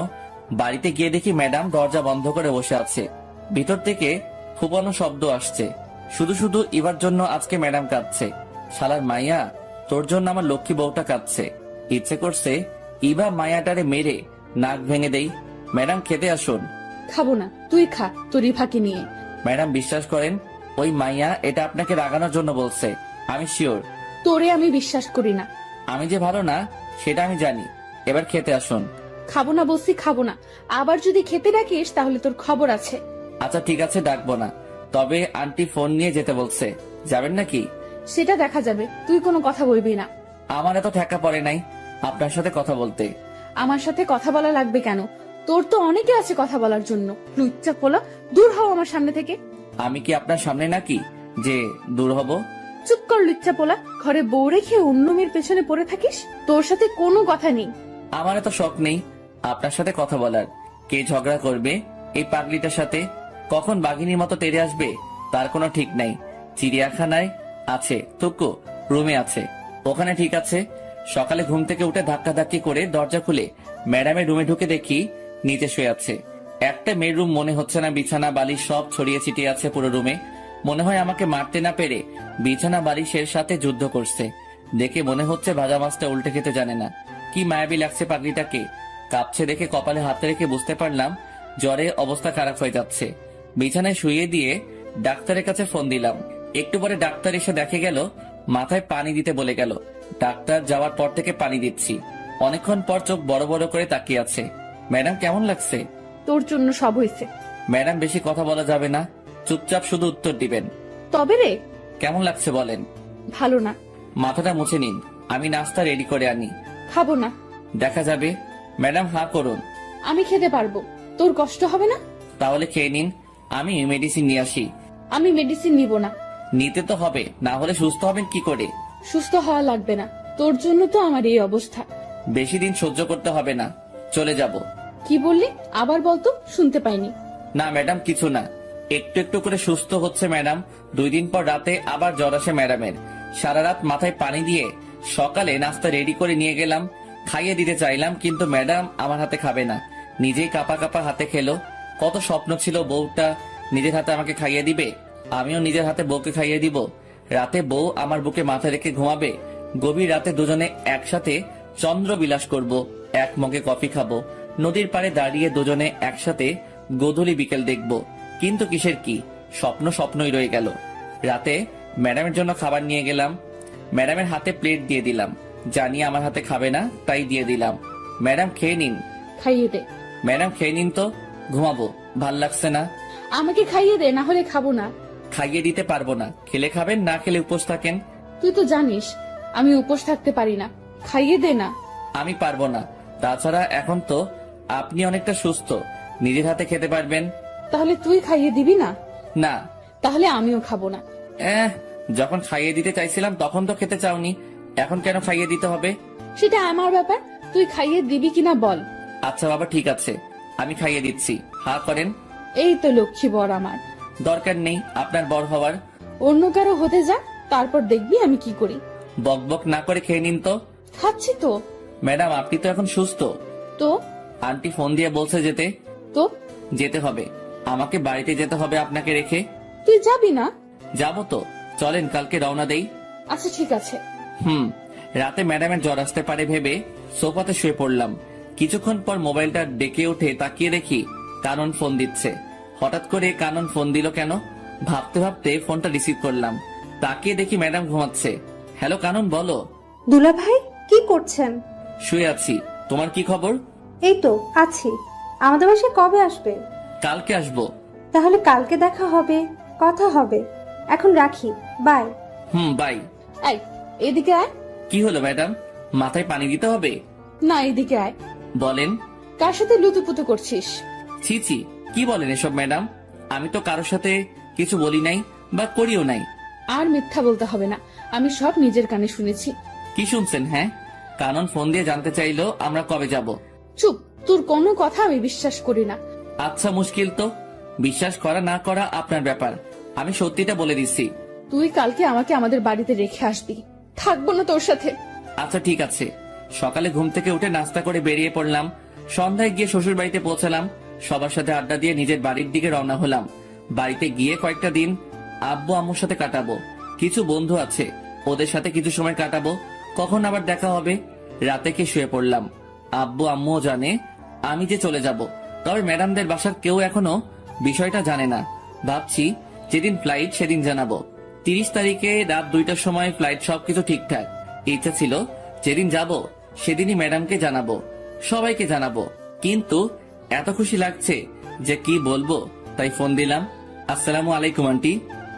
বাড়িতে গিয়ে দেখি ম্যাডাম দরজা বন্ধ করে বসে আছে। ভিতর থেকে ফুপানো শব্দ আসছে। শুধু শুধু ইভার জন্য আজকে ম্যাডাম কাঁদছে। শালার মাইয়া, তোর জন্য আমার লক্ষ্মী বউটা কাঁদছে। ইচ্ছে করছে ইভা মায়াটারে মেরে নাক ভেঙে দেই। ম্যাডাম, খেতে আসুন। খাবো না, তুই খা তোর ইভাকে নিয়ে। ম্যাডাম, বিশ্বাস করেন, ওই মাইয়া এটা আপনাকে রাগানোর জন্য বলছে। আমি শিওর। তোরে আমি বিশ্বাস করি না। আমি যে ভালো না সেটা আমি জানি। এবার খেতে আসুন। খাবো না বলছি, খাবো না। আবার যদি খেতে ডাকিস তাহলে তোর খবর আছে। আচ্ছা ঠিক আছে, ডাকবো না। তবে আন্টি ফোন নিয়ে যেতে বলছে, যাবেন নাকি? সেটা দেখা যাবে, তুই কোনো কথা বলবি না। আমার এত ঠেকা পড়ে নাই আপনার সাথে কথা বলতে। আমার সাথে কথা বলা লাগবে কেন? তোর তো অনেকে আছে কথা বলার জন্য। লুচ্চা পোলা, দূর হও আমার সামনে থেকে। আমি কি আপনার সামনে নাকি যে দূর হব? চুপ কর লুচ্চা পোলা। ঘরে বউ রেখে অন্য মেয়ের পেছনে পড়ে থাকিস? তোর সাথে কোনো কথা নেই। আমার এত শখ নেই আপনার সাথে কথা বলার। কে ঝগড়া করবে এই পাগলিটার সাথে, কখন বাঘিনীর মতো তেড়ে আসবে তার কোনো ঠিক নাই। চিড়িয়াখানায় আছে তুকু, রুমে আছে, ওখানে ঠিক আছে। সকালে ঘুম থেকে উঠে ধাক্কাধাক্কি করে দরজা খুলে ম্যাডামের রুমে ঢুকে দেখি নিচে শুয়ে আছে। একটা মেয়ের রুম মনে হচ্ছে না, বিছানা বালিশ সব ছড়িয়ে ছিটিয়ে আছে পুরো রুমে। মনে হয় আমাকে মারতে না পেরে বিছানা বালিশের সাথে যুদ্ধ করছে। দেখে মনে হচ্ছে ভাজা মাছটা উল্টে খেতে জানে না। কি মায়াবী লাগছে পাগলিটাকে। কাঁপছে দেখে কপালে হাত রেখে বুঝতে পারলাম জ্বরে অবস্থা খারাপ হয়ে যাচ্ছে। বিছানায় শুয়ে দিয়ে ডাক্তারের কাছে ফোন দিলাম। একটু পরে ডাক্তার এসে দেখে গেল মাথায় পানি দিতে বলে গেল। ডাক্তার যাওয়ার পর থেকে পানি দিচ্ছি। অনেকক্ষণ পর চোখ বড় বড় করে তাকিয়ে আছে। ম্যাডাম, কেমন লাগছে? তোর জন্য সব হয়েছে। ম্যাডাম, বেশি কথা বলা যাবে না, চুপচাপ শুধু উত্তর দিবেন। তবে রে, কেমন লাগছে বলেন। ভালো না। মাথাটা মুছে নিন, আমি নাস্তা রেডি করে আনি। খাবো না। দেখা যাবে। ম্যাডাম, হাঁ করুন। আমি খেতে পারবো, তোর কষ্ট হবে না? তাহলে খেয়ে নিন, আমি মেডিসিন নিয়ে আসি। আমি মেডিসিন নিব না। নিতে তো হবে, না হলে সুস্থ হবেন কি করে? সুস্থ হওয়া লাগবে না, তোর জন্য তো আমার এই অবস্থা। বেশি দিন সহ্য করতে হবে না, চলে যাব। কি বললি? আবার বলতো, শুনতে পাইনি। না ম্যাডাম, কিছু না, একটু একটু করে সুস্থ হচ্ছে ম্যাডাম। 2 দিন পর রাতে আবার জ্বর আসে ম্যাডামের। সারা রাত মাথায় পানি দিয়ে সকালে নাস্তা রেডি করে নিয়ে গেলাম, খাইয়ে দিতে চাইলাম, কিন্তু ম্যাডাম আমার হাতে খাবে না, নিজেই কাপা কাপা হাতে খেলো। কত স্বপ্ন ছিল বউটা নিজের হাতে আমাকে খাইয়ে দিবে, আমিও নিজের হাতে বউকে খাইয়ে দিব। রাতে বউ আমার বুকে মাথা রেখে ঘুমাবে, গভীর রাতে দুজনে একসাথে চন্দ্র বিলাস করব, এক মগে কফি খাবো, নদীর পাড়ে দাঁড়িয়ে দুজনে একসাথে গোধূলি বিকেল দেখব। কিন্তু কিসের কি, স্বপ্ন স্বপ্নই রয়ে গেল। রাতে ম্যাডামের জন্য খাবার নিয়ে গেলাম, ম্যাডামের হাতে প্লেট দিয়ে দিলাম, জানি আমার হাতে খাবে না তাই দিয়ে দিলাম। ম্যাডাম, খেয়ে নিন। খাইয়ে দে। ম্যাডাম, খেয়ে নিন তো, ঘুমাবো, ভাল লাগছে না। আমাকে খাইয়ে দে, না হলে খাবো না। খাইয়ে দিতে পারবো না, খেলে খাবেন, না খেলে উপোস থাকেন। তুই তো জানিস আমি উপোস থাকতে পারি না, খাইয়ে দে না। আমি পারবো না, তাছাড়া এখন তো আপনি অনেকটা সুস্থ, নিজের হাতে খেতে পারবেন। তাহলে তুই খাইয়ে দিবি না? না। তাহলে আমিও খাবো না। যখন খাইয়ে দিতে চাইছিলাম তখন তো খেতে চাওনি, এখন কেন খাইয়ে দিতে হবে? সেটা আমার ব্যাপার, তুই খাইয়ে দিবি কিনা বল। আচ্ছা বাবা, ঠিক আছে, আমি খাইয়ে দিচ্ছি, হা করেন। এই তো লক্ষ্মী বর আমার। দরকার নেই আপনার বর হওয়ার। অন্য কারো হতে যা, তারপর দেখবি আমি কি করি। বক বক না করে খেয়ে নিন তো। খাচ্ছি তো। ম্যাডাম আপনি তো এখন সুস্থ। তো আন্টি ফোন দিয়ে বলছে যেতে। তো যেতে হবে, আমাকে বাড়িতে যেতে হবে আপনাকে রেখে। তুই যাবি না? যাবো তো, চলেন কালকে রওনা দেই। আচ্ছা ঠিক আছে। রাতে ম্যাডামের জ্বর আসতে পারে ভেবে সোফাতে শুয়ে পড়লাম। কিছুক্ষণ পর মোবাইলটা ডেকে উঠে তাকিয়ে দেখি কানন ফোন দিচ্ছে। হঠাৎ করে কানন ফোন দিল কেন ভাবতে ভাবতে ফোনটা রিসিভ করলাম। তাকিয়ে দেখি ম্যাডাম ঘুমাচ্ছে। হ্যালো কানন, বলো। দুলা ভাই কি করছেন? শুয়ে আছি, তোমার কি খবর? এই তো আছি। আমাদের বাসায় কবে আসবে? কালকে আসবো। তাহলে কালকে দেখা হবে, কথা হবে। এখন রাখি, বাই। বাই। এই এদিকে আয়। কি হলো ম্যাডাম, মাথায় পানি দিতে হবে? না এদিকে আয়। বলেন। কার সাথে লুতুপুতু করছিস? ছি ছি, কি বলেন এসব ম্যাডাম? আমি তো কারোর সাথে কিছু বলি নাই বা করিও নাই। আর মিথ্যা বলতে হবে না, আমি সব নিজের কানে শুনেছি। কি শুনছেন? হ্যাঁ, কানন ফোন দিয়ে জানতে চাইলো আমরা কবে যাব। চুপ, তোর কোনো কথা আমি বিশ্বাস করি না। আচ্ছা মুশকিল তো, বিশ্বাস করা না করা আপনার ব্যাপার। আমি সত্যিটা বলে দিচ্ছি। তুই কালকে আমাকে আমাদের বাড়িতে রেখে আসবি, থাকবো না তোর সাথে। আচ্ছা ঠিক আছে। সকালে ঘুম থেকে উঠে নাস্তা করে বেরিয়ে পড়লাম। সন্ধ্যায় গিয়ে শ্বশুর বাড়িতে পৌঁছালাম। সবার সাথে আড্ডা দিয়ে নিজের বাড়ির দিকে রওনা হলাম। বাড়িতে গিয়ে কয়েকটা দিন আব্বু আম্মুর সাথে কাটাবো। কিছু বন্ধু আছে, ওদের সাথে কিছু সময় কাটাবো। কখন আবার দেখা হবে। রাতে কে শুয়ে পড়লাম। আব্বু আম্মুও জানে আমি যে চলে যাব, তবে ম্যাডামদের বাসার কেউ এখনো বিষয়টা জানে না। ভাবছি যেদিন ফ্লাইট সেদিন জানাবো। 30 তারিখে রাত 2টার সময় ফ্লাইট, সবকিছু ঠিকঠাক। ইচ্ছা ছিল যেদিন যাব সেদিনই ম্যাডামকে জানাবো, সবাইকে জানাবো। কিন্তু এত খুশি লাগছে যে কি বলবো, তাই ফোন দিলাম। আসসালামু আলাইকুম আন্টি।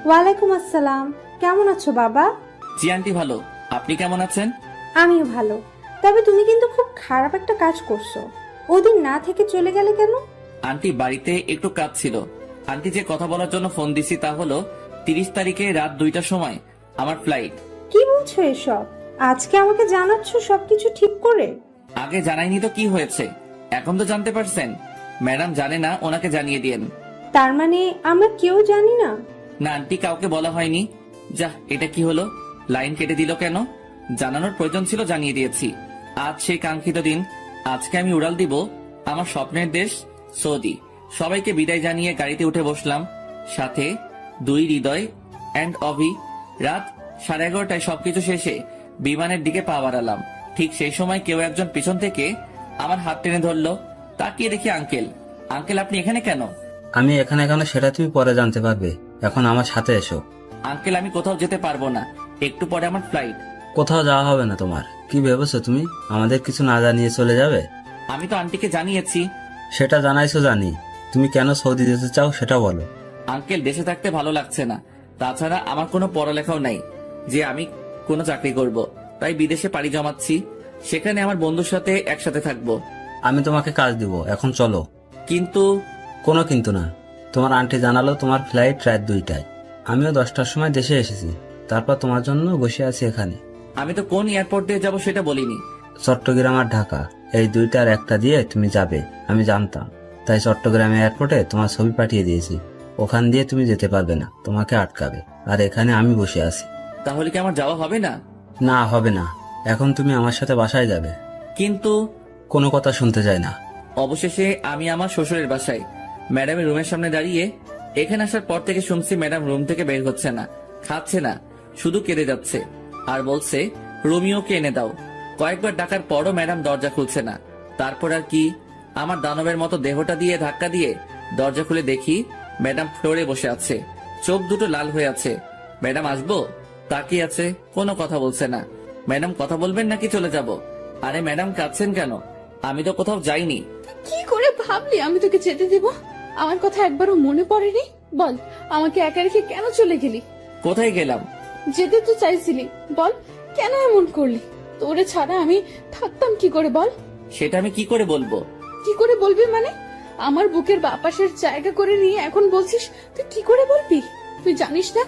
ওয়ালাইকুম আসসালাম। কেমন আছো বাবা? জি আন্টি ভালো, আপনি কেমন আছেন? আমিও ভালো। তবে তুমি কিন্তু খুব খারাপ একটা কাজ করছো। ওদিন না থেকে চলে গেলে কেন? আন্টি বাড়িতে একটু কাজ ছিল। আন্টি যে কথা বলার জন্য ফোন দিছি তা হলো 30 তারিখে রাত 2টার সময় আমার ফ্লাইট। কি বলছো এসব? আজকে আমাকে জানাচ্ছ সবকিছু ঠিক করে? আগে জানাইনি তো কি হয়েছে, এখন তো জানতে পারছেন। ম্যাডাম জানে না, ওনাকে জানিয়ে দিয়েন। তার মানে আমরা কেউ জানি না? না আন্টি, কাউকে বলা হয়নি। যা, এটা কি হলো? লাইন কেটে দিল কেন? জানানোর প্রয়োজন ছিল, জানিয়ে দিয়েছি। আজ সেই কাঙ্ক্ষিত দিন। আজকে আমি উড়াল দিব আমার স্বপ্নের দেশ সৌদি। সবাইকে বিদায় জানিয়ে গাড়িতে উঠে বসলাম, সাথে 2 হৃদয় এন্ড অভি। রাত 11:30টায় সবকিছু শেষে বিমানের দিকে পা বাড়ালাম। ঠিক সেই সময় কেউ একজন পিছন থেকে আমার হাত টেনে ধরলো। তাকিয়ে দেখি আঙ্কেল। আঙ্কেল আপনি এখানে কেন? আমি এখানে কেন সেটা তুমি পরে জানতে পারবে, এখন আমার সাথে এসো। আঙ্কেল আমি কোথাও যেতে পারবো না, একটু পরে আমার ফ্লাইট। কোথাও যাওয়া হবে না তোমার। কি ভেবেছো তুমি আমাদের কিছু না জানিয়ে চলে যাবে? আমি তো আন্টিকে জানিয়েছি। সেটা জানাইছো জানি, তুমি কেন সৌদি যেতে চাও সেটা বলো। আঙ্কেল দেশে থাকতে ভালো লাগছে না, তাছাড়া আমার কোনো পড়ালেখাও নাই যে আমি কোনো চাকরি করব। তাই বিদেশে পাড়ি জমাচ্ছি, সেখানে আমার বন্ধুর সাথে একসাথে থাকবো। আমি তোমাকে কাজ দিব, এখন চলো। কিন্তু কোনো কিন্তু না। তোমার আন্টি জানালো তোমার ফ্লাইট রাত 2টায়। আমিও 10টার সময় দেশে এসেছি, তারপর তোমার জন্য বসে আছি এখানে। আমি তো কোন এয়ারপোর্ট দিয়ে যাবো সেটা বলিনি। চট্টগ্রাম আর ঢাকা, এই 2টার একটা দিয়ে তুমি যাবে আমি জানতাম, তাই চট্টগ্রাম এয়ারপোর্টে তোমার ছবি পাঠিয়ে দিয়েছি। ওখান দিয়ে তুমি যেতে পারবে না, তোমাকে আটকাবে। আর এখানে আমি বসে আছি। তাহলে কি আমার যাওয়া হবে না? না, হবে না। এখন তুমি আমার সাথে বাসায় যাবে। কিন্তু কোনো কথা শুনতে চাই না। অবশেষে আমি আমার শ্বশুরের বাসায় ম্যাডামের রুমের সামনে দাঁড়িয়ে। এখানে আসার পর থেকে শুনছি ম্যাডাম রুম থেকে বের হচ্ছে না, খাচ্ছে না, শুধু কেঁদে যাচ্ছে আর বলছে রোমিওকে এনে দাও। কয়েকবার ডাকার পরও ম্যাডাম দরজা খুলছে না। তারপর আর কি, আমার দানবের মতো দেহটা দিয়ে ধাক্কা দিয়ে দরজা খুলে দেখি ম্যাডাম ফ্লোরে বসে আছে, চোখ দুটো লাল হয়ে আছে। ম্যাডাম আসবো তাকিয়ে আছে, কোনো কথা বলছে না। ম্যাডাম কথা বলবেন নাকি চলে যাব? আরে ম্যাডাম কাঁদছেন কেন? আমি তো কোথাও যাইনি। কি করে ভাবলি আমি তোকে যেতে দিব? আমার কথা একবারও মনে পড়েনি? বল, আমাকে একা রেখে কেন চলে গেলি? কোথায় গেলাম? যেতে তো চাইছিলি, বল কেন এমন করলি? তোরে ছাড়া আমি থাকতাম কি করে বল? সেটা আমি কি করে বলবো? কি করে বলবি মানে? আমার বুকের বাপাসের জায়গা করে নিয়ে এখন বলছিস তুই কি করে বলবি? তুই জানিস না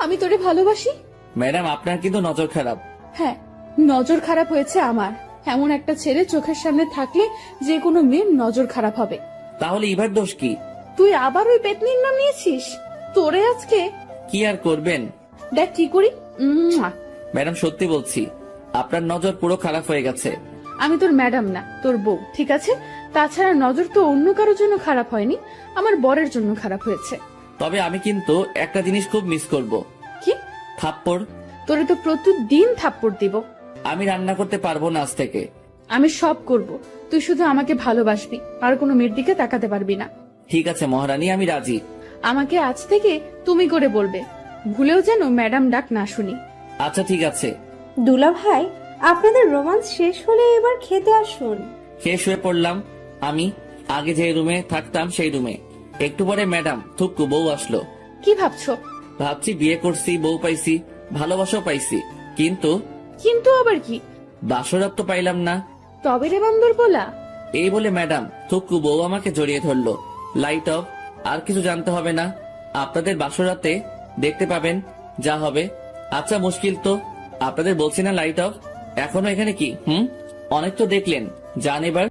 আমি তোরে ভালোবাসি। ম্যাডাম আপনার কিন্তু নজর খারাপ। হ্যাঁ, নজর খারাপ হয়েছে আমার। এমন একটা ছেলে চোখের সামনে থাকলে যে কোনো মেয়ের নজর খারাপ হবে। তাহলে ইভার দোষ কি? তুই আবার ওই পেতনির নাম নিয়েছিস। তোরে আজকে কি আর করবেন? দেখ কি করি। ম্যাডাম সত্যি বলছি, আপনার নজর পুরো খারাপ হয়ে গেছে। আমি তোর ম্যাডাম না, তোর বউ, ঠিক আছে? তাছাড়া নজর তো অন্য কারোর জন্য খারাপ হয়নি, আমার বরের জন্য খারাপ হয়েছে। তবে আমি কিন্তু একটা জিনিস খুব মিস করব। কি? থাপ্পড়। তোরে তো প্রতিদিন থাপ্পড় দিব। আমি রান্না করতে পারবো না আজ থেকে। আমি সব করব, তুই শুধু আমাকে ভালোবাসবি, আর কোনো মেয়ের দিকে তাকাতে পারবি না। ঠিক আছে মহারানী, আমি রাজি। আমাকে আজ থেকে তুমি করে বলবে, ভুলেও যেন ম্যাডাম ডাক না শুনি। আচ্ছা ঠিক আছে। দুলা ভাই, আপনাদের রোমান্স শেষ হলে এবার খেতে আসুন। খেয়ে শুয়ে পড়লাম। আমি আগে যে রুমে থাকতাম সেই রুমে। একটু পরে ম্যাডাম থুক্কু বউ আসলো। কি ভাবছো? ভাবছি বিয়ে করছি, বউ পাইছি, ভালোবাসাও পাইছি, কিন্তু কিন্তু আবার কি? বাসরাত তো পাইলাম না। তবে রে বান্দর বলা। এই বলে ম্যাডাম থুক্কু বউ আমাকে জড়িয়ে ধরলো। Light off. আর কিছু জানতে হবে না, আপনাদের বাসরাতে দেখতে পাবেন যা হবে। আচ্ছা মুশকিল তো, আপনাদের বলছি না লাইট অফ, এখনো এখানে কি? অনেক তো দেখলেন, যান এবার।